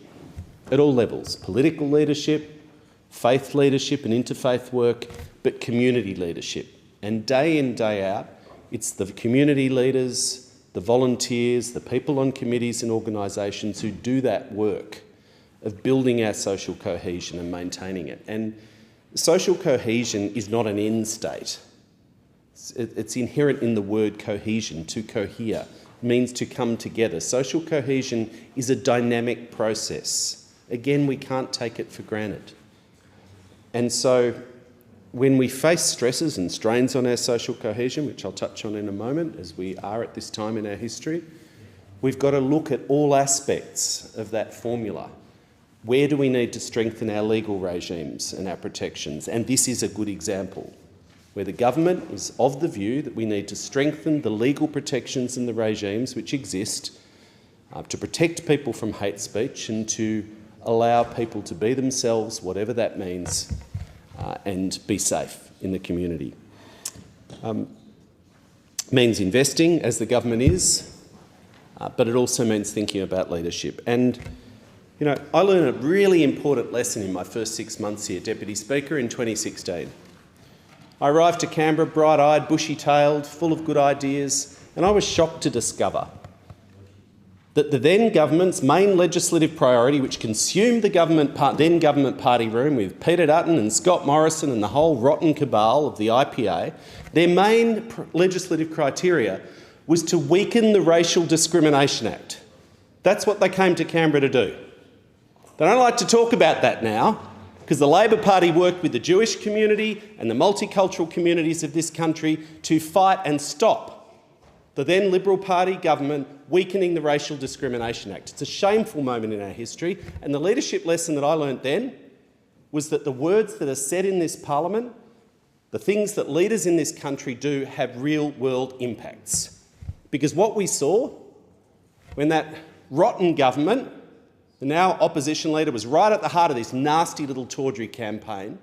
at all levels: political leadership, faith leadership and interfaith work, but community leadership. And day in, day out, it's the community leaders, the volunteers, the people on committees and organisations who do that work of building our social cohesion and maintaining it. And social cohesion is not an end state. It's inherent in the word cohesion. To cohere means to come together. Social cohesion is a dynamic process. Again, we can't take it for granted. And so when we face stresses and strains on our social cohesion, which I'll touch on in a moment, as we are at this time in our history, we've got to look at all aspects of that formula. Where do we need to strengthen our legal regimes and our protections? And this is a good example, where the government is of the view that we need to strengthen the legal protections and the regimes which exist to protect people from hate speech and to allow people to be themselves, whatever that means, and be safe in the community. Means investing, as the government is, but it also means thinking about leadership. And, you know, I learned a really important lesson in my first 6 months here, Deputy Speaker, in 2016. I arrived to Canberra bright-eyed, bushy-tailed, full of good ideas, and I was shocked to discover that the then government's main legislative priority, which consumed the then government party room with Peter Dutton and Scott Morrison and the whole rotten cabal of the IPA, their main legislative criteria was to weaken the Racial Discrimination Act. That's what they came to Canberra to do. They don't like to talk about that now, because the Labor Party worked with the Jewish community and the multicultural communities of this country to fight and stop the then Liberal Party government weakening the Racial Discrimination Act. It's a shameful moment in our history, and the leadership lesson that I learnt then was that the words that are said in this parliament, the things that leaders in this country do, have real-world impacts. Because what we saw when that rotten government, the now opposition leader, was right at the heart of this nasty little tawdry campaign,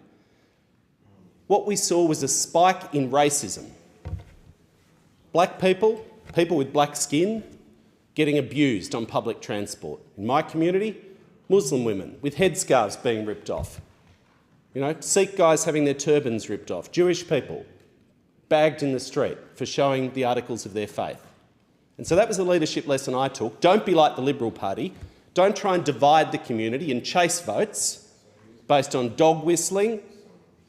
what we saw was a spike in racism. Black people, people with black skin, getting abused on public transport. In my community, Muslim women with headscarves being ripped off. You know, Sikh guys having their turbans ripped off. Jewish people bagged in the street for showing the articles of their faith. And so that was the leadership lesson I took. Don't be like the Liberal Party. Don't try and divide the community and chase votes based on dog whistling.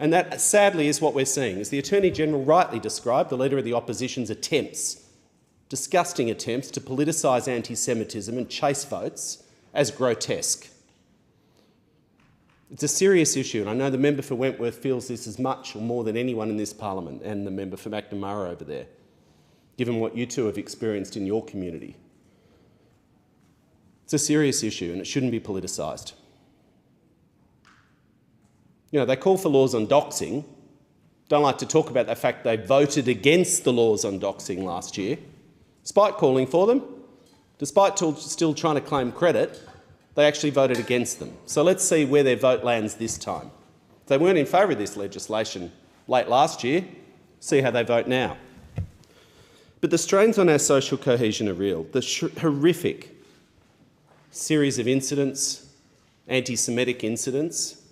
And that, sadly, is what we're seeing. As the Attorney-General rightly described, the Leader of the Opposition's attempts, disgusting attempts to politicise anti-Semitism and chase votes as grotesque. It's a serious issue, and I know the member for Wentworth feels this as much or more than anyone in this parliament, and the member for McNamara over there, given what you two have experienced in your community. It's a serious issue, and it shouldn't be politicised. You know, they call for laws on doxing, don't like to talk about the fact they voted against the laws on doxing last year. Despite calling for them, despite still trying to claim credit, they actually voted against them. So let's see where their vote lands this time. If they weren't in favour of this legislation late last year, see how they vote now. But the strains on our social cohesion are real. The horrific series of incidents Anti-Semitic incidents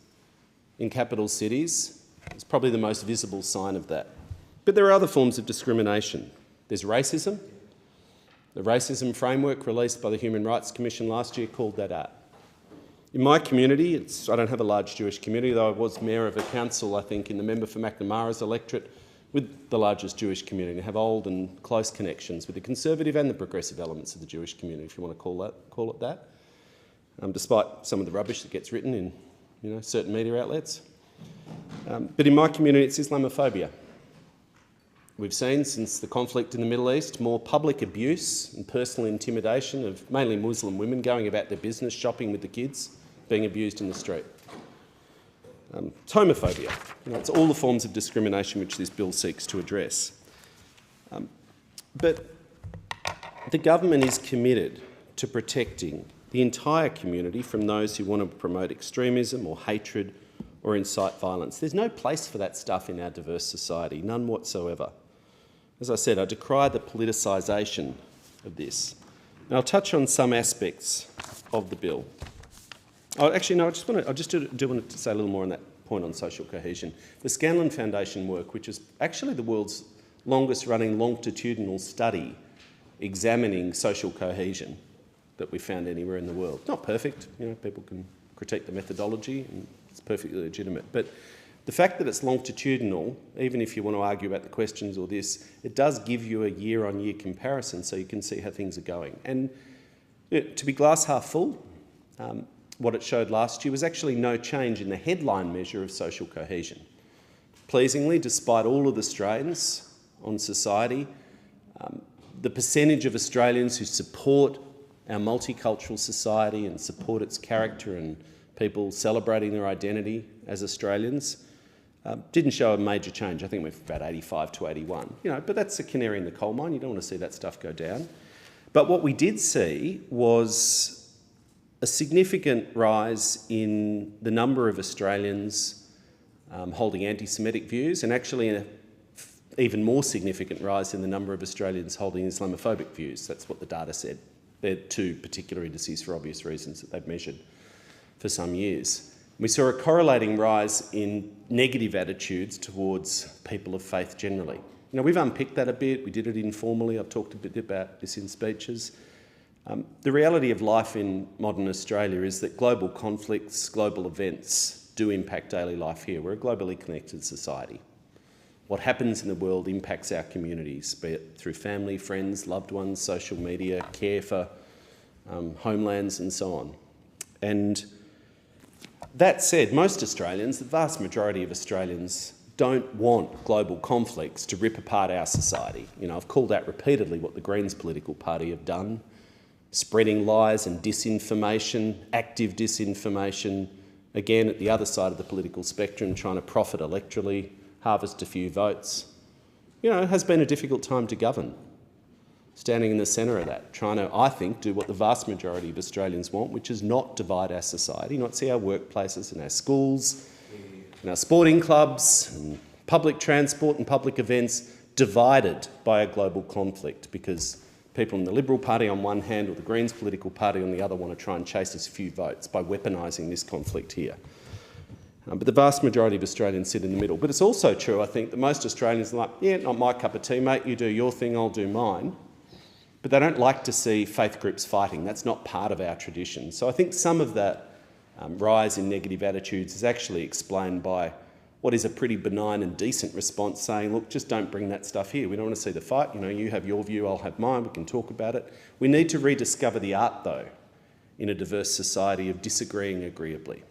in capital cities is probably the most visible sign of that. But there are other forms of discrimination. There's racism. The racism framework released by the Human Rights Commission last year called that out. In my community, I don't have a large Jewish community, though I was mayor of a council, I think, in the member for McNamara's electorate with the largest Jewish community. I have old and close connections with the conservative and the progressive elements of the Jewish community, if you want to call it that, despite some of the rubbish that gets written in certain media outlets. But in my community, it's Islamophobia. We've seen, since the conflict in the Middle East, more public abuse and personal intimidation of mainly Muslim women going about their business, shopping with the kids, being abused in the street. It's homophobia. It's all the forms of discrimination which this bill seeks to address. But the government is committed to protecting the entire community from those who want to promote extremism or hatred or incite violence. There's no place for that stuff in our diverse society, none whatsoever. As I said, I decry the politicisation of this. Now, I'll touch on some aspects of the bill. Oh, actually, no, I just do want to say a little more on that point on social cohesion. The Scanlon Foundation work, which is actually the world's longest running longitudinal study examining social cohesion that we found anywhere in the world. Not perfect, people can critique the methodology and it's perfectly legitimate, but the fact that it's longitudinal, even if you want to argue about the questions or this, it does give you a year-on-year comparison so you can see how things are going. And to be glass half full, what it showed last year was actually no change in the headline measure of social cohesion. Pleasingly, despite all of the strains on society, the percentage of Australians who support our multicultural society and support its character and people celebrating their identity as Australians didn't show a major change. I think we're about 85 to 81. But that's a canary in the coal mine. You don't want to see that stuff go down. But what we did see was a significant rise in the number of Australians holding anti-Semitic views, and actually an even more significant rise in the number of Australians holding Islamophobic views. That's what the data said. They're two particular indices for obvious reasons that they've measured for some years. We saw a correlating rise in negative attitudes towards people of faith generally. We've unpicked that a bit. We did it informally. I've talked a bit about this in speeches. The reality of life in modern Australia is that global conflicts, global events do impact daily life here. We're a globally connected society. What happens in the world impacts our communities, be it through family, friends, loved ones, social media, care for homelands and so on. And that said, most Australians, the vast majority of Australians, don't want global conflicts to rip apart our society. I've called out repeatedly what the Greens political party have done, spreading lies and disinformation, active disinformation, again at the other side of the political spectrum, trying to profit electorally, harvest a few votes. It has been a difficult time to govern. Standing in the centre of that, trying to, I think, do what the vast majority of Australians want, which is not divide our society, not see our workplaces and our schools and our sporting clubs and public transport and public events divided by a global conflict, because people in the Liberal Party on one hand or the Greens political party on the other want to try and chase us a few votes by weaponising this conflict here. But the vast majority of Australians sit in the middle. But it's also true, I think, that most Australians are like, yeah, not my cup of tea, mate, you do your thing, I'll do mine. But they don't like to see faith groups fighting. That's not part of our tradition. So I think some of that rise in negative attitudes is actually explained by what is a pretty benign and decent response saying, look, just don't bring that stuff here. We don't want to see the fight. You have your view, I'll have mine, we can talk about it. We need to rediscover the art, though, in a diverse society of disagreeing agreeably.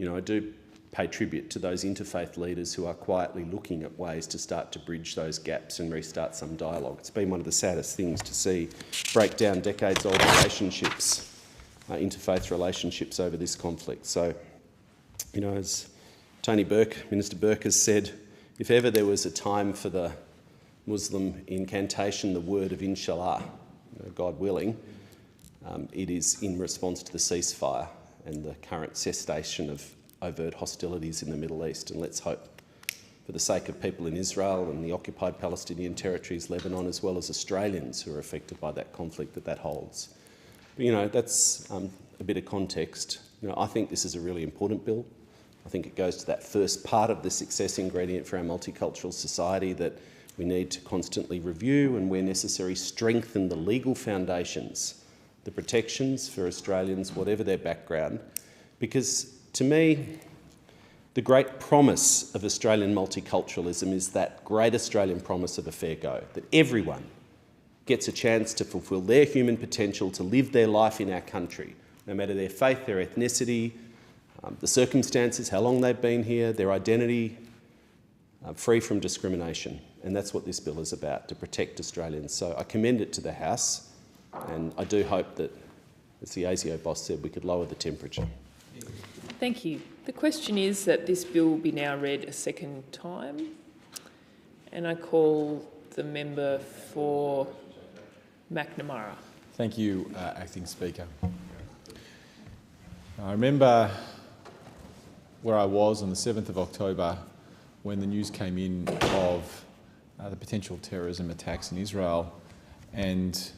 I do pay tribute to those interfaith leaders who are quietly looking at ways to start to bridge those gaps and restart some dialogue. It's been one of the saddest things to see break down decades-old relationships, interfaith relationships over this conflict. So, as Tony Burke, Minister Burke has said, if ever there was a time for the Muslim incantation, the word of inshallah, God willing, it is in response to the ceasefire and the current cessation of overt hostilities in the Middle East. And let's hope, for the sake of people in Israel and the occupied Palestinian territories, Lebanon, as well as Australians who are affected by that conflict, that holds. But, that's a a bit of context, I think this is a really important bill. I think it goes to that first part of the success ingredient for our multicultural society that we need to constantly review and, where necessary, strengthen the legal foundations, the protections for Australians, whatever their background. Because to me, the great promise of Australian multiculturalism is that great Australian promise of a fair go, that everyone gets a chance to fulfil their human potential to live their life in our country, no matter their faith, their ethnicity, the circumstances, how long they've been here, their identity, free from discrimination. And that's what this bill is about, to protect Australians. So I commend it to the House, and I do hope that, as the ASIO boss said, we could lower the temperature. Thank you. The question is that this bill be now read a second time, and I call the member for McNamara. Thank you, Acting Speaker. I remember where I was on the 7th of October when the news came in of the potential terrorism attacks in Israel, and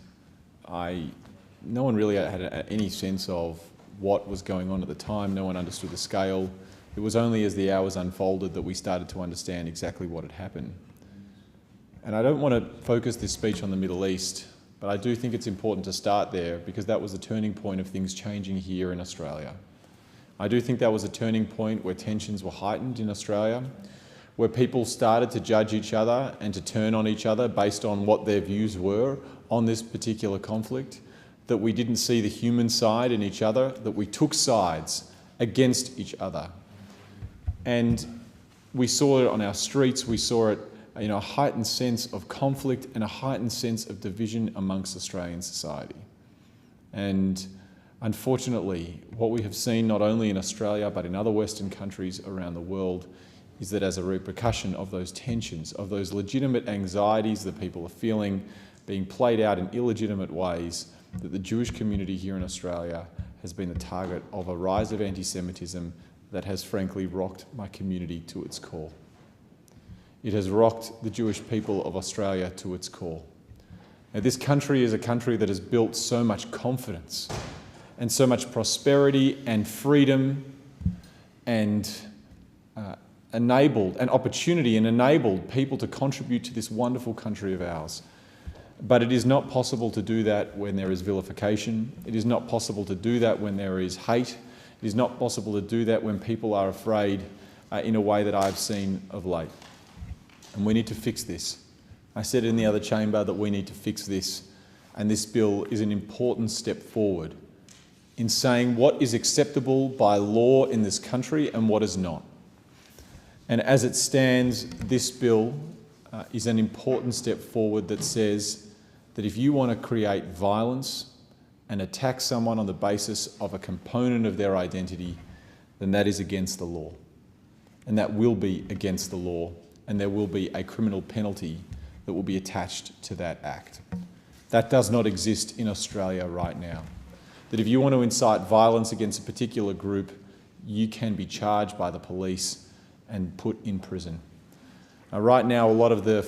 no one really had any sense of what was going on at the time. No one understood the scale. It was only as the hours unfolded that we started to understand exactly what had happened. And I don't want to focus this speech on the Middle East, but I do think it's important to start there because that was the turning point of things changing here in Australia. I do think that was a turning point where tensions were heightened in Australia, where people started to judge each other and to turn on each other based on what their views were on this particular conflict, that we didn't see the human side in each other, that we took sides against each other. And we saw it on our streets, we saw it, a heightened sense of conflict and a heightened sense of division amongst Australian society. And unfortunately, what we have seen not only in Australia but in other Western countries around the world is that as a repercussion of those tensions, of those legitimate anxieties that people are feeling being played out in illegitimate ways, that the Jewish community here in Australia has been the target of a rise of anti-Semitism that has frankly rocked my community to its core. It has rocked the Jewish people of Australia to its core. Now, this country is a country that has built so much confidence and so much prosperity and freedom and enabled an opportunity and enabled people to contribute to this wonderful country of ours. But it is not possible to do that when there is vilification. It is not possible to do that when there is hate. It is not possible to do that when people are afraid in a way that I've seen of late. And we need to fix this. I said in the other chamber that we need to fix this, and this bill is an important step forward in saying what is acceptable by law in this country and what is not. And as it stands, this bill is an important step forward that says that if you want to create violence and attack someone on the basis of a component of their identity, then that is against the law. And that will be against the law, and there will be a criminal penalty that will be attached to that act. That does not exist in Australia right now. That if you want to incite violence against a particular group, you can be charged by the police and put in prison. Right now, a lot of the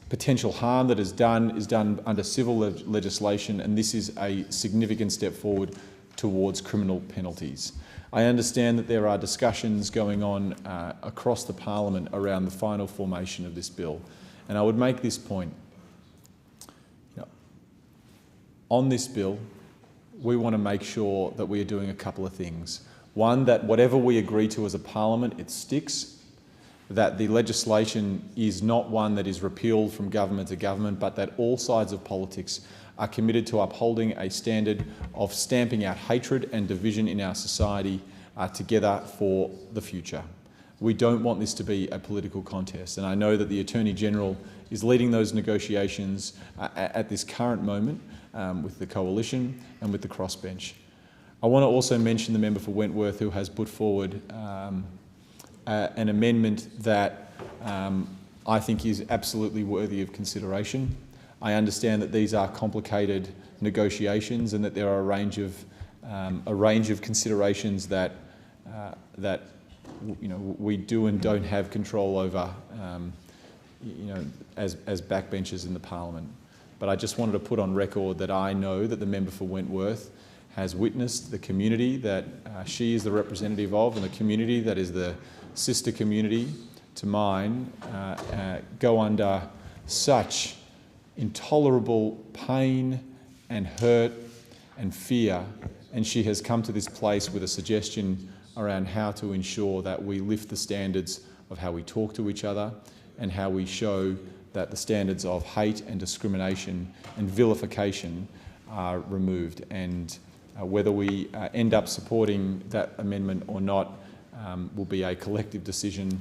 potential harm that is done under civil legislation, and this is a significant step forward towards criminal penalties. I understand that there are discussions going on across the Parliament around the final formation of this bill, and I would make this point. On this bill, we want to make sure that we are doing a couple of things. One, that whatever we agree to as a Parliament, it sticks, that the legislation is not one that is repealed from government to government, but that all sides of politics are committed to upholding a standard of stamping out hatred and division in our society together for the future. We don't want this to be a political contest, and I know that the Attorney-General is leading those negotiations at this current moment with the Coalition and with the crossbench. I want to also mention the member for Wentworth who has put forward an amendment that I think is absolutely worthy of consideration. I understand that these are complicated negotiations and that there are a range of considerations that we do and don't have control over as backbenchers in the Parliament. but I just wanted to put on record that I know that the member for Wentworth has witnessed the community that she is the representative of, and the community that is the sister community to mine, go under such intolerable pain and hurt and fear, and she has come to this place with a suggestion around how to ensure that we lift the standards of how we talk to each other and how we show that the standards of hate and discrimination and vilification are removed. And whether we end up supporting that amendment or not will be a collective decision,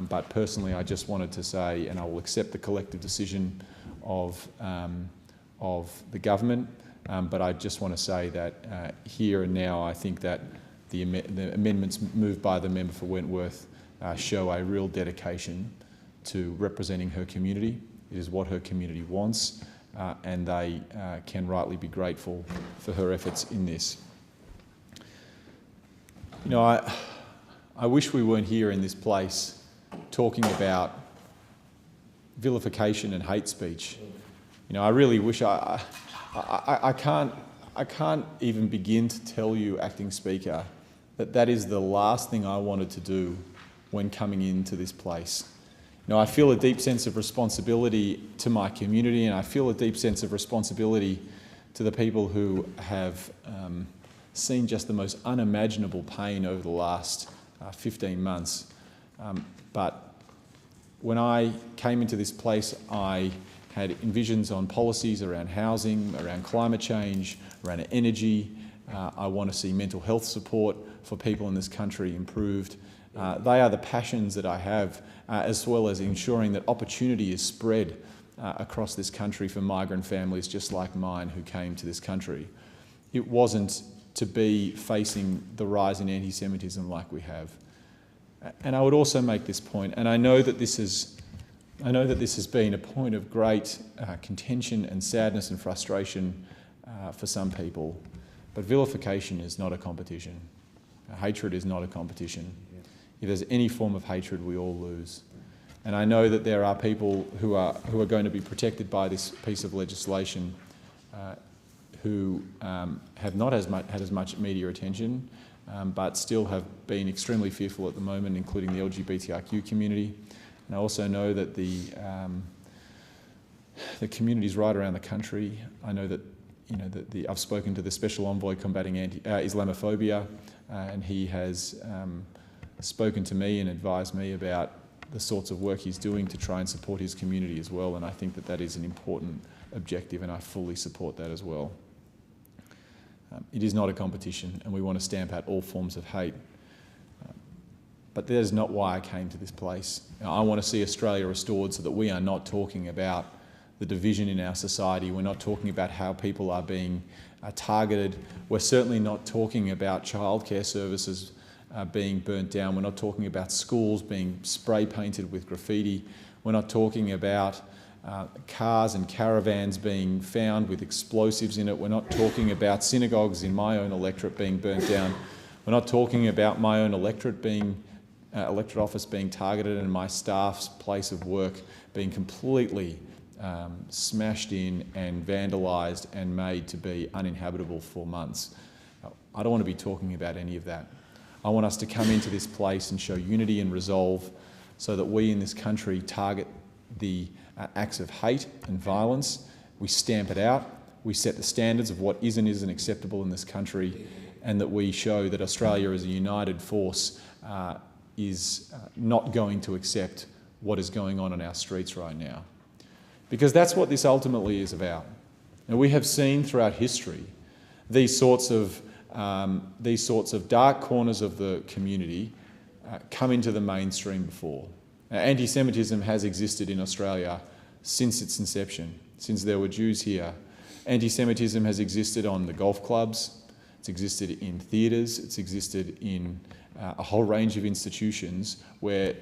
but personally I just wanted to say, and I will accept the collective decision of the government, but I just want to say that here and now I think that the amendments moved by the member for Wentworth show a real dedication to representing her community. It is what her community wants, and they can rightly be grateful for her efforts in this. You know, I wish we weren't here in this place talking about vilification and hate speech. You know, I really wish I can't even begin to tell you, Acting Speaker, that is the last thing I wanted to do when coming into this place. You know, I feel a deep sense of responsibility to my community, and I feel a deep sense of responsibility to the people who have seen just the most unimaginable pain over the last 15 months. But when I came into this place, I had visions on policies around housing, around climate change, around energy. I want to see mental health support for people in this country improved. They are the passions that I have, as well as ensuring that opportunity is spread across this country for migrant families just like mine who came to this country. It wasn't to be facing the rise in anti-Semitism like we have. And I would also make this point, and I know that this has been a point of great contention and sadness and frustration for some people, but vilification is not a competition. Hatred is not a competition. If there's any form of hatred, we all lose. And I know that there are people who are going to be protected by this piece of legislation who have not had as much media attention, but still have been extremely fearful at the moment, including the LGBTIQ community. And I also know that the communities right around the country. I know that I've spoken to the Special Envoy combating Islamophobia, and he has spoken to me and advised me about the sorts of work he's doing to try and support his community as well. And I think that is an important objective, and I fully support that as well. It is not a competition, and we want to stamp out all forms of hate. But that is not why I came to this place. I want to see Australia restored so that we are not talking about the division in our society. We're not talking about how people are being targeted. We're certainly not talking about childcare services being burnt down. We're not talking about schools being spray painted with graffiti. We're not talking about cars and caravans being found with explosives in it. We're not talking about synagogues in my own electorate being burnt down. We're not talking about my own electorate office being targeted and my staff's place of work being completely smashed in and vandalised and made to be uninhabitable for months. I don't want to be talking about any of that. I want us to come into this place and show unity and resolve so that we in this country target the acts of hate and violence. We stamp it out. We set the standards of what is and isn't acceptable in this country, and that we show that Australia as a united force is not going to accept what is going on in our streets right now. Because that's what this ultimately is about. And we have seen throughout history these sorts of dark corners of the community come into the mainstream before. Anti-Semitism has existed in Australia since its inception, since there were Jews here. Anti-Semitism has existed on the golf clubs, it's existed in theatres, it's existed in a whole range of institutions where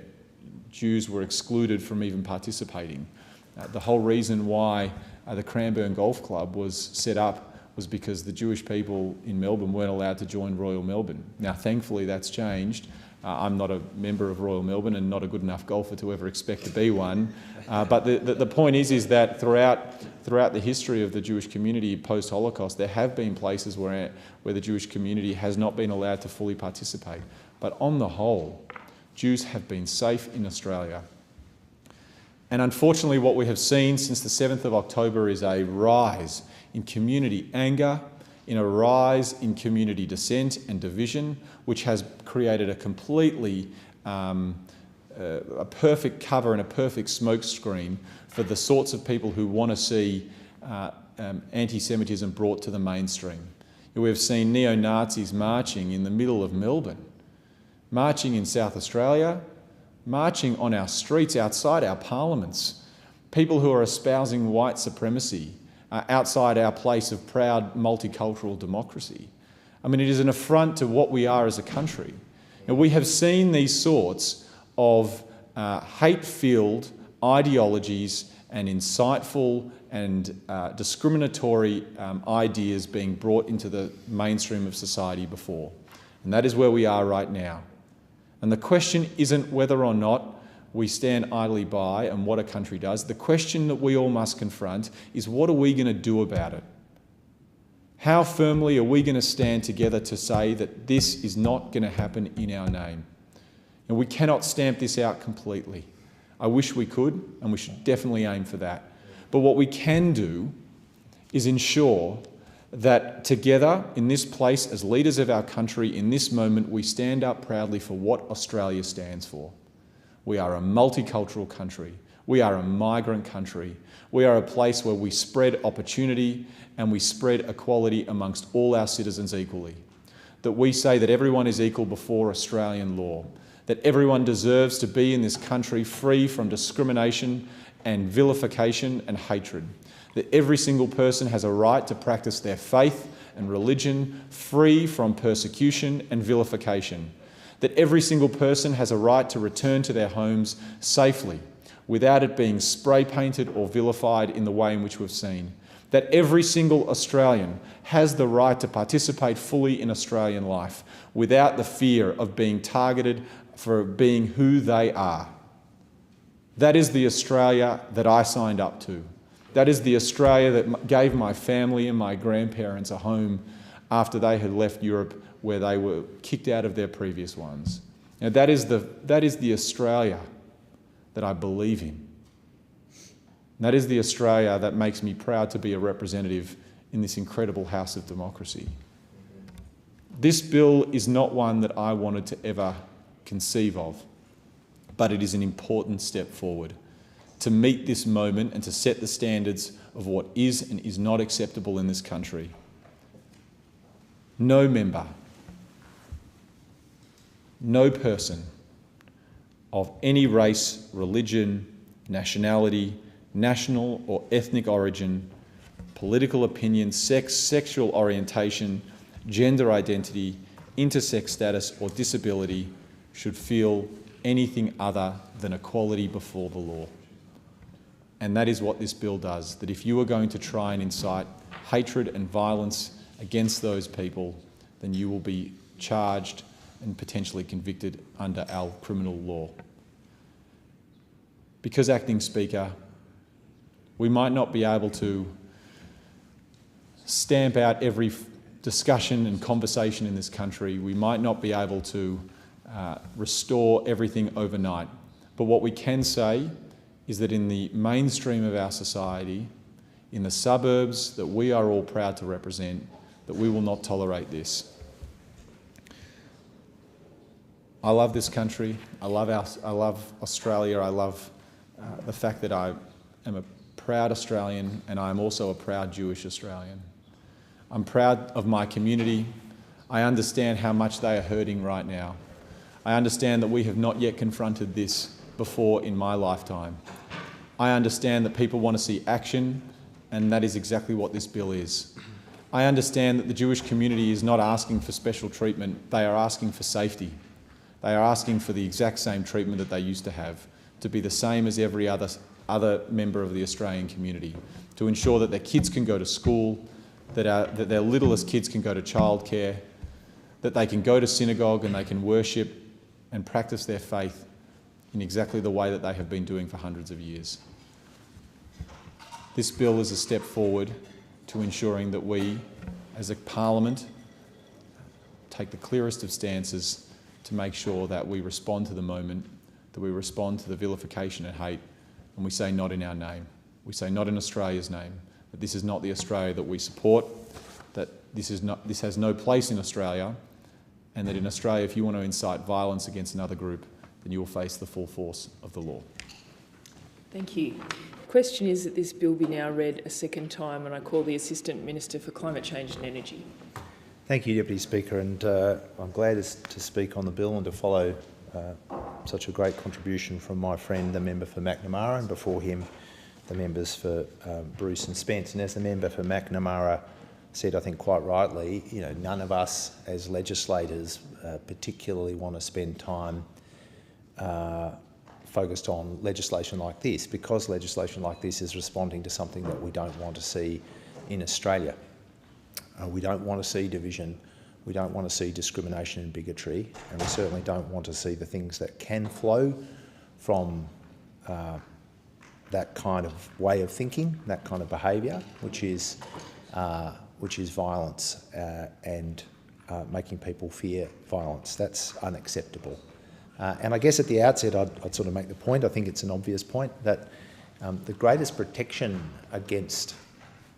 Jews were excluded from even participating. The whole reason why the Cranbourne Golf Club was set up was because the Jewish people in Melbourne weren't allowed to join Royal Melbourne. Now, thankfully, that's changed. I'm not a member of Royal Melbourne and not a good enough golfer to ever expect to be one. But the point is that throughout the history of the Jewish community post-Holocaust, there have been places where the Jewish community has not been allowed to fully participate. But on the whole, Jews have been safe in Australia. And unfortunately, what we have seen since the 7th of October is a rise in community anger, in a rise in community dissent and division, which has created a completely a perfect cover and a perfect smokescreen for the sorts of people who want to see anti-Semitism brought to the mainstream. We've seen neo-Nazis marching in the middle of Melbourne, marching in South Australia, marching on our streets outside our parliaments, people who are espousing white supremacy outside our place of proud multicultural democracy. I mean, it is an affront to what we are as a country. And we have seen these sorts of hate-filled ideologies and insightful and discriminatory ideas being brought into the mainstream of society before. And that is where we are right now. And the question isn't whether or not we stand idly by and what a country does. The question that we all must confront is, what are we going to do about it? How firmly are we going to stand together to say that this is not going to happen in our name? And we cannot stamp this out completely. I wish we could, and we should definitely aim for that. But what we can do is ensure that together in this place, as leaders of our country, in this moment, we stand up proudly for what Australia stands for. We are a multicultural country. We are a migrant country. We are a place where we spread opportunity and we spread equality amongst all our citizens equally. That we say that everyone is equal before Australian law, that everyone deserves to be in this country free from discrimination and vilification and hatred, that every single person has a right to practice their faith and religion free from persecution and vilification, that every single person has a right to return to their homes safely without it being spray painted or vilified in the way in which we've seen, that every single Australian has the right to participate fully in Australian life without the fear of being targeted for being who they are. That is the Australia that I signed up to. That is the Australia that gave my family and my grandparents a home after they had left Europe, where they were kicked out of their previous ones. Now, that is the Australia that I believe in. And that is the Australia that makes me proud to be a representative in this incredible house of democracy. This bill is not one that I wanted to ever conceive of, but it is an important step forward to meet this moment and to set the standards of what is and is not acceptable in this country. No member, no person of any race, religion, nationality, national or ethnic origin, political opinion, sex, sexual orientation, gender identity, intersex status or disability should feel anything other than equality before the law. And that is what this bill does, that if you are going to try and incite hatred and violence against those people, then you will be charged and potentially convicted under our criminal law. Because, Acting Speaker, we might not be able to stamp out every discussion and conversation in this country. We might not be able to restore everything overnight. But what we can say is that in the mainstream of our society, in the suburbs that we are all proud to represent, that we will not tolerate this. I love this country. I love Australia. I love the fact that I am a proud Australian and I am also a proud Jewish Australian. I'm proud of my community. I understand how much they are hurting right now. I understand that we have not yet confronted this before in my lifetime. I understand that people want to see action, and that is exactly what this bill is. I understand that the Jewish community is not asking for special treatment, they are asking for safety. They are asking for the exact same treatment that they used to have, to be the same as every other member of the Australian community, to ensure that their kids can go to school, that their littlest kids can go to childcare, that they can go to synagogue and they can worship and practice their faith in exactly the way that they have been doing for hundreds of years. This bill is a step forward to ensuring that we, as a parliament, take the clearest of stances to make sure that we respond to the moment, that we respond to the vilification and hate, and we say not in our name. We say not in Australia's name, that this is not the Australia that we support, that this has no place in Australia, and that in Australia, if you want to incite violence against another group, then you will face the full force of the law. Thank you. The question is that this bill be now read a second time, and I call the Assistant Minister for Climate Change and Energy. Thank you, Deputy Speaker, and I'm glad to speak on the bill and to follow such a great contribution from my friend, the member for Macnamara, and before him, the members for Bruce and Spence. And as the member for Macnamara said, I think quite rightly, none of us as legislators particularly want to spend time focused on legislation like this, because legislation like this is responding to something that we don't want to see in Australia. We don't want to see division, we don't want to see discrimination and bigotry, and we certainly don't want to see the things that can flow from that kind of way of thinking, that kind of behaviour, which is violence and making people fear violence. That's unacceptable. And I guess at the outset I'd sort of make the point, I think it's an obvious point, that the greatest protection against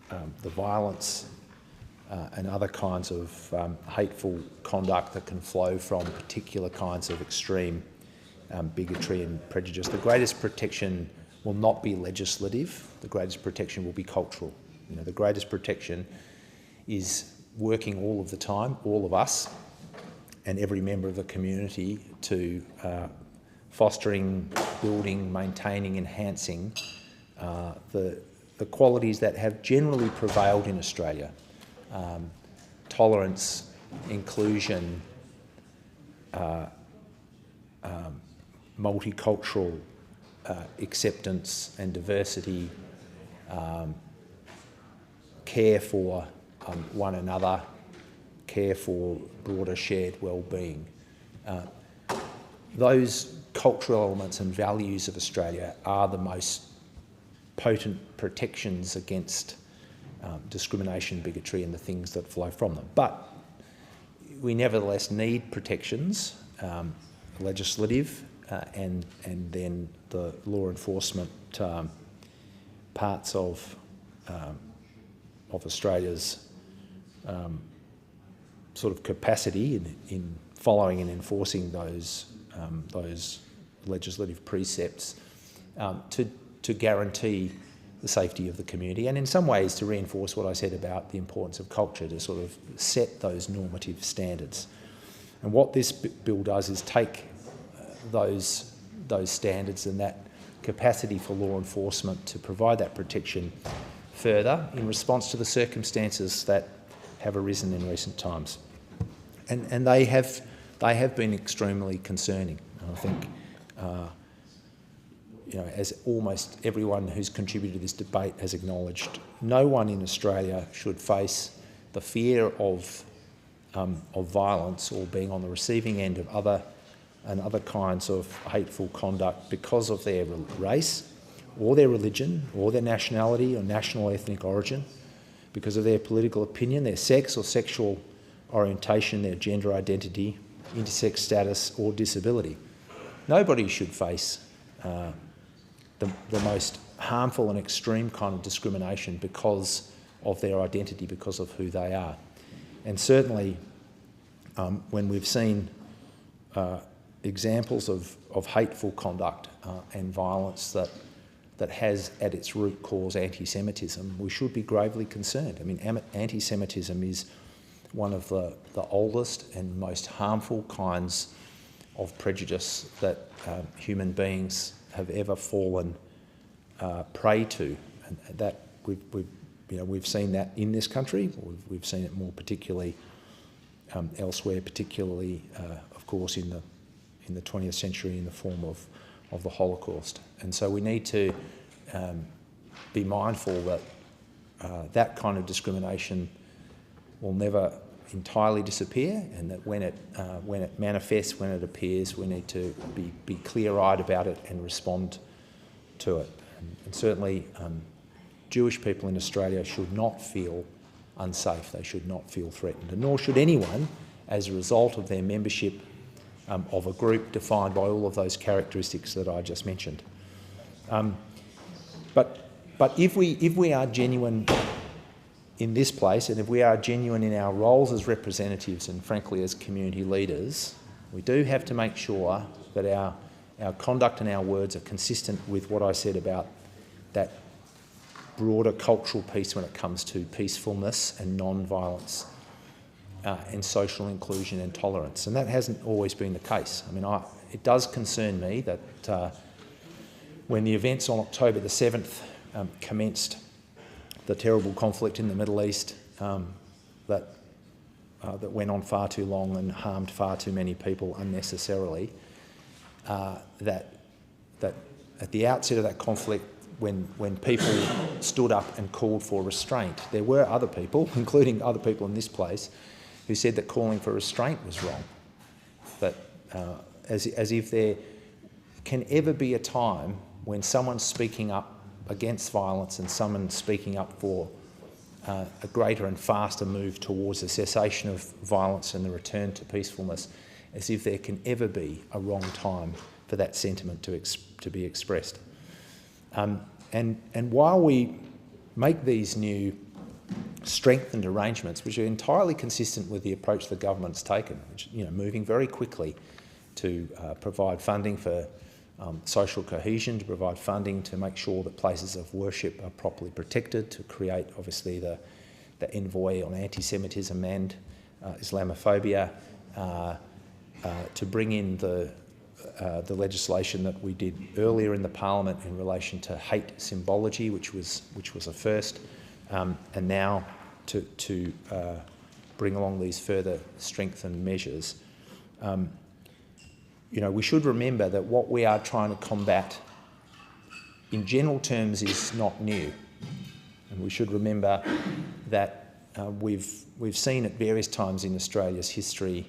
the violence and other kinds of hateful conduct that can flow from particular kinds of extreme bigotry and prejudice, the greatest protection will not be legislative, the greatest protection will be cultural. The greatest protection is working all of the time, all of us, and every member of the community to fostering, building, maintaining, enhancing the qualities that have generally prevailed in Australia. Tolerance, inclusion, multicultural acceptance and diversity, care for one another, care for broader shared well-being. Those cultural elements and values of Australia are the most potent protections against discrimination, bigotry and the things that flow from them. But we nevertheless need protections, legislative and then the law enforcement parts of Australia's sort of capacity in following and enforcing those legislative precepts to guarantee the safety of the community, and in some ways to reinforce what I said about the importance of culture, to sort of set those normative standards. And what this bill does is take those standards and that capacity for law enforcement to provide that protection further in response to the circumstances that have arisen in recent times. And they have been extremely concerning. And I think as almost everyone who's contributed to this debate has acknowledged, no one in Australia should face the fear of violence or being on the receiving end of other kinds of hateful conduct because of their race or their religion or their nationality or national ethnic origin, because of their political opinion, their sex or sexual orientation, their gender identity, intersex status or disability. Nobody should face the most harmful and extreme kind of discrimination because of their identity, because of who they are. And certainly when we've seen examples of hateful conduct and violence that has at its root cause anti-Semitism, we should be gravely concerned. I mean, anti-Semitism is one of the oldest and most harmful kinds of prejudice that human beings have ever fallen prey to, and that we've seen that in this country. We've seen it more particularly elsewhere, particularly, of course, in the 20th century in the form of the Holocaust. And so we need to be mindful that that kind of discrimination will never entirely disappear, and that when it manifests, when it appears, we need to be clear-eyed about it and respond to it. And certainly Jewish people in Australia should not feel unsafe. They should not feel threatened, and nor should anyone as a result of their membership of a group defined by all of those characteristics that I just mentioned. But if we are genuine in this place, and if we are genuine in our roles as representatives and frankly as community leaders, we do have to make sure that our conduct and our words are consistent with what I said about that broader cultural piece when it comes to peacefulness and non-violence and social inclusion and tolerance. And that hasn't always been the case. I mean, it does concern me that when the events on October the 7th commenced, the terrible conflict in the Middle East that went on far too long and harmed far too many people unnecessarily, that at the outset of that conflict, when people stood up and called for restraint, there were other people, including other people in this place, who said that calling for restraint was wrong. That as if there can ever be a time when someone's speaking up against violence and someone speaking up for a greater and faster move towards the cessation of violence and the return to peacefulness, as if there can ever be a wrong time for that sentiment to be expressed. And while we make these new strengthened arrangements, which are entirely consistent with the approach the government's taken, which, moving very quickly to provide funding for social cohesion, to provide funding to make sure that places of worship are properly protected, to create, obviously, the envoy on anti-Semitism and Islamophobia, to bring in the legislation that we did earlier in the Parliament in relation to hate symbology, which was a first, and now to bring along these further strengthened measures. We should remember that what we are trying to combat in general terms is not new. And we should remember that we've seen at various times in Australia's history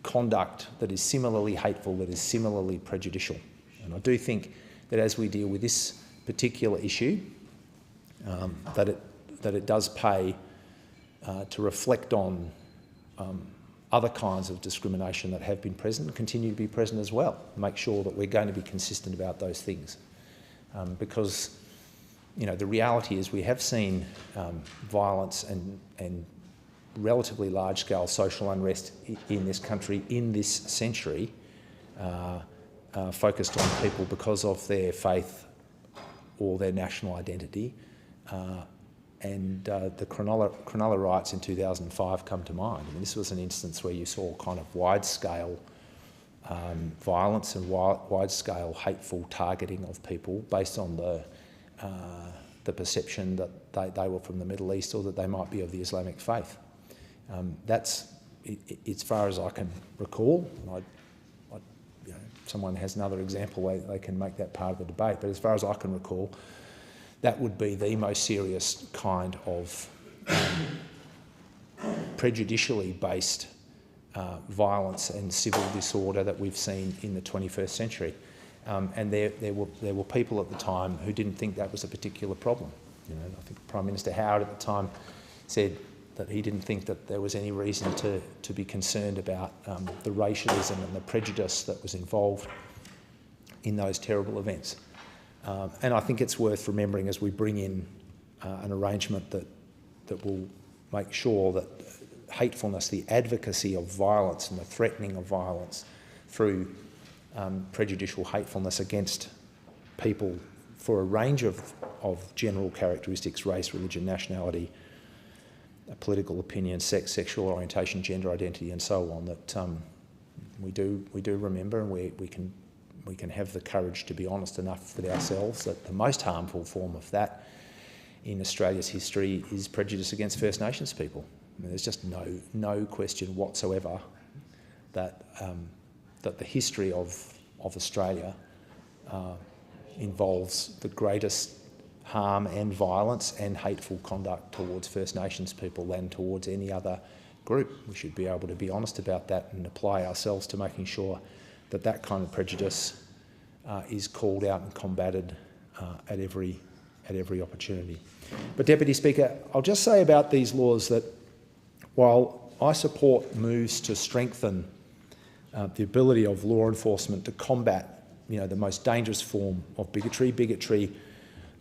conduct that is similarly hateful, that is similarly prejudicial. And I do think that as we deal with this particular issue, that it does pay to reflect on other kinds of discrimination that have been present and continue to be present as well. Make sure that we're going to be consistent about those things. Because, the reality is we have seen violence and relatively large-scale social unrest in this country in this century focused on people because of their faith or their national identity. And the Cronulla riots in 2005 come to mind. I mean, this was an instance where you saw kind of wide-scale violence and wide-scale hateful targeting of people based on the perception that they were from the Middle East or that they might be of the Islamic faith. That's, as far as I can recall, someone has another example, they can make that part of the debate, but as far as I can recall, that would be the most serious kind of prejudicially based violence and civil disorder that we've seen in the 21st century. And there were people at the time who didn't think that was a particular problem. I think Prime Minister Howard at the time said that he didn't think that there was any reason to be concerned about the racialism and the prejudice that was involved in those terrible events. And I think it's worth remembering as we bring in an arrangement that will make sure that hatefulness, the advocacy of violence and the threatening of violence through prejudicial hatefulness against people for a range of general characteristics, race, religion, nationality, political opinion, sex, sexual orientation, gender identity and so on, that we do remember, and we can have the courage to be honest enough with ourselves that the most harmful form of that in Australia's history is prejudice against First Nations people. I mean, there's just no question whatsoever that that the history of Australia involves the greatest harm and violence and hateful conduct towards First Nations people than towards any other group. We should be able to be honest about that and apply ourselves to making sure that that kind of prejudice is called out and combated at every opportunity. But Deputy Speaker, I'll just say about these laws that while I support moves to strengthen the ability of law enforcement to combat, the most dangerous form of bigotry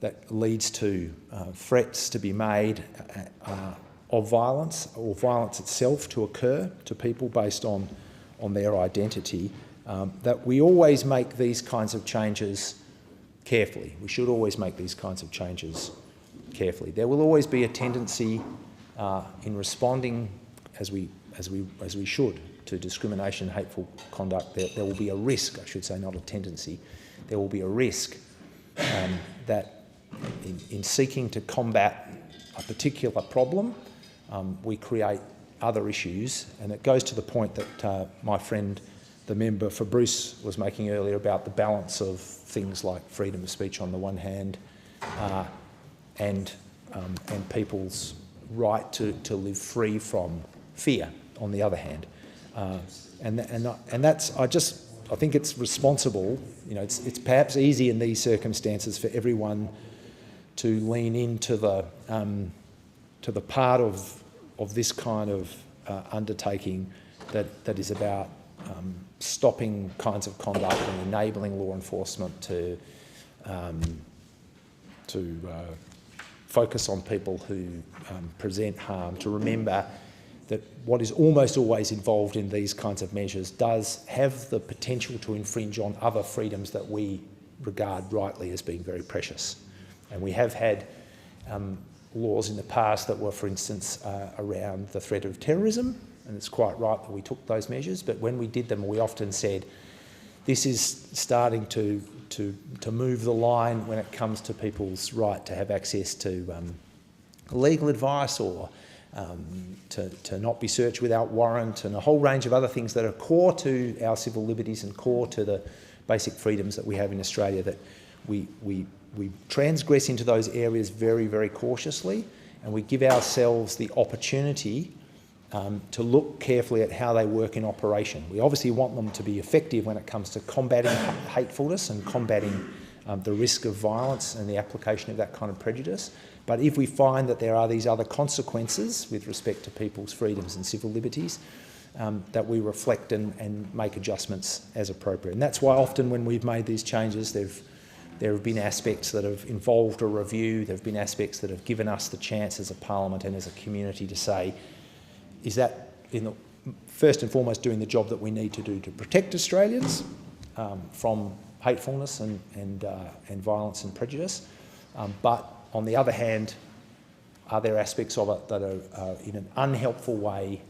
that leads to threats to be made of violence or violence itself to occur to people based on their identity, that we always make these kinds of changes carefully. We should always make these kinds of changes carefully. There will always be a tendency in responding as we should to discrimination, hateful conduct. There will be a risk, I should say, not a tendency. There will be a risk that in seeking to combat a particular problem, we create other issues, and it goes to the point that my friend, the member for Bruce, was making earlier about the balance of things like freedom of speech on the one hand and people's right to live free from fear on the other hand. And that's, I think it's responsible. It's perhaps easy in these circumstances for everyone to lean into the part of this kind of undertaking that is about stopping kinds of conduct and enabling law enforcement to focus on people who present harm, to remember that what is almost always involved in these kinds of measures does have the potential to infringe on other freedoms that we regard rightly as being very precious. And we have had laws in the past that were, for instance, around the threat of terrorism, and it's quite right that we took those measures, but when we did them, we often said, this is starting to move the line when it comes to people's right to have access to legal advice or to not be searched without warrant, and a whole range of other things that are core to our civil liberties and core to the basic freedoms that we have in Australia, that we transgress into those areas very, very cautiously, and we give ourselves the opportunity to look carefully at how they work in operation. We obviously want them to be effective when it comes to combating hatefulness and combating the risk of violence and the application of that kind of prejudice. But if we find that there are these other consequences with respect to people's freedoms and civil liberties, that we reflect and make adjustments as appropriate. And that's why often when we've made these changes, there have been aspects that have involved a review, there have been aspects that have given us the chance as a parliament and as a community to say, is that first and foremost doing the job that we need to do to protect Australians from hatefulness and violence and prejudice, but on the other hand, are there aspects of it that are in an unhelpful way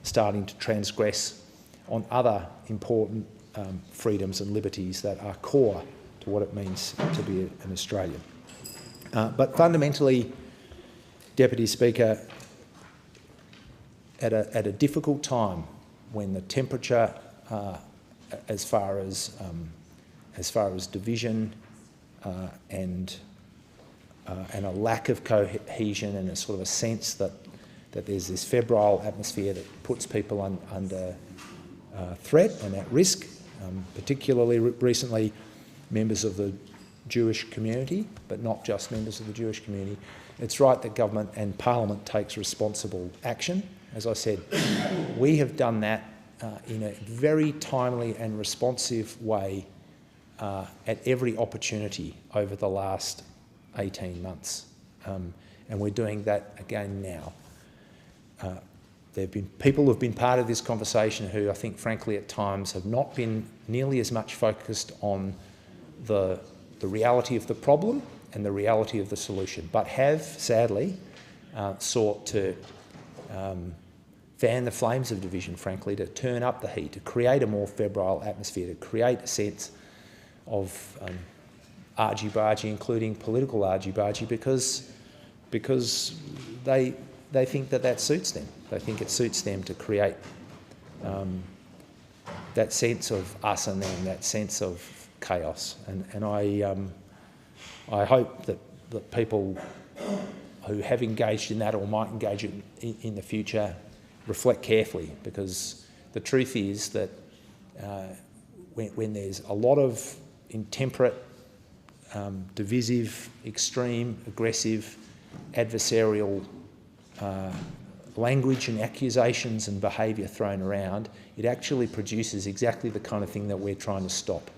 starting to transgress on other important freedoms and liberties that are core to what it means to be an Australian? But fundamentally, Deputy Speaker, at a difficult time when the temperature, as far as division and a lack of cohesion and a sort of a sense that there's this febrile atmosphere that puts people under threat and at risk, particularly recently members of the Jewish community, but not just members of the Jewish community. It's right that government and parliament takes responsible action. As I said, we have done that in a very timely and responsive way at every opportunity over the last 18 months. And we're doing that again now. There have been people who have been part of this conversation who I think, frankly, at times have not been nearly as much focused on the reality of the problem and the reality of the solution, but have, sadly, sought to fan the flames of division, frankly, to turn up the heat, to create a more febrile atmosphere, to create a sense of argy-bargy, including political argy-bargy, because they think that suits them. They think it suits them to create that sense of us and them, that sense of chaos. And I hope that that people who have engaged in that or might engage in the future reflect carefully, because the truth is that when there's a lot of intemperate, divisive, extreme, aggressive, adversarial language and accusations and behaviour thrown around, it actually produces exactly the kind of thing that we're trying to stop.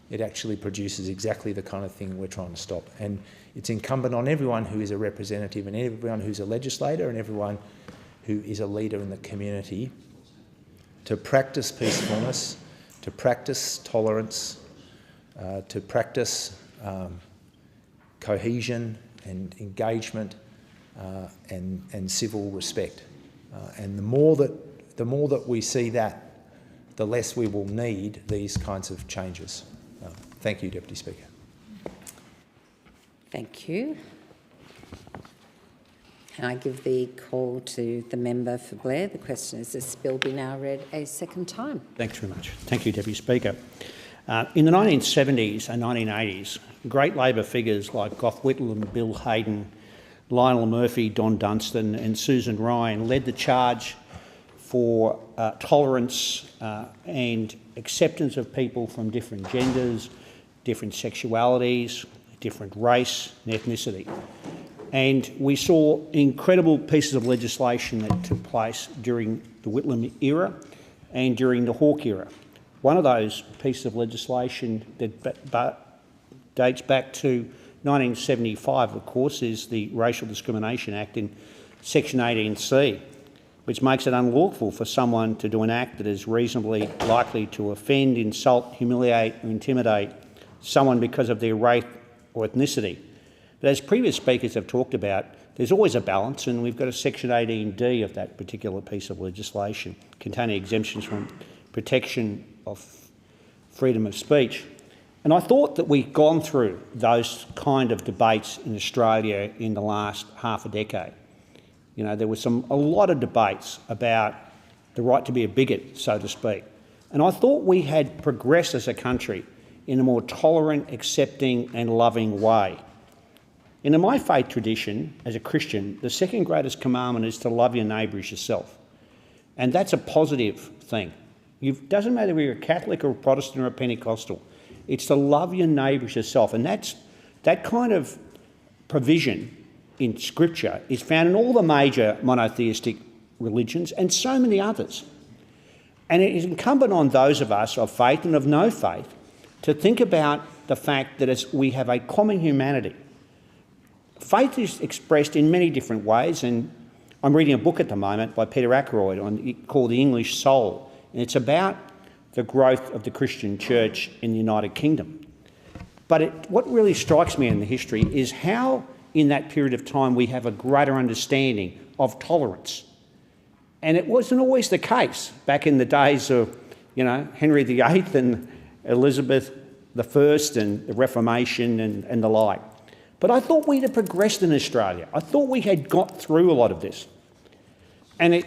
It actually produces exactly the kind of thing we're trying to stop. And it's incumbent on everyone who is a representative and everyone who's a legislator and everyone who is a leader in the community to practice peacefulness, to practice tolerance, to practice cohesion and engagement and civil respect. And the more that we see that, the less we will need these kinds of changes. Thank you, Deputy Speaker. Thank you. Can I give the call to the member for Blair? The question is, this bill be now read a second time? Thanks very much. Thank you, Deputy Speaker. In the 1970s and 1980s, great Labor figures like Gough Whitlam, Bill Hayden, Lionel Murphy, Don Dunstan and Susan Ryan led the charge for tolerance and acceptance of people from different genders, different sexualities, different race and ethnicity. And we saw incredible pieces of legislation that took place during the Whitlam era and during the Hawke era. One of those pieces of legislation that dates back to 1975, of course, is the Racial Discrimination Act in Section 18C, which makes it unlawful for someone to do an act that is reasonably likely to offend, insult, humiliate or intimidate someone because of their race or ethnicity. But as previous speakers have talked about, there's always a balance, and we've got a Section 18D of that particular piece of legislation containing exemptions from protection of freedom of speech. And I thought that we'd gone through those kind of debates in Australia in the last half a decade. You know, there was a lot of debates about the right to be a bigot, so to speak. And I thought we had progressed as a country in a more tolerant, accepting and loving way. And in my faith tradition, as a Christian, the second greatest commandment is to love your neighbour as yourself. And that's a positive thing. It doesn't matter whether you're a Catholic or a Protestant or a Pentecostal. It's to love your neighbour as yourself. And that kind of provision in Scripture is found in all the major monotheistic religions and so many others. And it is incumbent on those of us of faith and of no faith to think about the fact that as we have a common humanity. Faith is expressed in many different ways, and I'm reading a book at the moment by Peter Ackroyd called The English Soul, and it's about the growth of the Christian church in the United Kingdom. But what really strikes me in the history is how in that period of time we have a greater understanding of tolerance. And it wasn't always the case back in the days of, Henry VIII and Elizabeth I and the Reformation and the like. But I thought we'd have progressed in Australia. I thought we had got through a lot of this. And it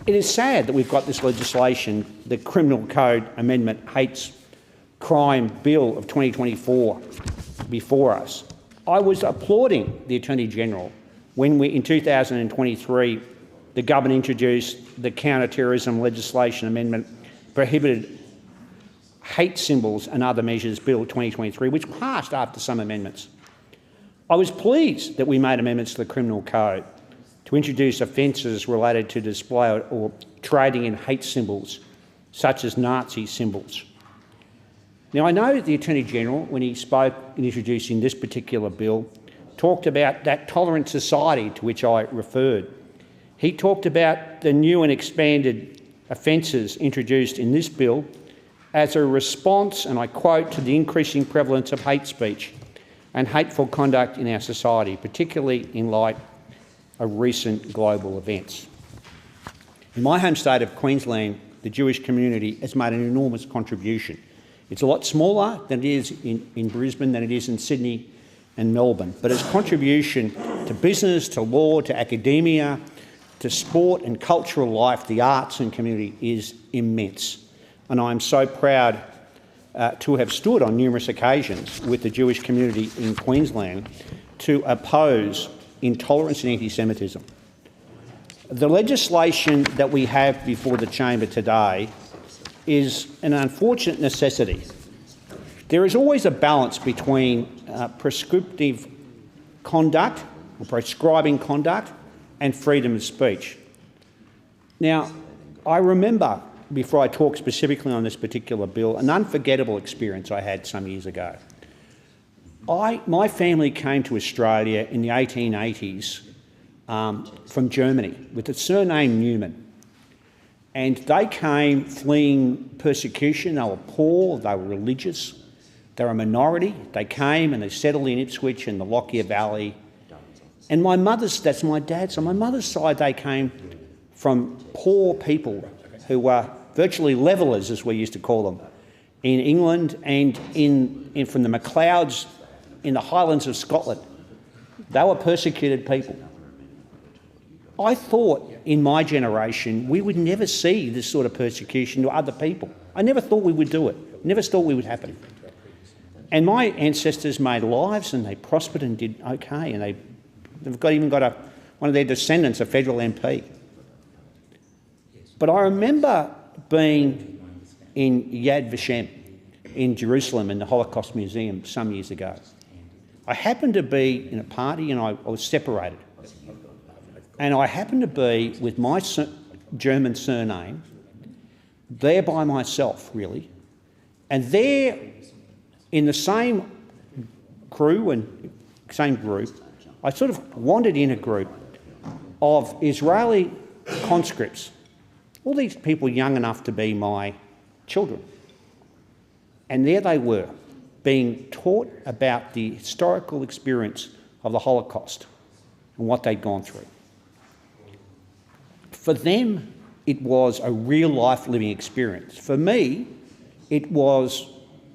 is sad that we've got this legislation, the Criminal Code Amendment Hates Crime Bill of 2024, before us. I was applauding the Attorney-General when in 2023, the government introduced the Counter-Terrorism Legislation Amendment Prohibited Hate Symbols and Other Measures Bill 2023, which passed after some amendments. I was pleased that we made amendments to the Criminal Code to introduce offences related to display or trading in hate symbols, such as Nazi symbols. Now, I know the Attorney-General, when he spoke in introducing this particular bill, talked about that tolerant society to which I referred. He talked about the new and expanded offences introduced in this bill as a response, and I quote, to the increasing prevalence of hate speech and hateful conduct in our society, particularly in light of recent global events. In my home state of Queensland, the Jewish community has made an enormous contribution. It's a lot smaller than it is in Brisbane, than it is in Sydney and Melbourne, but its contribution to business, to law, to academia, to sport and cultural life, the arts and community is immense. And I'm so proud to have stood on numerous occasions with the Jewish community in Queensland to oppose intolerance and anti-Semitism. The legislation that we have before the chamber today is an unfortunate necessity. There is always a balance between prescriptive conduct or prescribing conduct and freedom of speech. Now, I remember, before I talk specifically on this particular bill, an unforgettable experience I had some years ago. My family came to Australia in the 1880s from Germany with the surname Newman. And they came fleeing persecution. They were poor, they were religious, they were a minority. They came and they settled in Ipswich in the Lockyer Valley. And that's my dad, so my mother's side, they came from poor people who were virtually levellers, as we used to call them, in England and from the MacLeods in the Highlands of Scotland. They were persecuted people. I thought in my generation we would never see this sort of persecution to other people. I never thought we would do it, never thought it would happen. And my ancestors made lives and they prospered and did okay, and they've even got one of their descendants, a federal MP. But I remember being in Yad Vashem in Jerusalem in the Holocaust Museum some years ago. I happened to be in a party and I was separated. And I happened to be with my German surname there by myself, really. And there, in the same crew and same group, I sort of wandered in a group of Israeli conscripts, all these people young enough to be my children. And there they were, being taught about the historical experience of the Holocaust and what they'd gone through. For them, it was a real-life living experience. For me, it was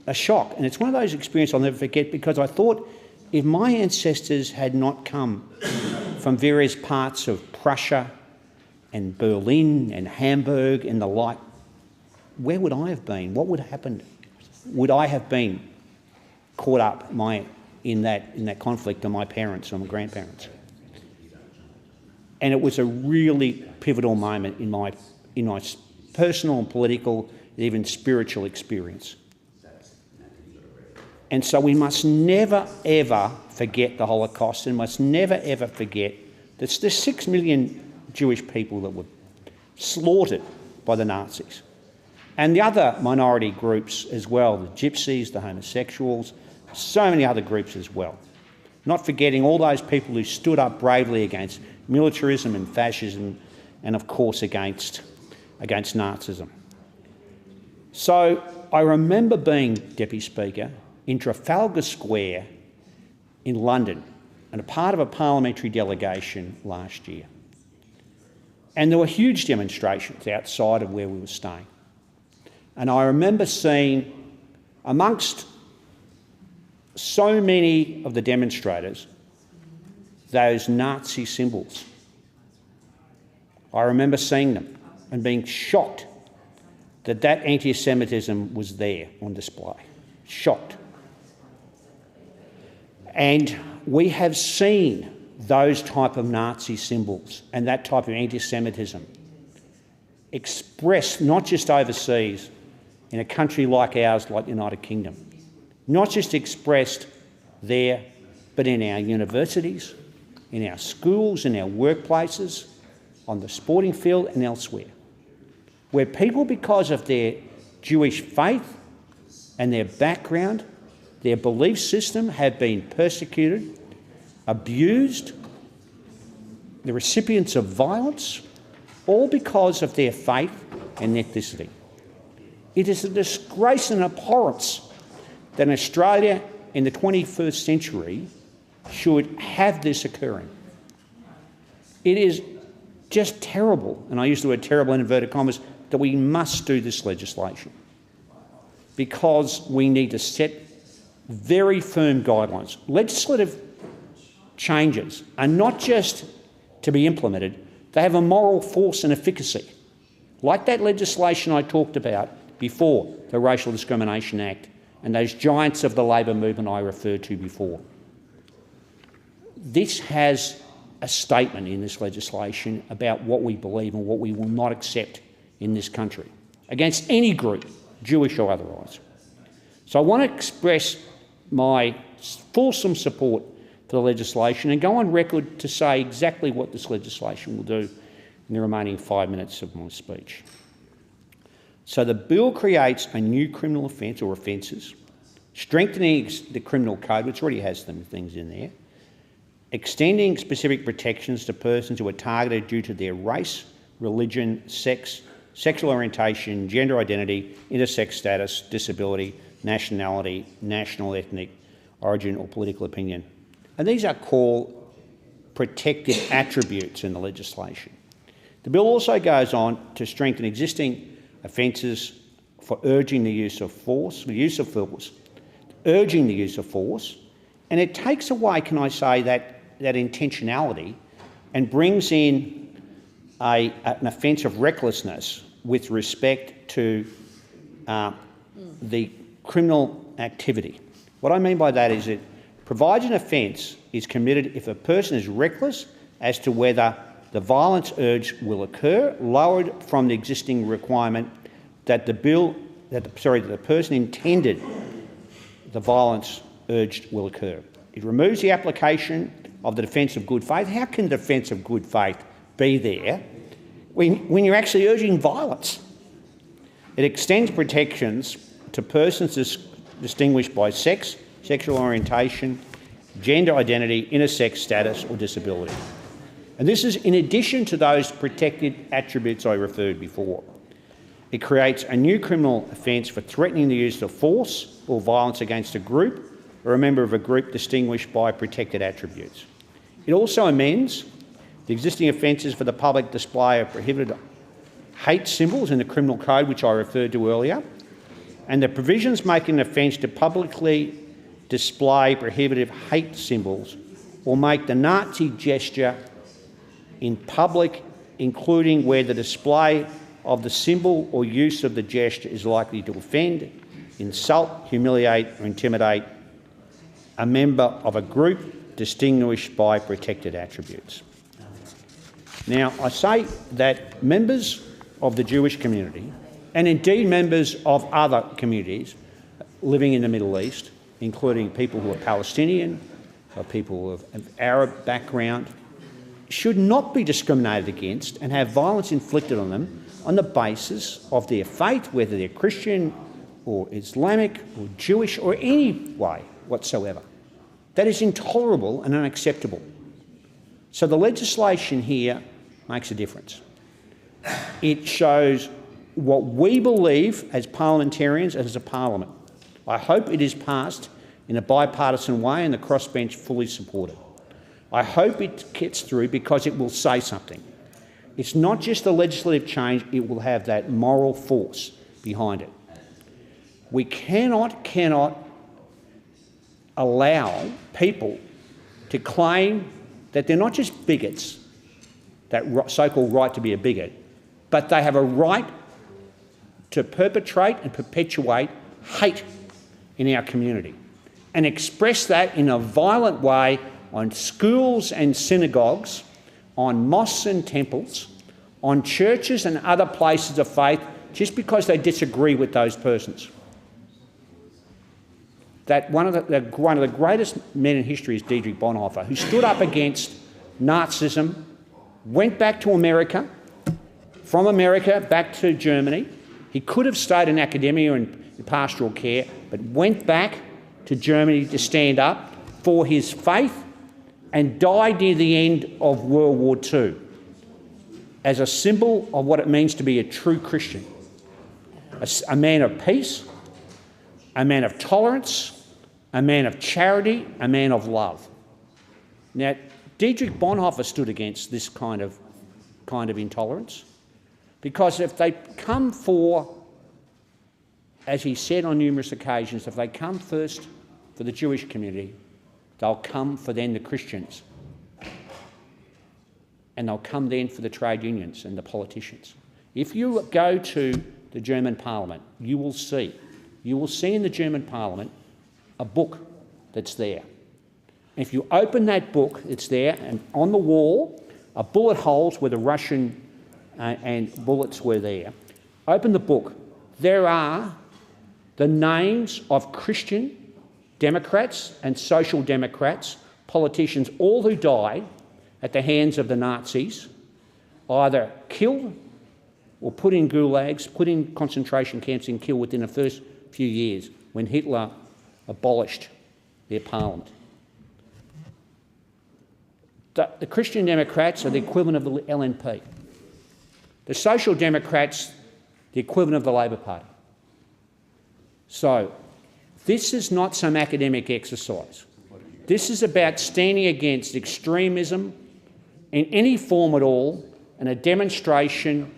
a shock. And it's one of those experiences I'll never forget, because I thought if my ancestors had not come from various parts of Prussia and Berlin and Hamburg and the like, where would I have been? What would have happened? Would I have been caught up in that conflict of my parents or my grandparents? And it was a really pivotal moment in my personal and political and even spiritual experience. And so we must never, ever forget the Holocaust, and must never, ever forget that there's 6 million Jewish people that were slaughtered by the Nazis. And the other minority groups as well, the gypsies, the homosexuals, so many other groups as well. Not forgetting all those people who stood up bravely against militarism and fascism, and of course against Nazism. So I remember being Deputy Speaker in Trafalgar Square in London and a part of a parliamentary delegation last year. And there were huge demonstrations outside of where we were staying. And I remember seeing amongst so many of the demonstrators those Nazi symbols. I remember seeing them and being shocked that anti-Semitism was there on display. Shocked. And we have seen those type of Nazi symbols and that type of anti-Semitism expressed not just overseas in a country like ours, like the United Kingdom, not just expressed there, but in our universities, in our schools, in our workplaces, on the sporting field and elsewhere, where people, because of their Jewish faith and their background, their belief system, have been persecuted, abused, the recipients of violence, all because of their faith and ethnicity. It is a disgrace and abhorrence that Australia in the 21st century should have this occurring. It is just terrible, and I use the word terrible in inverted commas, that we must do this legislation, because we need to set very firm guidelines. Legislative changes are not just to be implemented, they have a moral force and efficacy. Like that legislation I talked about before, the Racial Discrimination Act, and those giants of the labour movement I referred to before. this has a statement in this legislation about what we believe and what we will not accept in this country against any group, Jewish or otherwise. So I want to express my fulsome support for the legislation and go on record to say exactly what this legislation will do in the remaining 5 minutes of my speech. So the bill creates a new criminal offence or offences, strengthening the criminal code, which already has some things in there, extending specific protections to persons who are targeted due to their race, religion, sex, sexual orientation, gender identity, intersex status, disability, nationality, national ethnic origin or political opinion. And these are called protected attributes in the legislation. The bill also goes on to strengthen existing offences for urging the use of force, urging the use of force, and it takes away, can I say, that intentionality and brings in an offence of recklessness with respect to the criminal activity. What I mean by that is it provides an offence is committed if a person is reckless as to whether the violence urged will occur, lowered from the existing requirement that the person intended the violence urged will occur. It removes the application of the defence of good faith. How can the defence of good faith be there when you're actually urging violence? It extends protections to persons distinguished by sex, sexual orientation, gender identity, intersex status or disability. And this is in addition to those protected attributes I referred before. It creates a new criminal offence for threatening the use of force or violence against a group or a member of a group distinguished by protected attributes. It also amends the existing offences for the public display of prohibited hate symbols in the criminal code, which I referred to earlier, and the provisions make an offence to publicly display prohibitive hate symbols or make the Nazi gesture in public, including where the display of the symbol or use of the gesture is likely to offend, insult, humiliate or intimidate a member of a group distinguished by protected attributes. Now, I say that members of the Jewish community, and indeed members of other communities living in the Middle East, including people who are Palestinian or people of Arab background, should not be discriminated against and have violence inflicted on them on the basis of their faith, whether they're Christian or Islamic or Jewish or any way whatsoever. That is intolerable and unacceptable. So the legislation here makes a difference. It shows what we believe as parliamentarians and as a parliament. I hope it is passed in a bipartisan way and the crossbench fully supported. I hope it gets through because it will say something. It's not just a legislative change, it will have that moral force behind it. We cannot allow people to claim that they're not just bigots, that so-called right to be a bigot, but they have a right to perpetrate and perpetuate hate in our community and express that in a violent way on schools and synagogues, on mosques and temples, on churches and other places of faith, just because they disagree with those persons. That one of the greatest men in history is Dietrich Bonhoeffer, who stood up against Nazism, went back to America, from America back to Germany. He could have stayed in academia and pastoral care, but went back to Germany to stand up for his faith and died near the end of World War II as a symbol of what it means to be a true Christian, a man of peace, a man of tolerance, a man of charity, a man of love. Now, Dietrich Bonhoeffer stood against this kind of intolerance, because if they come for, as he said on numerous occasions, if they come first for the Jewish community, they'll come for then the Christians, and they'll come then for the trade unions and the politicians. If you go to the German Parliament, you will see in the German Parliament a book that's there. If you open that book, it's there, and on the wall are bullet holes where the Russian and bullets were there. Open the book. There are the names of Christian Democrats and Social Democrats, politicians, all who died at the hands of the Nazis, either killed or put in gulags, put in concentration camps and killed within the first few years when Hitler abolished their parliament. The Christian Democrats are the equivalent of the LNP. The Social Democrats, the equivalent of the Labor Party. So this is not some academic exercise. This is about standing against extremism in any form at all, and a demonstration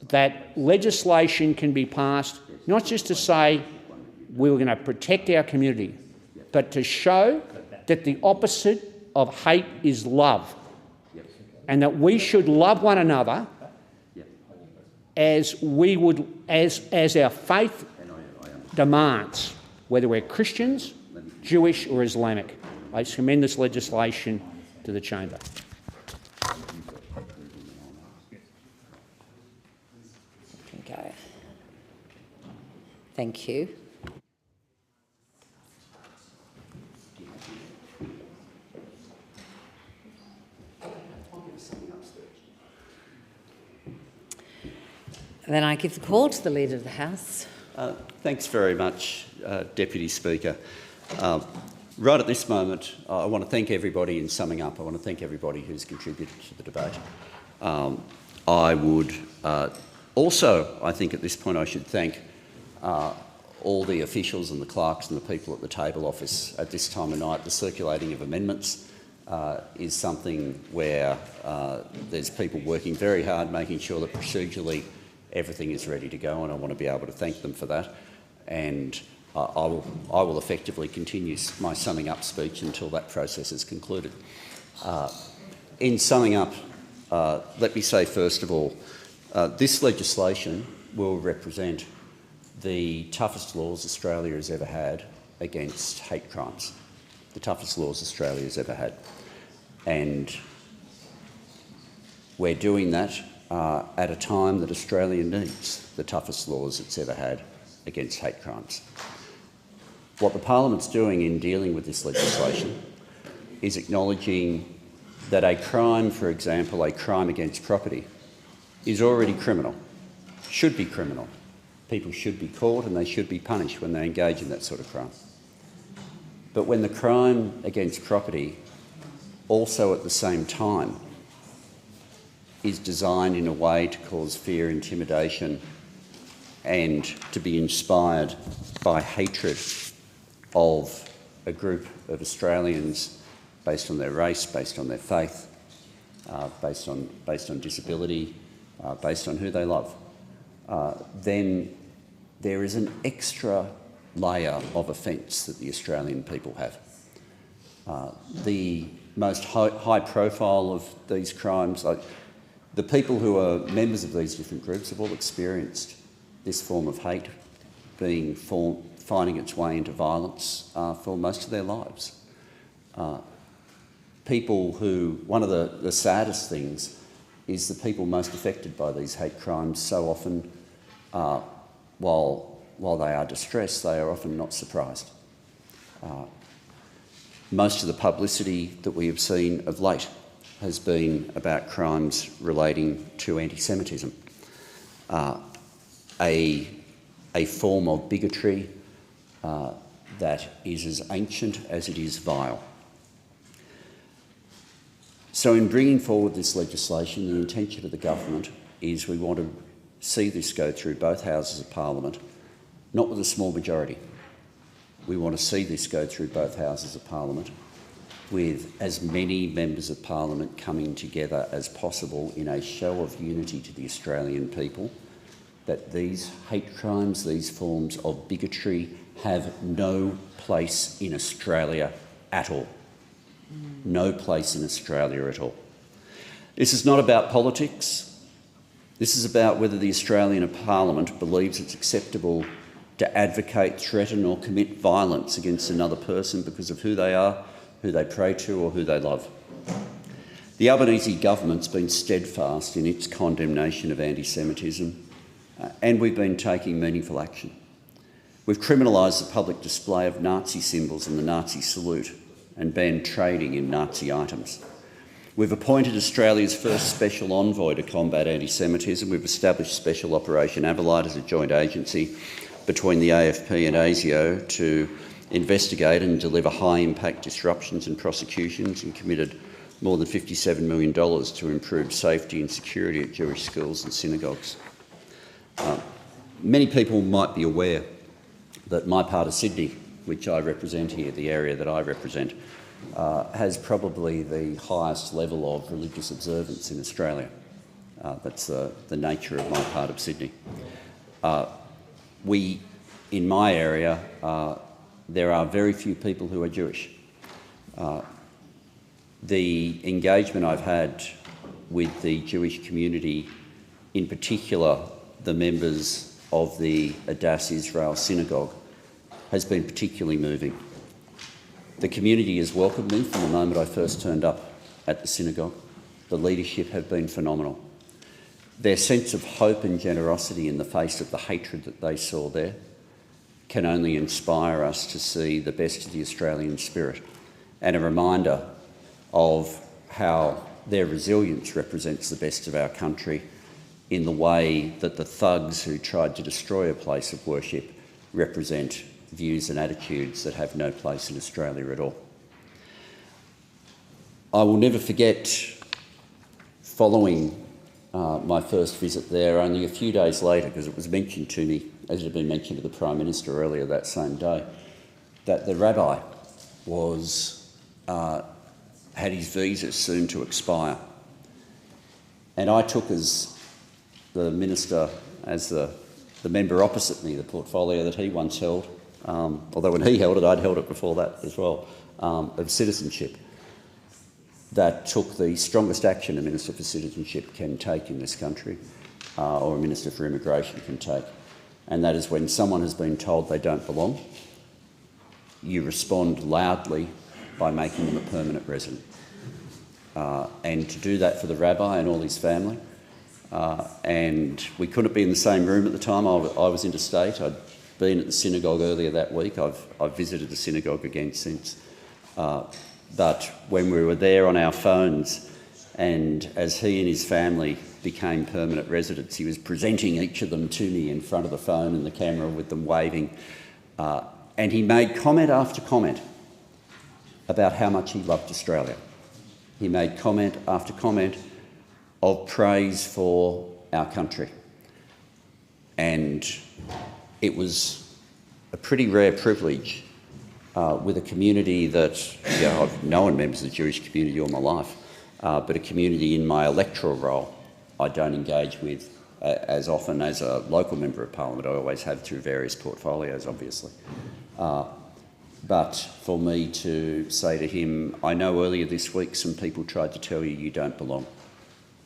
that legislation can be passed, not just to say we're going to protect our community, but to show that the opposite of hate is love, and that we should love one another as we would, as our faith demands, whether we're Christians, Jewish or Islamic. I commend this legislation to the chamber. Okay. Thank you. Then I give the call to the Leader of the House. Thanks very much, Deputy Speaker. Right at this moment, I want to thank everybody in summing up. I want to thank everybody who's contributed to the debate. I would also, I think at this point I should thank all the officials and the clerks and the people at the table office at this time of night. The circulating of amendments is something where there's people working very hard, making sure that procedurally everything is ready to go, and I want to be able to thank them for that. And I will effectively continue my summing up speech until that process is concluded. In summing up, let me say first of all, this legislation will represent the toughest laws Australia has ever had against hate crimes, the toughest laws Australia has ever had. And we're doing that at a time that Australia needs the toughest laws it's ever had against hate crimes. What the Parliament's doing in dealing with this legislation is acknowledging that a crime, for example, a crime against property, is already criminal, should be criminal. People should be caught and they should be punished when they engage in that sort of crime. But when the crime against property also at the same time is designed in a way to cause fear, intimidation, and to be inspired by hatred of a group of Australians based on their race, based on their faith, based on disability, based on who they love, then there is an extra layer of offence that the Australian people have. The most high profile of these crimes, like the people who are members of these different groups, have all experienced this form of hate finding its way into violence for most of their lives. People who, one of the saddest things is the people most affected by these hate crimes so often, while they are distressed, they are often not surprised. Most of the publicity that we have seen of late has been about crimes relating to anti-Semitism, a form of bigotry that is as ancient as it is vile. So in bringing forward this legislation, the intention of the government is we want to see this go through both houses of Parliament, not with a small majority. We want to see this go through both houses of Parliament with as many members of Parliament coming together as possible in a show of unity to the Australian people, that these hate crimes, these forms of bigotry have no place in Australia at all. No place in Australia at all. This is not about politics. This is about whether the Australian Parliament believes it's acceptable to advocate, threaten or commit violence against another person because of who they are, who they pray to or who they love. The Albanese government's been steadfast in its condemnation of anti-Semitism, and we've been taking meaningful action. We've criminalised the public display of Nazi symbols and the Nazi salute and banned trading in Nazi items. We've appointed Australia's first special envoy to combat anti-Semitism. We've established Special Operation Avalite as a joint agency between the AFP and ASIO to investigate and deliver high-impact disruptions and prosecutions, and committed more than $57 million to improve safety and security at Jewish schools and synagogues. Many people might be aware that my part of Sydney, which I represent here, the area that I represent, has probably the highest level of religious observance in Australia. That's the nature of my part of Sydney. In my area, there are very few people who are Jewish. The engagement I've had with the Jewish community, in particular the members of the Adass Israel Synagogue, has been particularly moving. The community has welcomed me from the moment I first turned up at the synagogue. The leadership have been phenomenal. Their sense of hope and generosity in the face of the hatred that they saw there can only inspire us to see the best of the Australian spirit, and a reminder of how their resilience represents the best of our country in the way that the thugs who tried to destroy a place of worship represent views and attitudes that have no place in Australia at all. I will never forget, following my first visit there, only a few days later, because it was mentioned to me, as it had been mentioned to the Prime Minister earlier that same day, that the rabbi had his visa soon to expire. And I took as the Minister, as the member opposite me, the portfolio that he once held, although when he held it, I'd held it before that as well, of citizenship, that took the strongest action a Minister for Citizenship can take in this country, or a Minister for Immigration can take. And that is when someone has been told they don't belong, you respond loudly by making them a permanent resident. And to do that for the rabbi and all his family, and we couldn't be in the same room at the time. I was interstate. I'd been at the synagogue earlier that week. I've visited the synagogue again since. But when we were there on our phones, and as he and his family became permanent residents, he was presenting each of them to me in front of the phone and the camera with them waving. And he made comment after comment about how much he loved Australia. He made comment after comment of praise for our country. And it was a pretty rare privilege with a community that, I've known members of the Jewish community all my life, but a community in my electoral role I don't engage with as often as a local member of Parliament. I always have through various portfolios, obviously. But for me to say to him, I know earlier this week some people tried to tell you you don't belong.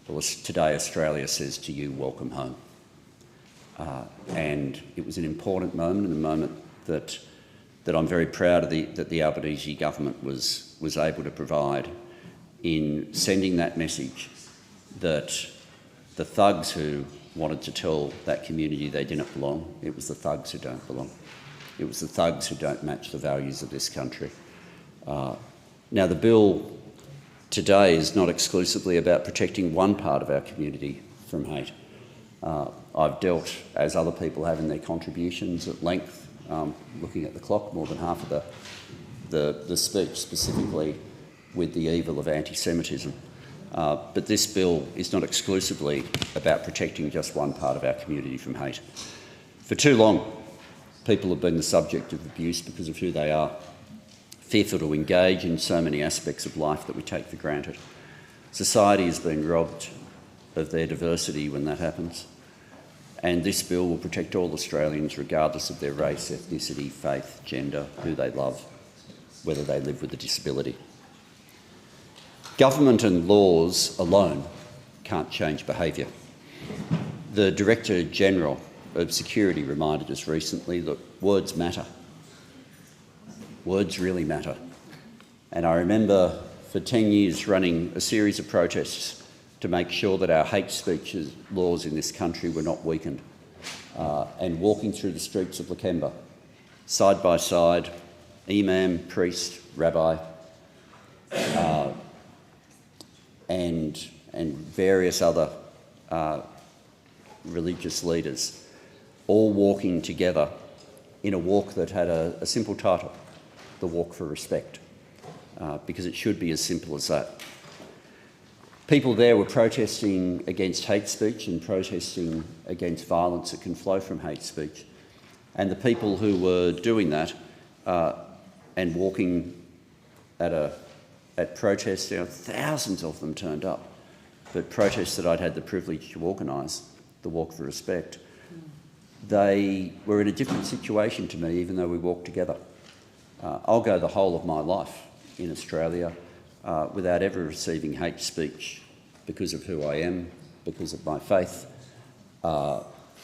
Well, today Australia says to you, welcome home. And it was an important moment, and a moment that I'm very proud of that the Albanese government was able to provide in sending that message that the thugs who wanted to tell that community they didn't belong, it was the thugs who don't belong. It was the thugs who don't match the values of this country. Now, the bill today is not exclusively about protecting one part of our community from hate. I've dealt, as other people have in their contributions, at length, looking at the clock, more than half of the speech specifically with the evil of anti-Semitism. But this bill is not exclusively about protecting just one part of our community from hate. For too long, people have been the subject of abuse because of who they are, fearful to engage in so many aspects of life that we take for granted. Society has been robbed of their diversity when that happens. And this bill will protect all Australians regardless of their race, ethnicity, faith, gender, who they love, whether they live with a disability. Government and laws alone can't change behaviour. The Director General of Security reminded us recently that words matter. Words really matter. And I remember for 10 years running a series of protests to make sure that our hate speech laws in this country were not weakened, and walking through the streets of Lakemba, side by side, imam, priest, rabbi, and various other religious leaders, all walking together in a walk that had a simple title, the Walk for Respect, because it should be as simple as that. People there were protesting against hate speech and protesting against violence that can flow from hate speech. And the people who were doing that and walking at protests, thousands of them turned up, but protests that I'd had the privilege to organise, the Walk for Respect, they were in a different situation to me, even though we walked together. I'll go the whole of my life in Australia without ever receiving hate speech because of who I am, because of my faith,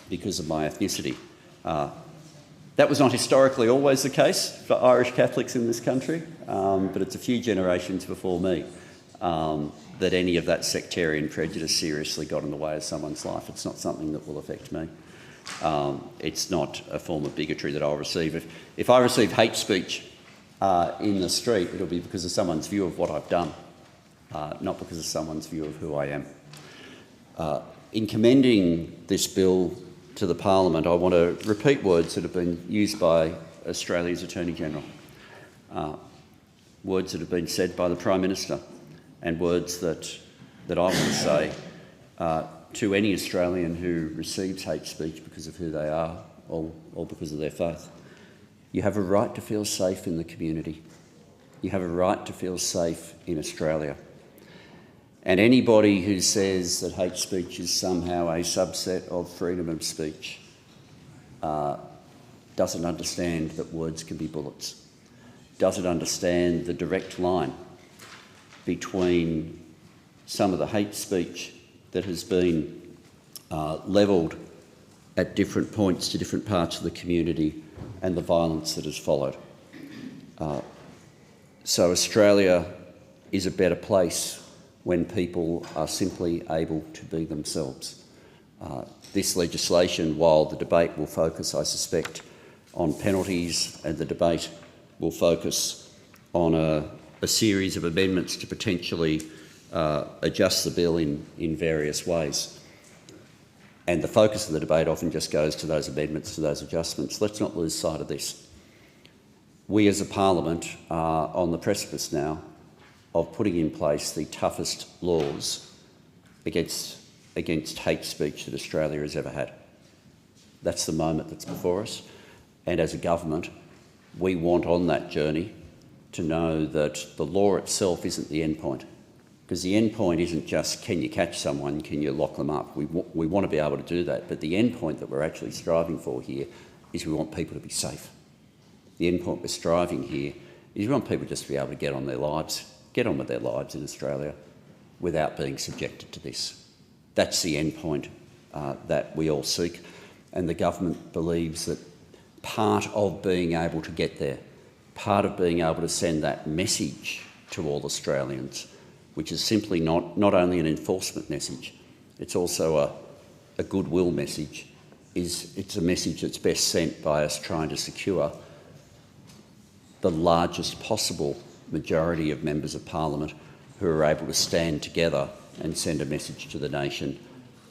because of my ethnicity. That was not historically always the case for Irish Catholics in this country, but it's a few generations before me that any of that sectarian prejudice seriously got in the way of someone's life. It's not something that will affect me. It's not a form of bigotry that I'll receive. If I receive hate speech in the street, it'll be because of someone's view of what I've done, not because of someone's view of who I am. In commending this bill to the Parliament, I want to repeat words that have been used by Australia's Attorney-General, words that have been said by the Prime Minister, and words that I want to say to any Australian who receives hate speech because of who they are or because of their faith. You have a right to feel safe in the community. You have a right to feel safe in Australia. And anybody who says that hate speech is somehow a subset of freedom of speech doesn't understand that words can be bullets, doesn't understand the direct line between some of the hate speech that has been levelled at different points to different parts of the community and the violence that has followed. So Australia is a better place when people are simply able to be themselves. This legislation, while the debate will focus, I suspect, on penalties, and the debate will focus on a series of amendments to potentially adjust the bill in various ways. And the focus of the debate often just goes to those amendments, to those adjustments. Let's not lose sight of this. We as a Parliament are on the precipice now of putting in place the toughest laws against hate speech that Australia has ever had. That's the moment that's before us. And as a government, we want on that journey to know that the law itself isn't the end point. Because the end point isn't just, can you catch someone, can you lock them up? We want to be able to do that. But the end point that we're actually striving for here is we want people to be safe. The end point we're striving here is we want people just to be able to get on with their lives in Australia without being subjected to this. That's the end point that we all seek. And the government believes that part of being able to get there, part of being able to send that message to all Australians, which is simply not only an enforcement message, it's also a goodwill message, it's a message that's best sent by us trying to secure the largest possible majority of members of Parliament who are able to stand together and send a message to the nation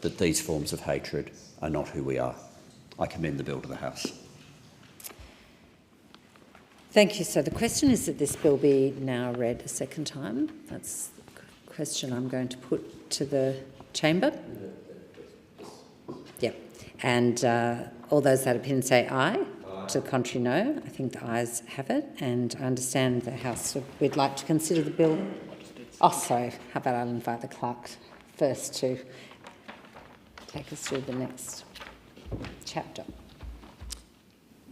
that these forms of hatred are not who we are. I commend the bill to the House. Thank you. So the question is that this bill be now read a second time. That's the question I'm going to put to the chamber. Yeah. And all those that opinion say aye. To the contrary, no. I think the ayes have it, and I understand the House would like to consider the bill. Oh, sorry. How about I'll invite the clerk first to take us through the next chapter.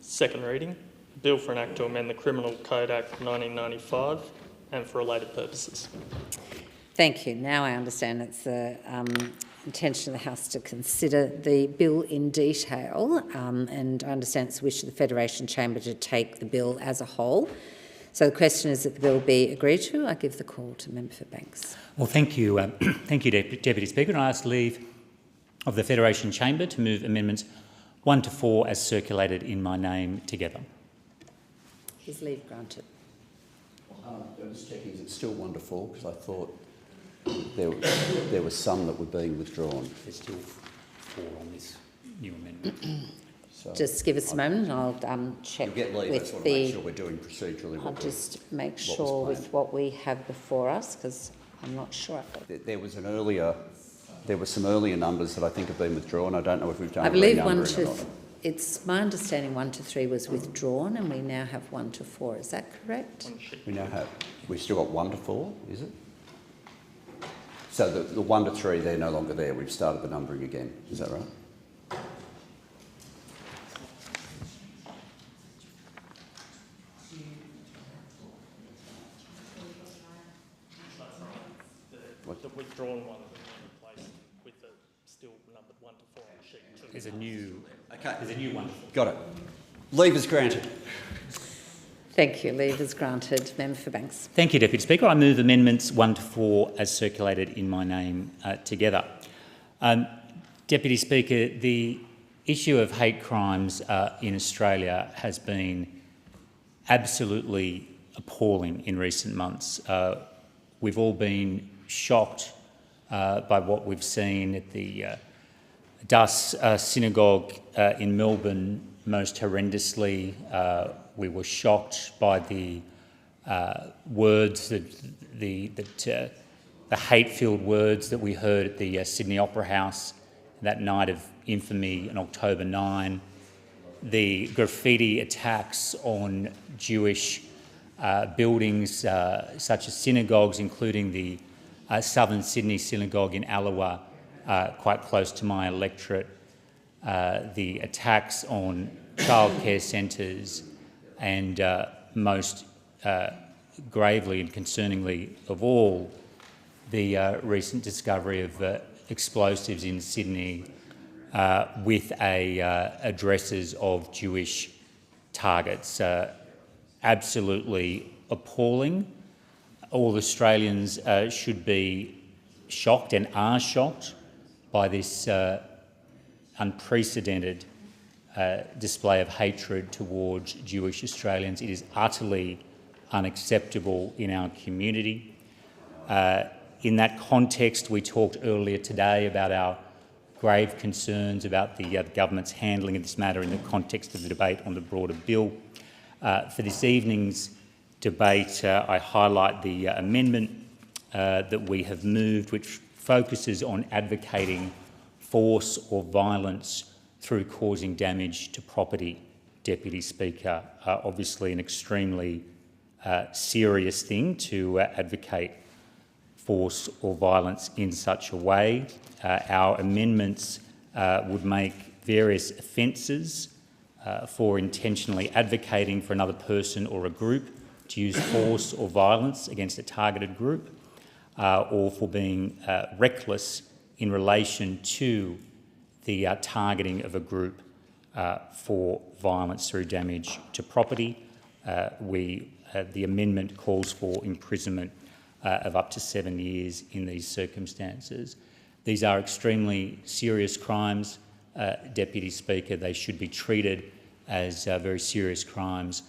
Second reading. Bill for an Act to amend the Criminal Code Act 1995 and for related purposes. Thank you. Now I understand it's the intention of the House to consider the bill in detail, and I understand it's the wish of the Federation Chamber to take the bill as a whole. So the question is that the bill be agreed to. I give the call to Member for Banks. Well, thank you, Deputy Speaker. And I ask leave of the Federation Chamber to move amendments 1 to 4 as circulated in my name together. Is leave granted? I was checking, is it still 1 to 4? Because I thought there were some that were being withdrawn. There's still 4 on this new amendment. So just give us a moment and I'll check get leave. with I just want the... to make sure we're doing procedurally. I'll just make sure with what we have before us, because I'm not sure. There was some earlier numbers that I think have been withdrawn. I don't know if we've done. I believe 1 to... It's my understanding 1 to 3 was withdrawn, and we now have 1 to 4. Is that correct? We've still got 1 to 4, is it? So the 1 to 3, they're no longer there. We've started the numbering again. Is that right? The withdrawn one has been replaced with the still numbered 1 to 4 on the sheet. There's a new. Okay. There's a new one. Got it. Leave is granted. Thank you. Leave is granted. Member for Banks. Thank you, Deputy Speaker. I move amendments 1 to 4 as circulated in my name together. Deputy Speaker, the issue of hate crimes in Australia has been absolutely appalling in recent months. We've all been shocked by what we've seen at the Das synagogue in Melbourne. Most horrendously, we were shocked by the words, the hate-filled words that we heard at the Sydney Opera House that night of infamy on October 9, the graffiti attacks on Jewish buildings such as synagogues, including the Southern Sydney Synagogue in Allawa, quite close to my electorate, the attacks on childcare centres, and most gravely and concerningly of all, the recent discovery of explosives in Sydney with addresses of Jewish targets. Absolutely appalling. All Australians should be shocked and are shocked by this unprecedented display of hatred towards Jewish Australians. It is utterly unacceptable in our community. In that context, we talked earlier today about our grave concerns about the government's handling of this matter in the context of the debate on the broader bill. For this evening's debate, I highlight the amendment that we have moved, which focuses on advocating force or violence through causing damage to property. Deputy Speaker, obviously an extremely serious thing to advocate force or violence in such a way. Our amendments would make various offences for intentionally advocating for another person or a group to use force or violence against a targeted group, or for being reckless in relation to the targeting of a group for violence through damage to property. The amendment calls for imprisonment of up to 7 years in these circumstances. These are extremely serious crimes, Deputy Speaker. They should be treated as very serious crimes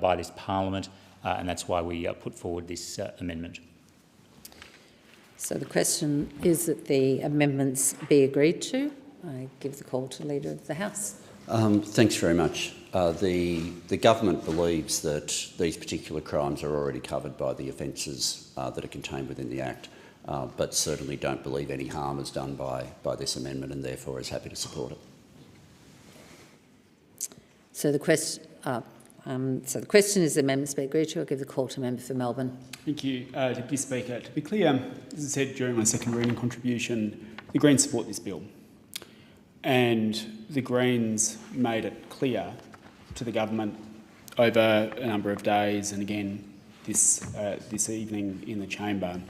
by this Parliament, and that's why we put forward this amendment. So the question is that the amendments be agreed to. I give the call to the Leader of the House. Thanks very much. The government believes that these particular crimes are already covered by the offences that are contained within the Act, but certainly don't believe any harm is done by this amendment, and therefore is happy to support it. So the question is the amendments be agreed to. I'll give the call to Member for Melbourne. Thank you, Deputy Speaker. To be clear, as I said during my second reading contribution, the Greens support this bill. And the Greens made it clear to the government over a number of days, and again this evening in the chamber,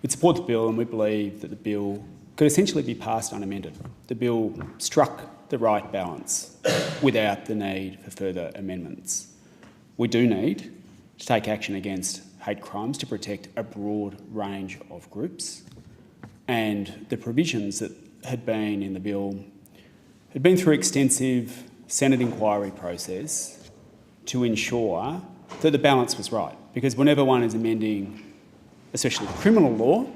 we support the bill, and we believe that the bill could essentially be passed unamended. The bill struck the right balance without the need for further amendments. We do need to take action against hate crimes to protect a broad range of groups. And the provisions that had been in the bill had been through extensive Senate inquiry process to ensure that the balance was right. Because whenever one is amending, especially the criminal law,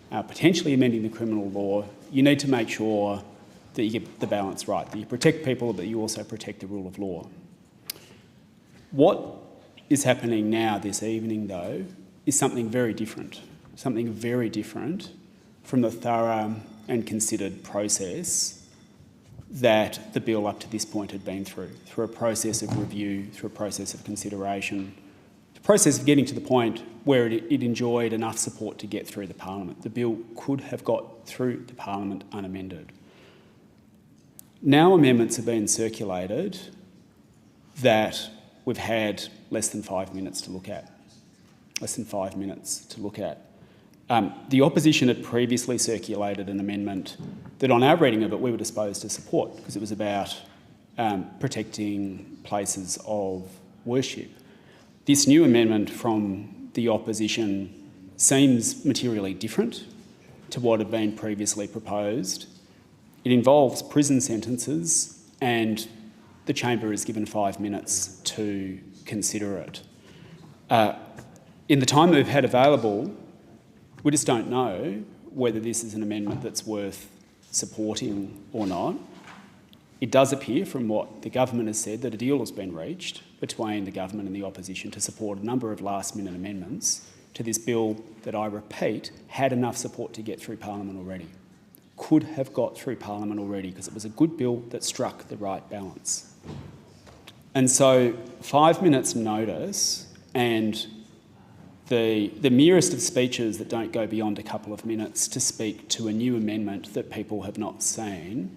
potentially amending the criminal law, you need to make sure that you get the balance right, that you protect people, but you also protect the rule of law. What is happening now this evening, though, is something very different from the thorough and considered process that the bill up to this point had been through a process of review, through a process of consideration, the process of getting to the point where it enjoyed enough support to get through the Parliament. The bill could have got through the Parliament unamended. Now amendments have been circulated that we've had less than 5 minutes to look at. The opposition had previously circulated an amendment that on our reading of it we were disposed to support because it was about protecting places of worship. This new amendment from the opposition seems materially different to what had been previously proposed. It involves prison sentences and the chamber is given 5 minutes to consider it. In the time we've had available, we just don't know whether this is an amendment that's worth supporting or not. It does appear from what the government has said that a deal has been reached between the government and the opposition to support a number of last-minute amendments to this bill that, I repeat, had enough support to get through Parliament already. Could have got through Parliament already because it was a good bill that struck the right balance. And so 5 minutes notice and the merest of speeches that don't go beyond a couple of minutes to speak to a new amendment that people have not seen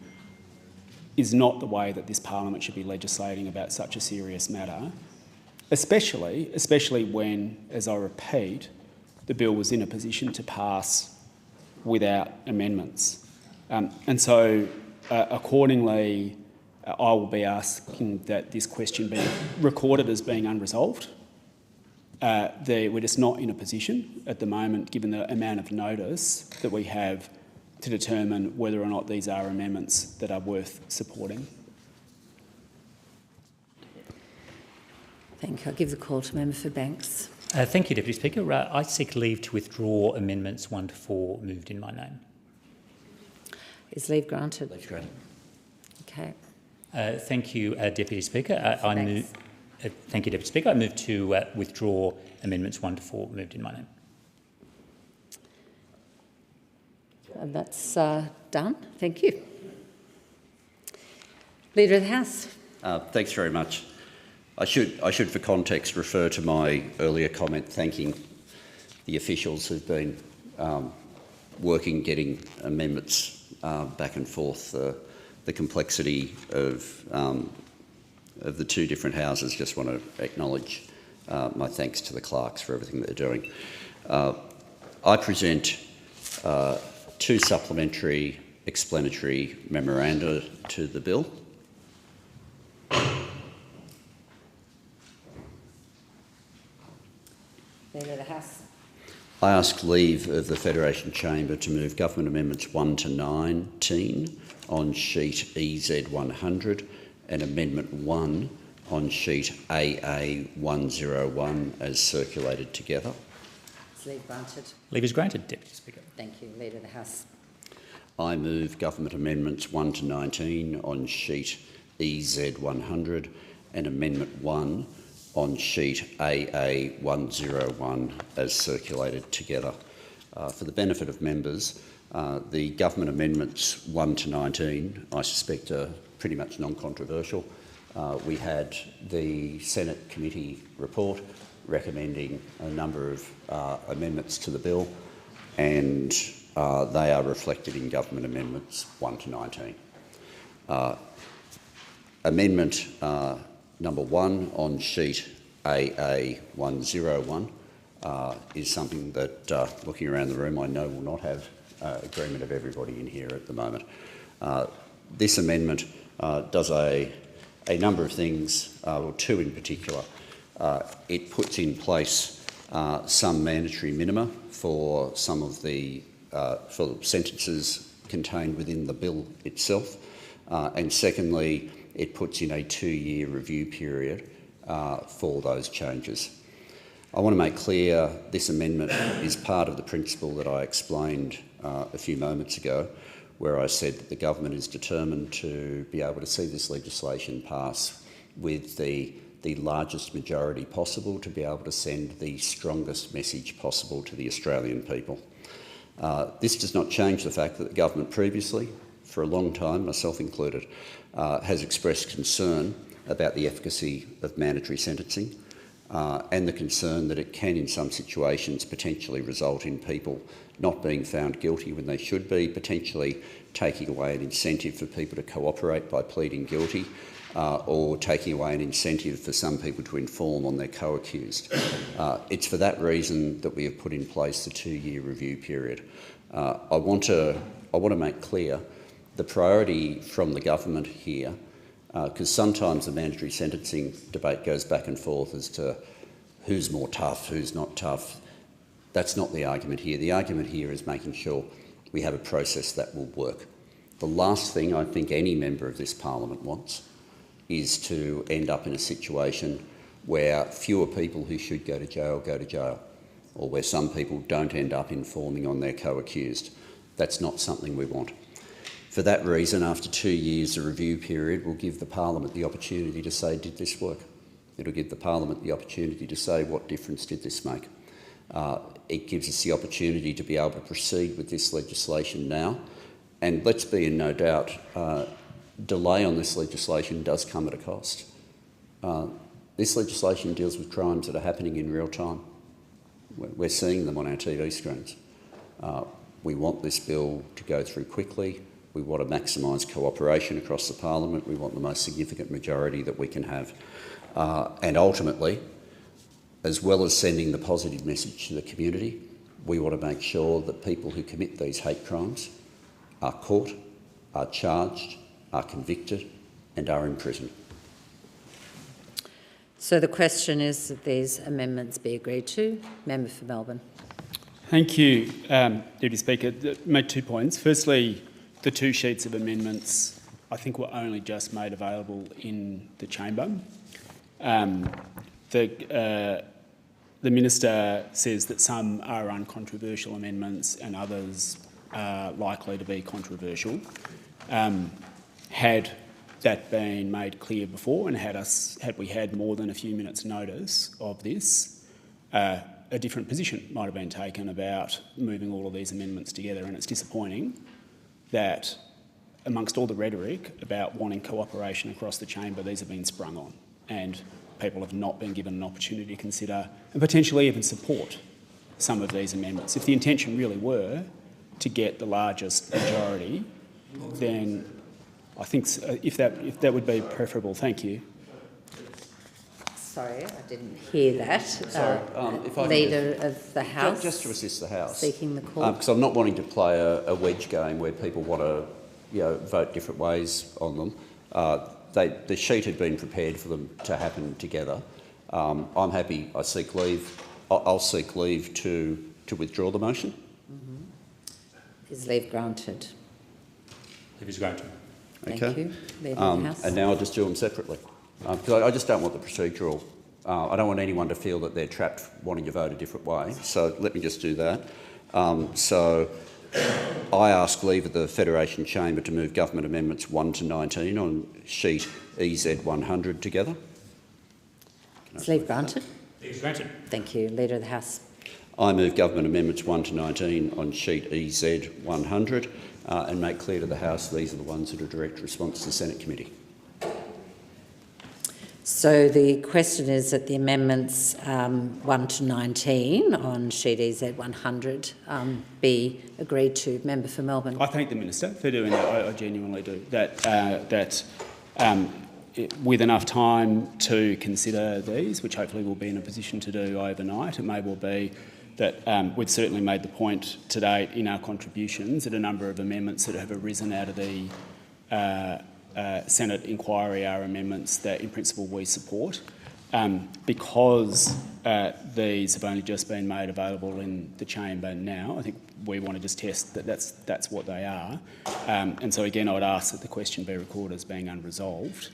is not the way that this Parliament should be legislating about such a serious matter, especially when, as I repeat, the bill was in a position to pass without amendments. And so accordingly, I will be asking that this question be recorded as being unresolved. We're just not in a position at the moment, given the amount of notice that we have, to determine whether or not these are amendments that are worth supporting. Thank you. I'll give the call to Member for Banks. Thank you, Deputy Speaker. I seek leave to withdraw amendments 1 to 4 moved in my name. Is leave granted? Leave granted. Okay. Thank you, Deputy Speaker. Thank you, Deputy Speaker. I move to withdraw amendments 1 to 4 moved in my name. And that's done. Thank you. Leader of the House. Thanks very much. I should, for context, refer to my earlier comment thanking the officials who've been working, getting amendments back and forth. The complexity of the two different houses. Just want to acknowledge my thanks to the clerks for everything they're doing. I present 2 supplementary explanatory memoranda to the bill. Leader of the House. I ask leave of the Federation Chamber to move Government Amendments 1 to 19 on sheet EZ100 and Amendment 1 on sheet AA101 as circulated together. Is leave granted? Leave is granted, Deputy Speaker. Thank you. Leader of the House. I move Government Amendments 1 to 19 on sheet EZ100 and Amendment 1 on sheet AA101 as circulated together. For the benefit of members, the Government Amendments 1 to 19, I suspect, are pretty much non-controversial. We had the Senate committee report recommending a number of amendments to the bill, and they are reflected in Government Amendments 1 to 19. Amendment number 1 on sheet AA101 is something that, looking around the room, I know will not have agreement of everybody in here at the moment. This amendment does a number of things, or 2 in particular. It puts in place some mandatory minima for some of the for sentences contained within the bill itself. And secondly, it puts in a 2-year review period for those changes. I want to make clear this amendment is part of the principle that I explained a few moments ago, where I said that the government is determined to be able to see this legislation pass with the largest majority possible, to be able to send the strongest message possible to the Australian people. This does not change the fact that the government previously, for a long time, myself included, has expressed concern about the efficacy of mandatory sentencing and the concern that it can, in some situations, potentially result in people not being found guilty when they should be, potentially taking away an incentive for people to cooperate by pleading guilty, or taking away an incentive for some people to inform on their co-accused. It's for that reason that we have put in place the 2-year review period. I want to make clear the priority from the government here, because sometimes the mandatory sentencing debate goes back and forth as to who's more tough, who's not tough. That's not the argument here. The argument here is making sure we have a process that will work. The last thing I think any member of this parliament wants is to end up in a situation where fewer people who should go to jail, or where some people don't end up informing on their co-accused. That's not something we want. For that reason, after 2 years, the review period will give the parliament the opportunity to say, did this work? It'll give the parliament the opportunity to say, what difference did this make? It gives us the opportunity to be able to proceed with this legislation now. And let's be in no doubt, delay on this legislation does come at a cost. This legislation deals with crimes that are happening in real time. We're seeing them on our TV screens. We want this bill to go through quickly. We want to maximise cooperation across the parliament. We want the most significant majority that we can have. And ultimately, as well as sending the positive message to the community, we want to make sure that people who commit these hate crimes are caught, are charged, are convicted and are in prison. So the question is that these amendments be agreed to. Member for Melbourne. Thank you, Deputy Speaker. Made 2 points. Firstly, the 2 sheets of amendments I think were only just made available in the chamber. The Minister says that some are uncontroversial amendments and others are likely to be controversial. Had that been made clear before, and had we had more than a few minutes' notice of this, a different position might have been taken about moving all of these amendments together. And it's disappointing that amongst all the rhetoric about wanting cooperation across the chamber, these have been sprung on and people have not been given an opportunity to consider and potentially even support some of these amendments. If the intention really were to get the largest majority, then I think if that would be preferable. Thank you. Sorry, I didn't hear that. Sorry, if I Leader of the House. Just to assist the House. Seeking the call. Because I'm not wanting to play a wedge game where people want to vote different ways on them. The sheet had been prepared for them to happen together. I'm happy. I seek leave. I'll seek leave to withdraw the motion. Mm-hmm. Is leave granted? Leave is granted. Thank Okay. you. Leader of the House. And now I'll just do them separately. Because I just don't want the procedural. I don't want anyone to feel that they're trapped wanting to vote a different way. So let me just do that. So I ask leave of the Federation Chamber to move government amendments 1 to 19 on sheet EZ 100 together. Is leave granted? Leave is granted. Thank you. Leader of the House. I move government amendments 1 to 19 on sheet EZ 100 and make clear to the House these are the ones that are direct response to the Senate Committee. So the question is that the amendments 1 to 19 on sheet EZ 100 be agreed to. Member for Melbourne. I thank the Minister for doing that. I genuinely do. With enough time to consider these, which hopefully we'll be in a position to do overnight, it may well be that we've certainly made the point to date in our contributions that a number of amendments that have arisen out of the Senate inquiry are amendments that in principle we support. Because these have only just been made available in the chamber now, I think we want to just test that that's what they are. And so again, I would ask that the question be recorded as being unresolved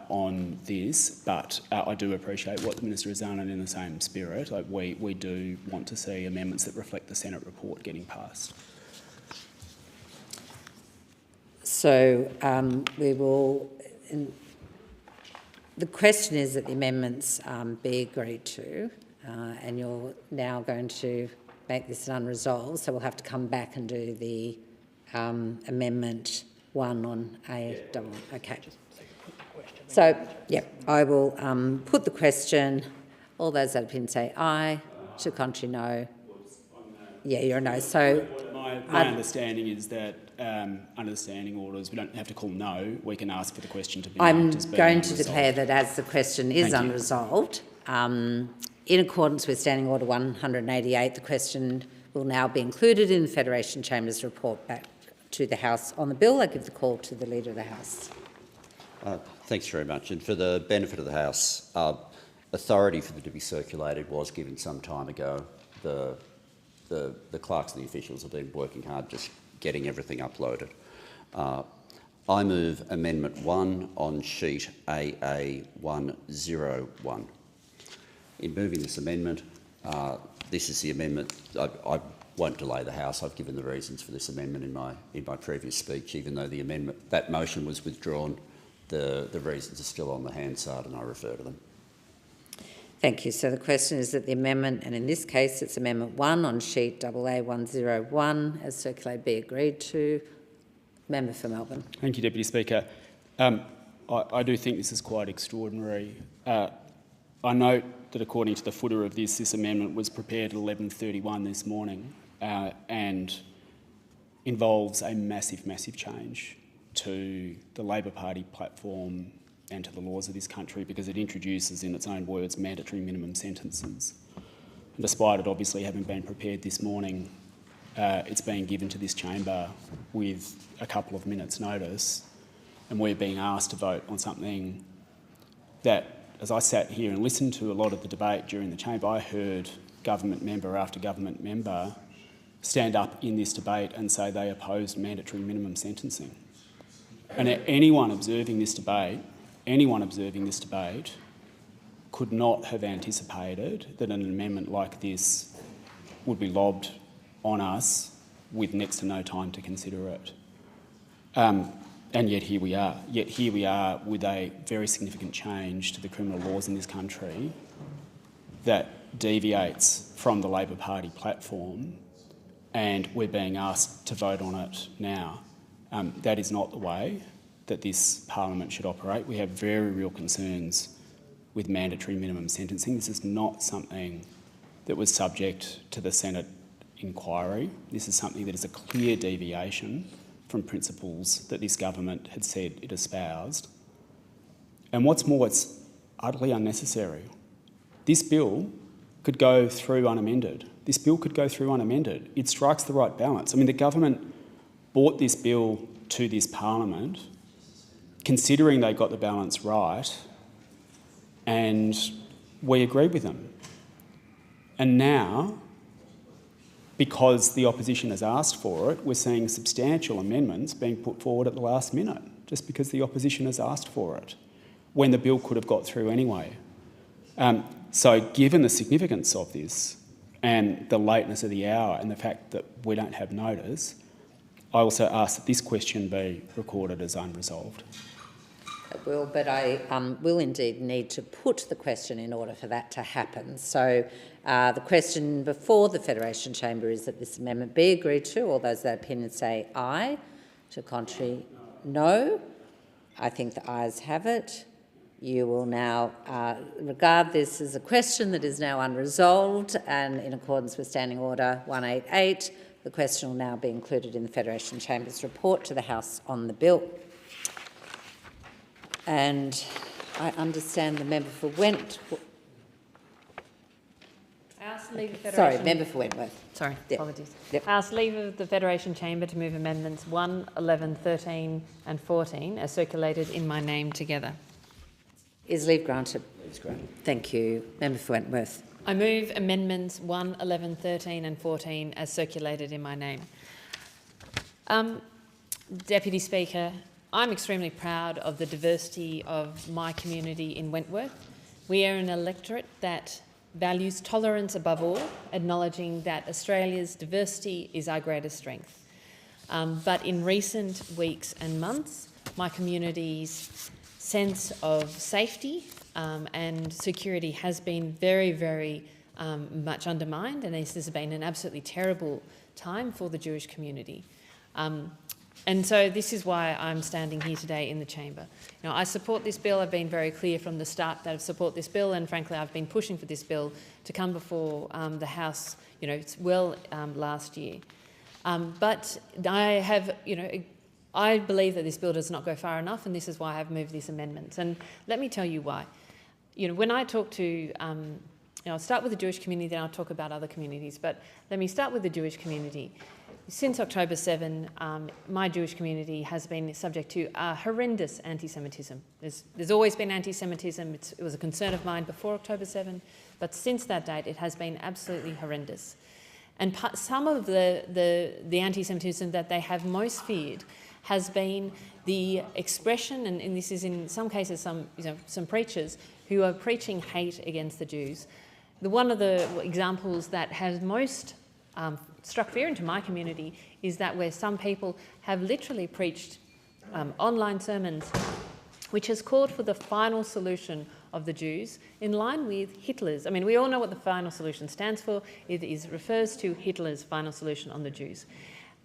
on this, but I do appreciate what the Minister has done, and in the same spirit, we do want to see amendments that reflect the Senate report getting passed. So we will... The question is that the amendments be agreed to, and you're now going to make this an unresolved, so we'll have to come back and do the Amendment 1 on A. Okay. So, yeah, I will put the question. All those that opinion say aye. To contrary, no. Yeah, you're a no. So my understanding is that under the standing orders, we don't have to call no. We can ask for the question to be I'm as being going to unresolved. declare that as the question is unresolved, in accordance with Standing Order 188, the question will now be included in the Federation Chamber's report back to the House on the bill. I give the call to the Leader of the House. Thanks very much. And for the benefit of the House, authority for them to be circulated was given some time ago. The clerks and the officials have been working hard just getting everything uploaded. I move Amendment 1 on sheet AA101. In moving this amendment, this is the amendment. I won't delay the House. I've given the reasons for this amendment in my previous speech. Even though the amendment, that motion was withdrawn, the reasons are still on the Hansard, and I refer to them. Thank you. So the question is that the amendment, and in this case it's Amendment 1 on sheet AA101, as circulated, be agreed to. Member for Melbourne. Thank you, Deputy Speaker. I do think this is quite extraordinary. I note that according to the footer of this amendment was prepared at 11:31 this morning and involves a massive change to the Labor Party platform and to the laws of this country, because it introduces, in its own words, mandatory minimum sentences. And despite it obviously having been prepared this morning, it's being given to this chamber with a couple of minutes' notice, and we're being asked to vote on something that, as I sat here and listened to a lot of the debate during the chamber, I heard government member after government member stand up in this debate and say they opposed mandatory minimum sentencing. And anyone observing this debate could not have anticipated that an amendment like this would be lobbed on us with next to no time to consider it. And yet here we are. Yet here we are with a very significant change to the criminal laws in this country that deviates from the Labor Party platform, and we're being asked to vote on it now. That is not the way that this Parliament should operate. We have very real concerns with mandatory minimum sentencing. This is not something that was subject to the Senate inquiry. This is something that is a clear deviation from principles that this government had said it espoused. And what's more, it's utterly unnecessary. This bill could go through unamended. It strikes the right balance. I mean, the government brought this bill to this Parliament considering they got the balance right, and we agreed with them. And now, because the opposition has asked for it, we're seeing substantial amendments being put forward at the last minute, just because the opposition has asked for it, when the bill could have got through anyway. So given the significance of this and the lateness of the hour and the fact that we don't have notice, I also ask that this question be recorded as unresolved. It will, but I will indeed need to put the question in order for that to happen. So the question before the Federation Chamber is that this amendment be agreed to. All those that opinion say aye. To contrary, no. I think the ayes have it. You will now regard this as a question that is now unresolved, and in accordance with Standing Order 188, the question will now be included in the Federation Chamber's report to the House on the bill. And I understand the member for Wentworth. I ask leave of Sorry, member for Wentworth. Sorry, Yep. apologies. Yep. I ask leave of the Federation Chamber to move amendments 1, 11, 13 and 14 as circulated in my name together. Is leave granted? Please grant. Thank you. Member for Wentworth. I move amendments 1, 11, 13 and 14 as circulated in my name. Deputy Speaker, I'm extremely proud of the diversity of my community in Wentworth. We are an electorate that values tolerance above all, acknowledging that Australia's diversity is our greatest strength. But in recent weeks and months, my community's sense of safety and security has been very, very much undermined, and this has been an absolutely terrible time for the Jewish community. And so this is why I'm standing here today in the chamber. Now, I support this bill. I've been very clear from the start that I support this bill, and frankly, I've been pushing for this bill to come before the House, last year. But I believe that this bill does not go far enough, and this is why I've moved these amendments. And let me tell you why. When I talk to, I'll start with the Jewish community, then I'll talk about other communities. But let me start with the Jewish community. Since October 7, my Jewish community has been subject to horrendous anti-Semitism. There's always been anti-Semitism. It was a concern of mine before October 7, but since that date, it has been absolutely horrendous. And some of the anti-Semitism that they have most feared has been the expression, and this is in some cases some preachers who are preaching hate against the Jews. One of the examples that has most struck fear into my community is that where some people have literally preached online sermons which has called for the final solution of the Jews in line with Hitler's. I mean, we all know what the final solution stands for. It refers to Hitler's final solution on the Jews.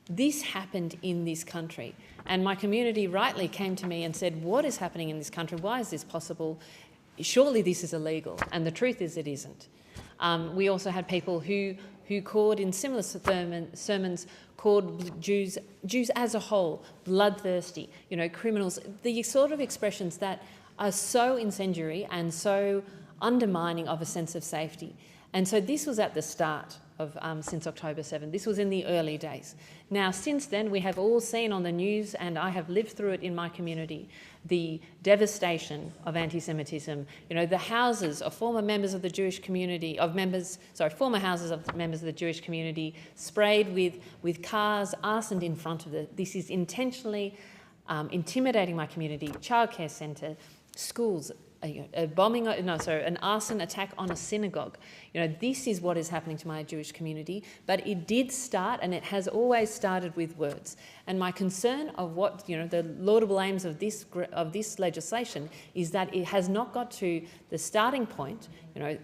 This happened in this country, and my community rightly came to me and said, what is happening in this country? Why is this possible? Surely this is illegal, and the truth is it isn't. We also had people who called in similar sermons, called Jews as a whole bloodthirsty, criminals, the sort of expressions that are so incendiary and so undermining of a sense of safety. And so this was at the start of since October 7. This was in the early days. Now, since then, we have all seen on the news, and I have lived through it in my community, the devastation of anti-Semitism. The houses of former members of the Jewish community, former houses of members of the Jewish community sprayed with cars, arsoned in front of it. This is intentionally intimidating my community. Childcare centre, schools, an arson attack on a synagogue. This is what is happening to my Jewish community, but it did start, and it has always started with words. And my concern of what, the laudable aims of this legislation is that it has not got to the starting point,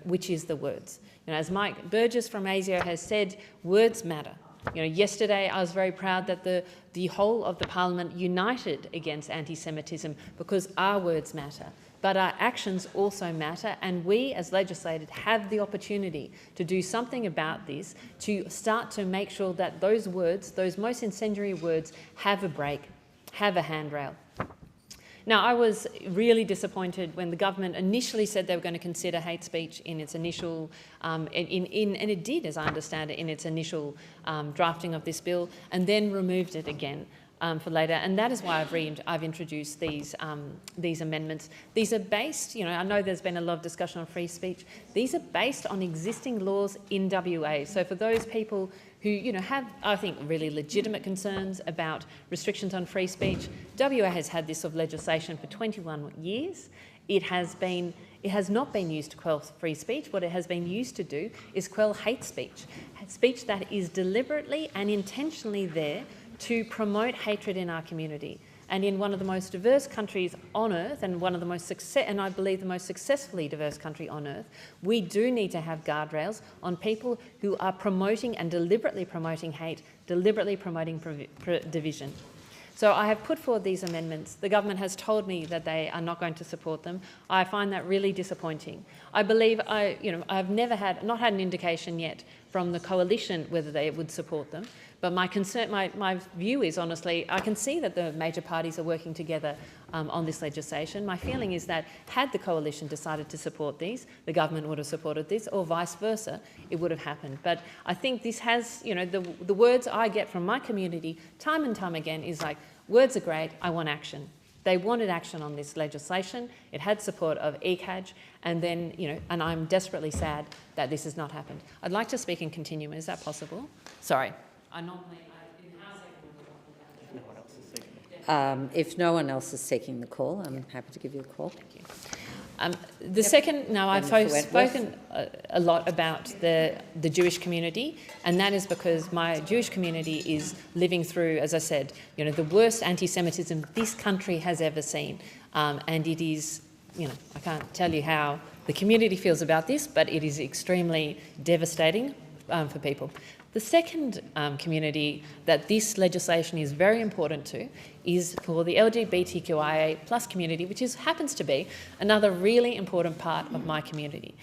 which is the words. As Mike Burgess from ASIO has said, words matter. Yesterday I was very proud that the whole of the Parliament united against anti-Semitism because our words matter. But our actions also matter, and we as legislators have the opportunity to do something about this, to start to make sure that those words, those most incendiary words, have a break, have a handrail. Now, I was really disappointed when the government initially said they were going to consider hate speech in its initial, and it did, as I understand it, in its initial drafting of this bill, and then removed it again. For later, and that is why I've introduced these amendments. These are based, I know there's been a lot of discussion on free speech. These are based on existing laws in WA. So for those people who, have, I think, really legitimate concerns about restrictions on free speech, WA has had this sort of legislation for 21 years. It has not been used to quell free speech. What it has been used to do is quell hate speech, speech that is deliberately and intentionally there to promote hatred in our community. And in one of the most diverse countries on earth, and one of the most and I believe the most successfully diverse country on earth, we do need to have guardrails on people who are promoting and deliberately promoting hate, deliberately promoting division. So I have put forward these amendments. The government has told me that they are not going to support them. I find that really disappointing. I believe I've not had an indication yet from the coalition whether they would support them. But my concern, my view is, honestly, I can see that the major parties are working together on this legislation. My feeling is that had the coalition decided to support these, the government would have supported this, or vice versa, it would have happened. But I think this has, the words I get from my community time and time again is like, words are great, I want action. They wanted action on this legislation. It had support of ECAJ, and then, and I'm desperately sad that this has not happened. I'd like to speak in continuum. Is that possible? Sorry. If no one else is seeking the call, I'm happy to give you a call. Thank you. I've spoken a lot about the Jewish community, and that is because my Jewish community is living through, as I said, the worst anti-Semitism this country has ever seen. And it is, I can't tell you how the community feels about this, but it is extremely devastating for people. The second community that this legislation is very important to is for the LGBTQIA+ community, which happens to be another really important part of my community.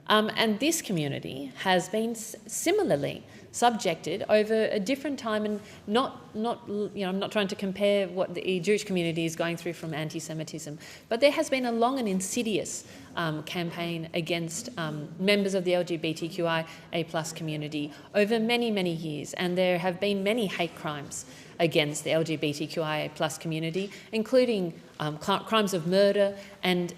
And this community has been similarly subjected over a different time, and I'm not trying to compare what the Jewish community is going through from anti-Semitism, but there has been a long and insidious campaign against members of the LGBTQIA+ community over many, many years, and there have been many hate crimes against the LGBTQIA+ community, including crimes of murder and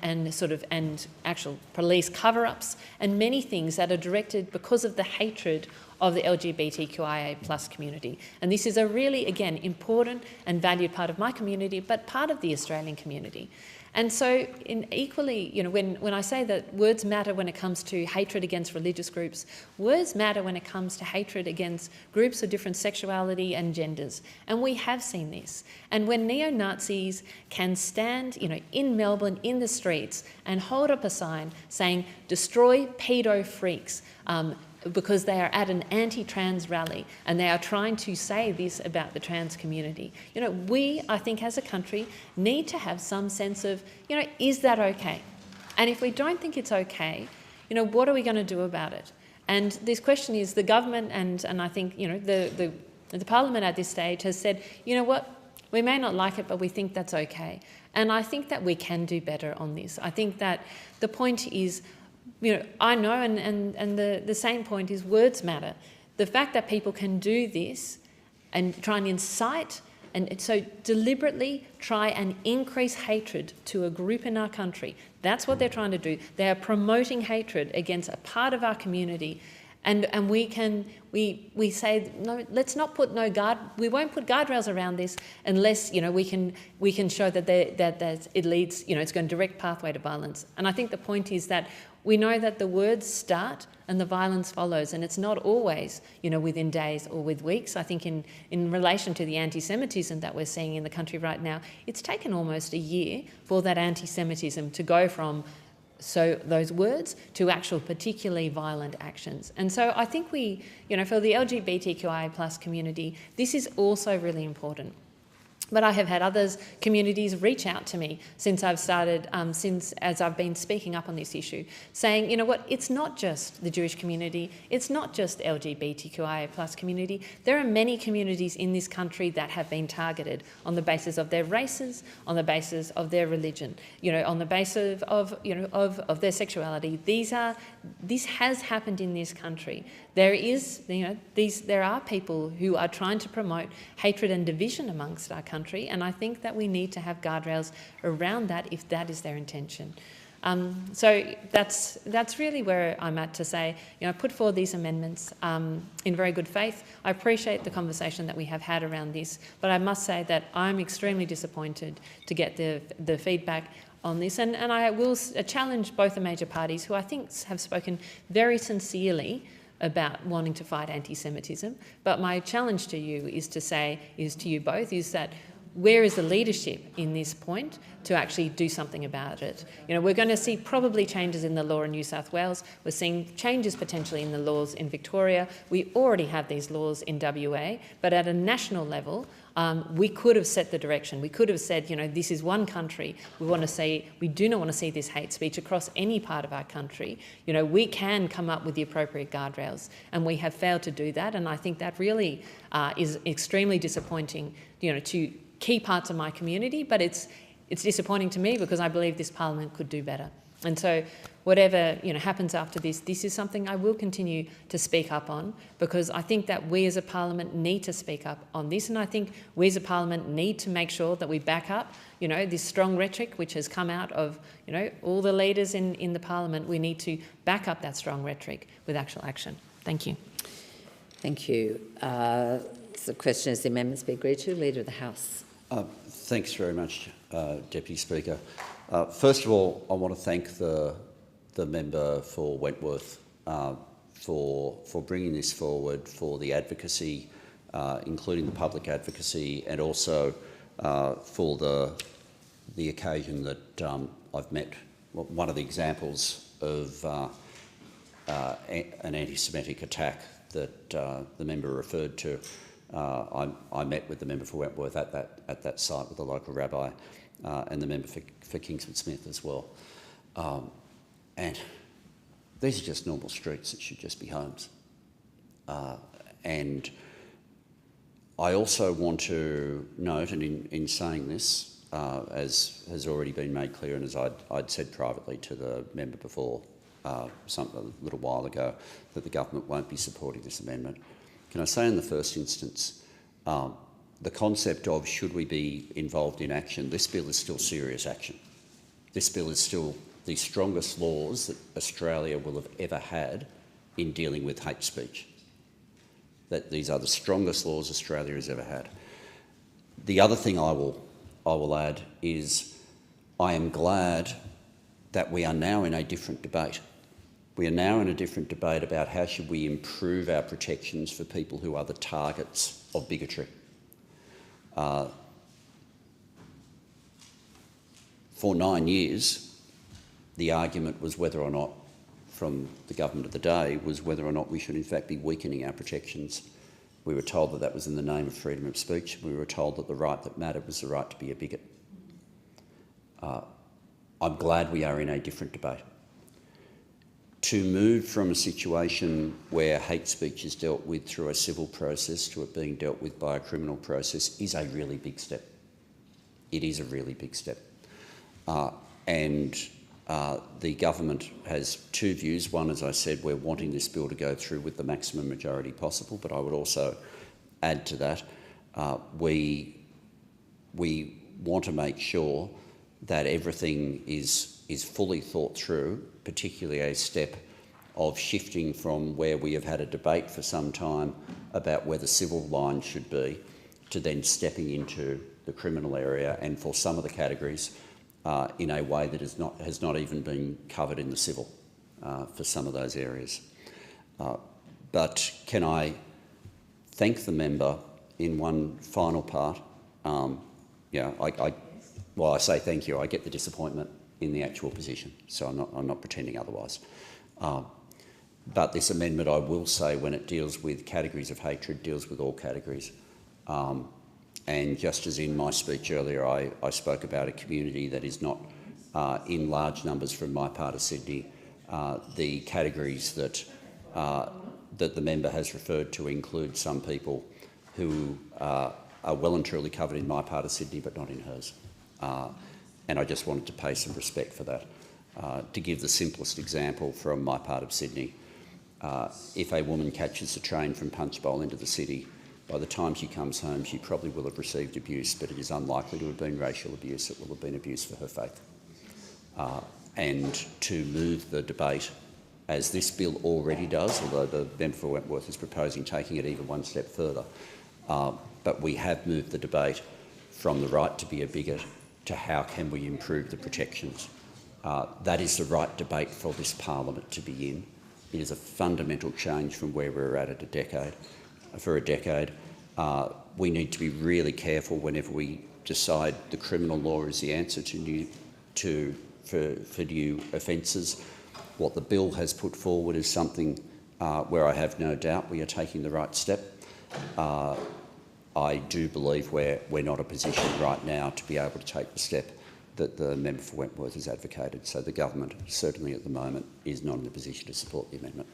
actual police cover-ups, and many things that are directed because of the hatred of the LGBTQIA+ community. And this is a really, again, important and valued part of my community, but part of the Australian community. And so equally, when I say that words matter when it comes to hatred against religious groups, words matter when it comes to hatred against groups of different sexuality and genders. And we have seen this. And when neo-Nazis can stand, in Melbourne, in the streets, and hold up a sign saying, "Destroy pedo freaks," because they are at an anti-trans rally and they are trying to say this about the trans community. We, I think, as a country, need to have some sense of, is that okay? And if we don't think it's okay, what are we going to do about it? And this question is the government and I think, the Parliament at this stage has said, you know what, we may not like it, but we think that's okay. And I think that we can do better on this. I think that the point is, I know, and the same point is words matter. The fact that people can do this and try and incite and so deliberately try and increase hatred to a group in our country, that's what they're trying to do. They are promoting hatred against a part of our community. And we say, no, let's not put we won't put guardrails around this unless, we can show that it leads, it's going to direct pathway to violence. And I think the point is that we know that the words start and the violence follows, and it's not always, within days or with weeks. I think in relation to the anti-Semitism that we're seeing in the country right now, it's taken almost a year for that anti-Semitism to go from those words to actual particularly violent actions. And so I think we, for the LGBTQIA+ community, this is also really important. But I have had others, communities, reach out to me since I've started, as I've been speaking up on this issue, saying, you know what, it's not just the Jewish community, it's not just the LGBTQIA+ community. There are many communities in this country that have been targeted on the basis of their races, on the basis of their religion, on the basis of their sexuality. This has happened in this country. There are people who are trying to promote hatred and division amongst our country, and I think that we need to have guardrails around that if that is their intention. So that's really where I'm at to say, I put forward these amendments in very good faith. I appreciate the conversation that we have had around this, but I must say that I'm extremely disappointed to get the feedback on this, and I will challenge both the major parties who I think have spoken very sincerely about wanting to fight anti-Semitism. But my challenge to you is to you both, is that where is the leadership in this point to actually do something about it? We're going to see probably changes in the law in New South Wales. We're seeing changes potentially in the laws in Victoria. We already have these laws in WA, but at a national level, we could have set the direction. We could have said, this is one country. We do not want to see this hate speech across any part of our country. We can come up with the appropriate guardrails, and we have failed to do that. And I think that really is extremely disappointing, to key parts of my community. But it's disappointing to me because I believe this Parliament could do better. And so whatever happens after this is something I will continue to speak up on, because I think that we as a parliament need to speak up on this, and I think we as a parliament need to make sure that we back up this strong rhetoric which has come out of all the leaders in the parliament. We need to back up that strong rhetoric with actual action. Thank you. Thank you. So the question is, the amendments be agreed to. Leader of the House. Thanks very much, Deputy Speaker. First of all, I want to thank the member for Wentworth for bringing this forward, for the advocacy, including the public advocacy, and also for the occasion that I've met one of the examples of an anti-Semitic attack that the member referred to. I met with the member for Wentworth at that site with the local rabbi and the member for Kingsford Smith as well. And these are just normal streets that should just be homes. And I also want to note, and in saying this, as has already been made clear and as I'd said privately to the member before a little while ago, that the government won't be supporting this amendment. Can I say in the first instance, the concept of should we be involved in action, this bill is still serious action. This bill is still the strongest laws that Australia will have ever had in dealing with hate speech. That these are the strongest laws Australia has ever had. The other thing I will add is I am glad that we are now in a different debate. We are now in a different debate about how should we improve our protections for people who are the targets of bigotry. For 9 years, the argument was whether or not, from the government of the day, was whether or not we should in fact be weakening our protections. We were told that that was in the name of freedom of speech. We were told that the right that mattered was the right to be a bigot. I'm glad we are in a different debate. To move from a situation where hate speech is dealt with through a civil process to it being dealt with by a criminal process is a really big step. It is a really big step. The government has two views. One, as I said, we're wanting this bill to go through with the maximum majority possible, but I would also add to that, we want to make sure that everything is fully thought through, particularly a step of shifting from where we have had a debate for some time about where the civil line should be to then stepping into the criminal area, and for some of the categories in a way that has not even been covered in the civil for some of those areas. But can I thank the member in one final part? I say thank you. I get the disappointment in the actual position, so I'm not pretending otherwise. But this amendment, I will say, when it deals with categories of hatred, deals with all categories. And just as in my speech earlier, I spoke about a community that is not in large numbers from my part of Sydney. The categories that the member has referred to include some people who are well and truly covered in my part of Sydney, but not in hers. And I just wanted to pay some respect for that. To give the simplest example from my part of Sydney, if a woman catches the train from Punchbowl into the city, by the time she comes home, she probably will have received abuse, but it is unlikely to have been racial abuse. It will have been abuse for her faith. And to move the debate, as this bill already does, although the member for Wentworth is proposing taking it even one step further, but we have moved the debate from the right to be a bigot to how can we improve the protections. That is the right debate for this parliament to be in. It is a fundamental change from where we were at a decade. For a decade, we need to be really careful whenever we decide the criminal law is the answer for new offences. What the bill has put forward is something where I have no doubt we are taking the right step. I do believe we're not in a position right now to be able to take the step that the member for Wentworth has advocated. So the government, certainly at the moment, is not in a position to support the amendment.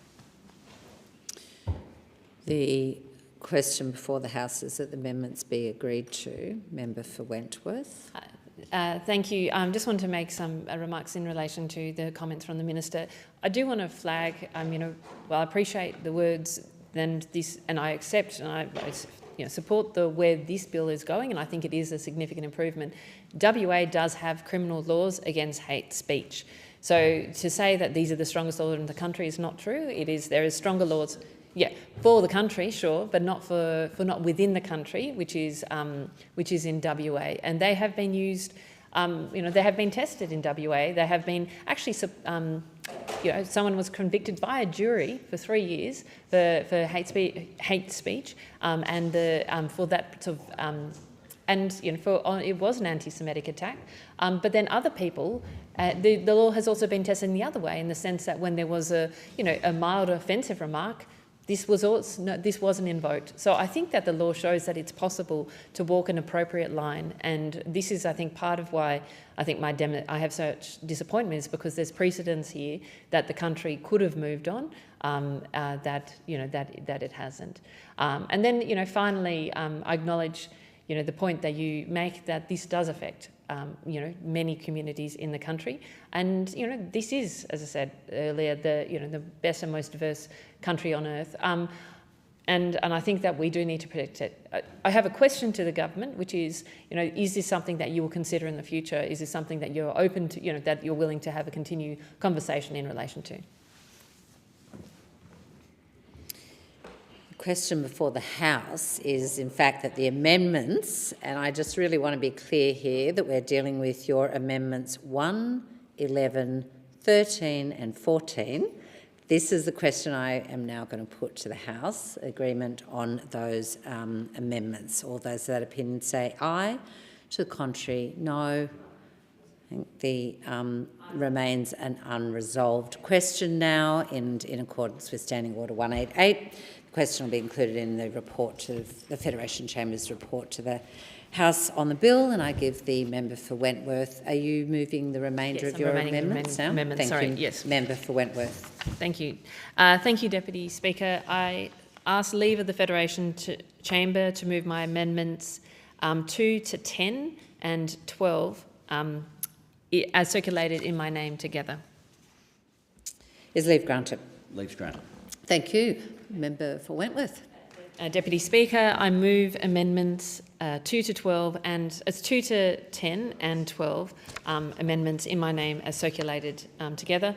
The question before the House is that the amendments be agreed to. Member for Wentworth. Thank you. I just want to make some remarks in relation to the comments from the Minister. I do want to flag, I appreciate the words and I accept and I support where this bill is going, and I think it is a significant improvement. WA does have criminal laws against hate speech. So to say that these are the strongest laws in the country is not true. There is stronger laws, for the country, sure, but not for not within the country, which is in WA, and they have been used. They have been tested in WA. They have been actually, someone was convicted by a jury for 3 years for hate speech, and for that sort of. It was an anti-Semitic attack, but then other people, the law has also been tested in the other way, in the sense that when there was a mild offensive remark, this wasn't invoked. So I think that the law shows that it's possible to walk an appropriate line, and this is, I think, part of why I think I have such disappointment, is because there's precedence here that the country could have moved on, that it hasn't. And then finally, I acknowledge the point that you make, that this does affect many communities in the country, and this is, as I said earlier, the best and most diverse country on earth, and I think that we do need to protect it. I have a question to the government, which is, is this something that you will consider in the future? Is this something that you're open to, that you're willing to have a continued conversation in relation to? Question before the House is, in fact, that the amendments, and I just really want to be clear here that we're dealing with your amendments 1, 11, 13 and 14. This is the question I am now going to put to the House. Agreement on those amendments. All those that opinion say aye. To the contrary, no. I think the remains an unresolved question now, and in accordance with Standing Order 188. The question will be included in the report to the Federation Chamber's report to the House on the bill, and I give the member for Wentworth. Are you moving the remainder of your amendments now? Thank you. Yes. Member for Wentworth. Thank you. Thank you, Deputy Speaker. I ask leave of the Federation Chamber to move my amendments 2 to 10 and 12 as circulated in my name together. Is leave granted? Leave's granted. Thank you. Member for Wentworth. Deputy Speaker, I move amendments 2 to 12 and 2 to 10 and 12 amendments in my name as circulated together.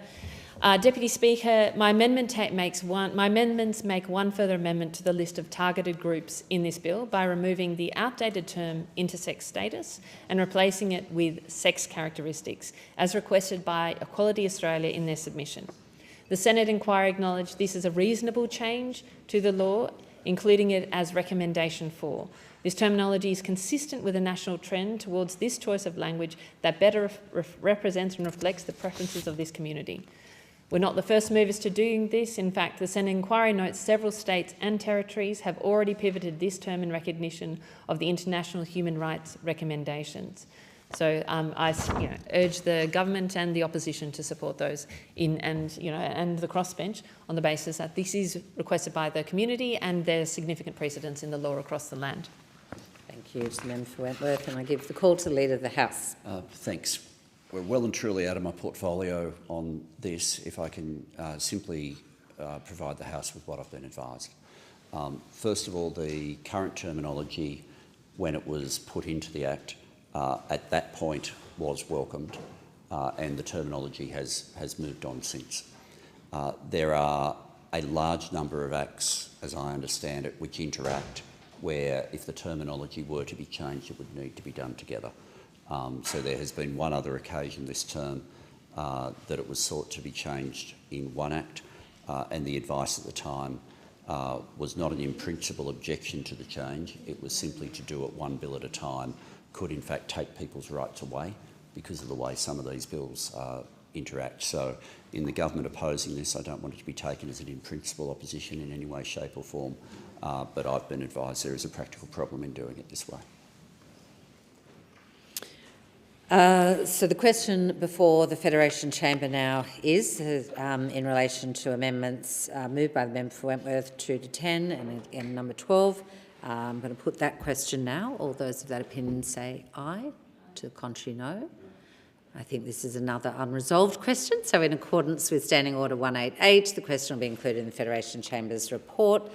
Deputy Speaker, my amendments make one further amendment to the list of targeted groups in this bill by removing the outdated term intersex status and replacing it with sex characteristics, as requested by Equality Australia in their submission. The Senate inquiry acknowledged this is a reasonable change to the law, including it as recommendation 4. This terminology is consistent with a national trend towards this choice of language that better represents and reflects the preferences of this community. We're not the first movers to doing this. In fact, the Senate inquiry notes several states and territories have already pivoted this term in recognition of the international human rights recommendations. So I urge the government and the opposition to support those and the crossbench on the basis that this is requested by the community and there's significant precedence in the law across the land. Thank you to the member for Wentworth, and I give the call to the Leader of the House. Thanks. We're well and truly out of my portfolio on this, if I can simply provide the House with what I've been advised. First of all, the current terminology, when it was put into the Act, at that point was welcomed, and the terminology has moved on since. There are a large number of acts, as I understand it, which interact, where if the terminology were to be changed, it would need to be done together. So there has been one other occasion this term that it was sought to be changed in one act, and the advice at the time was not an in-principle objection to the change. It was simply to do it one bill at a time could in fact take people's rights away because of the way some of these bills interact. So in the government opposing this, I don't want it to be taken as an in-principle opposition in any way, shape or form, but I've been advised there is a practical problem in doing it this way. So the question before the Federation Chamber now is in relation to amendments moved by the member for Wentworth 2 to 10 and number 12. I'm going to put that question now. All those of that opinion say aye. To the contrary, no. I think this is another unresolved question. So in accordance with Standing Order 188, the question will be included in the Federation Chamber's report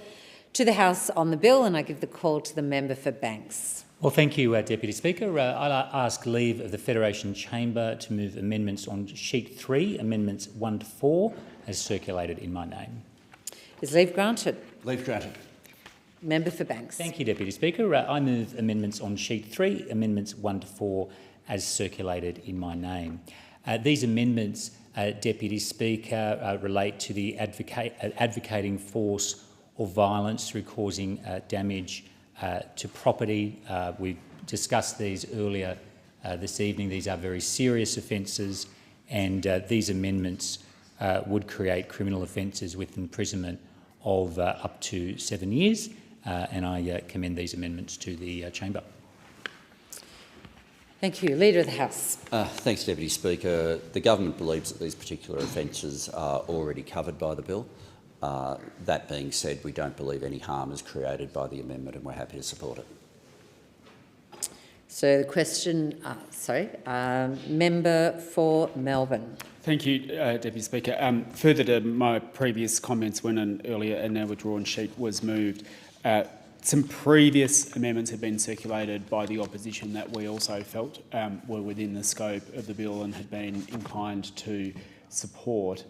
to the House on the bill, and I give the call to the member for Banks. Well, thank you, Deputy Speaker. I'll ask leave of the Federation Chamber to move amendments on sheet 3, amendments 1 to 4, as circulated in my name. Is leave granted? Leave granted. Member for Banks. Thank you, Deputy Speaker. I move amendments on sheet 3, amendments 1 to 4, as circulated in my name. These amendments, Deputy Speaker, relate to the advocating force or violence through causing damage to property. We discussed these earlier this evening. These are very serious offences, and these amendments would create criminal offences with imprisonment of up to 7 years, and I commend these amendments to the Chamber. Thank you. Leader of the House. Thanks, Deputy Speaker. The government believes that these particular offences are already covered by the bill. That being said, we don't believe any harm is created by the amendment, and we're happy to support it. So the question, member for Melbourne. Thank you, Deputy Speaker. Further to my previous comments when an earlier and now withdrawn sheet was moved, some previous amendments had been circulated by the opposition that we also felt were within the scope of the bill and had been inclined to support.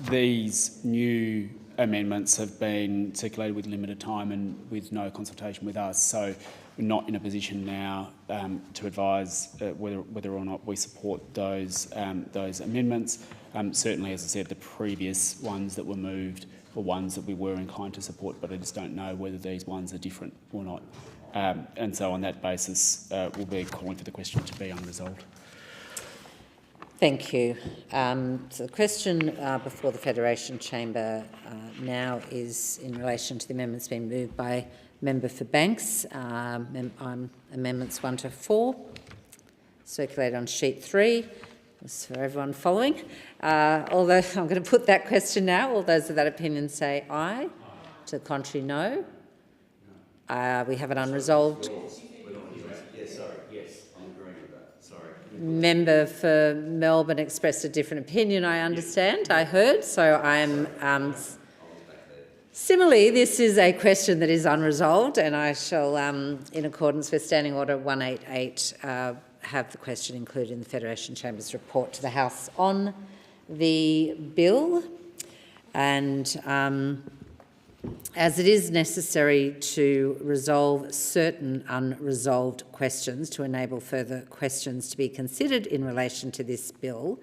These new amendments have been circulated with limited time and with no consultation with us, so we're not in a position now to advise whether or not we support those amendments. Certainly, as I said, the previous ones that were moved were ones that we were inclined to support, but I just don't know whether these ones are different or not. And so on that basis, we'll be calling for the question to be unresolved. Thank you. So the question before the Federation Chamber now is in relation to the amendments being moved by member for Banks, amendments 1 to 4, circulated on sheet 3. That's for everyone following. Although I'm going to put that question now. All those of that opinion say aye. To the contrary, no. We have an unresolved. Member for Melbourne expressed a different opinion, I understand, I heard, so I'm... Similarly, this is a question that is unresolved, and I shall, in accordance with Standing Order 188, have the question included in the Federation Chamber's report to the House on the bill. And as it is necessary to resolve certain unresolved questions to enable further questions to be considered in relation to this bill,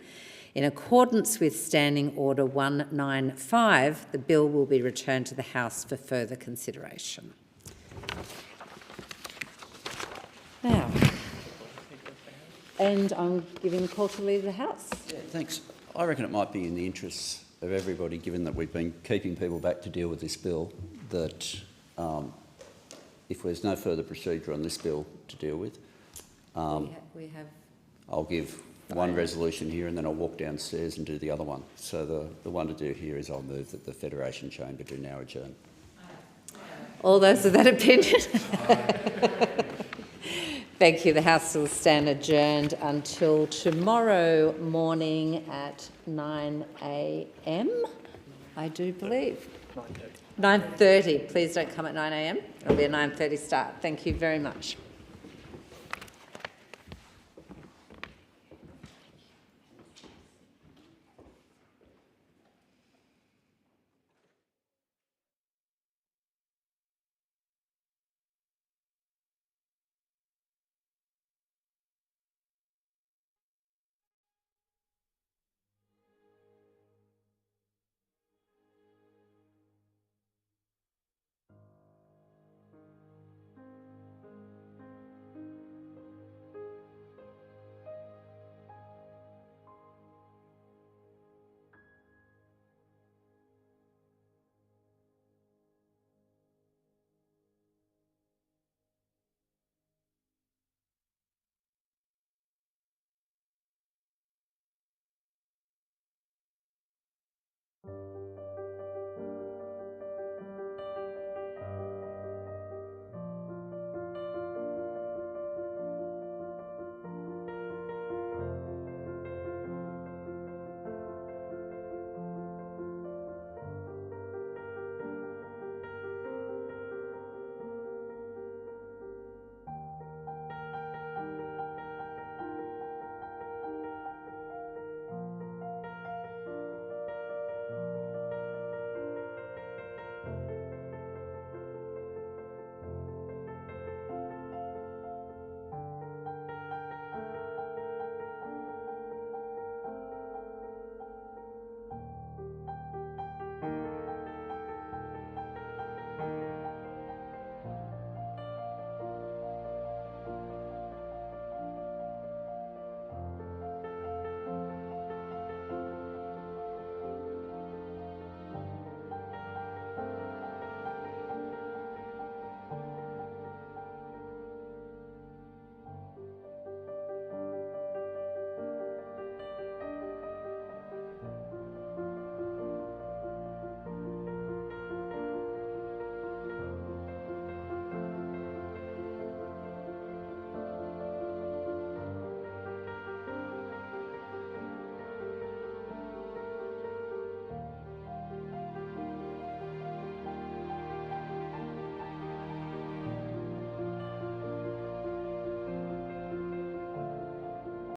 in accordance with Standing Order 195, the bill will be returned to the House for further consideration. Now, and I'm giving the call to the Leader of the House. Yeah, thanks. I reckon it might be in the interests of everybody, given that we've been keeping people back to deal with this bill, that if there's no further procedure on this bill to deal with, we have I'll give one resolution here and then I'll walk downstairs and do the other one. So the one to do here is I'll move that the Federation Chamber do now adjourn. All those of that opinion? Thank you. The House will stand adjourned until tomorrow morning at 9 a.m, I do believe. 9:30. Please don't come at 9 a.m. It'll be a 9:30 start. Thank you very much.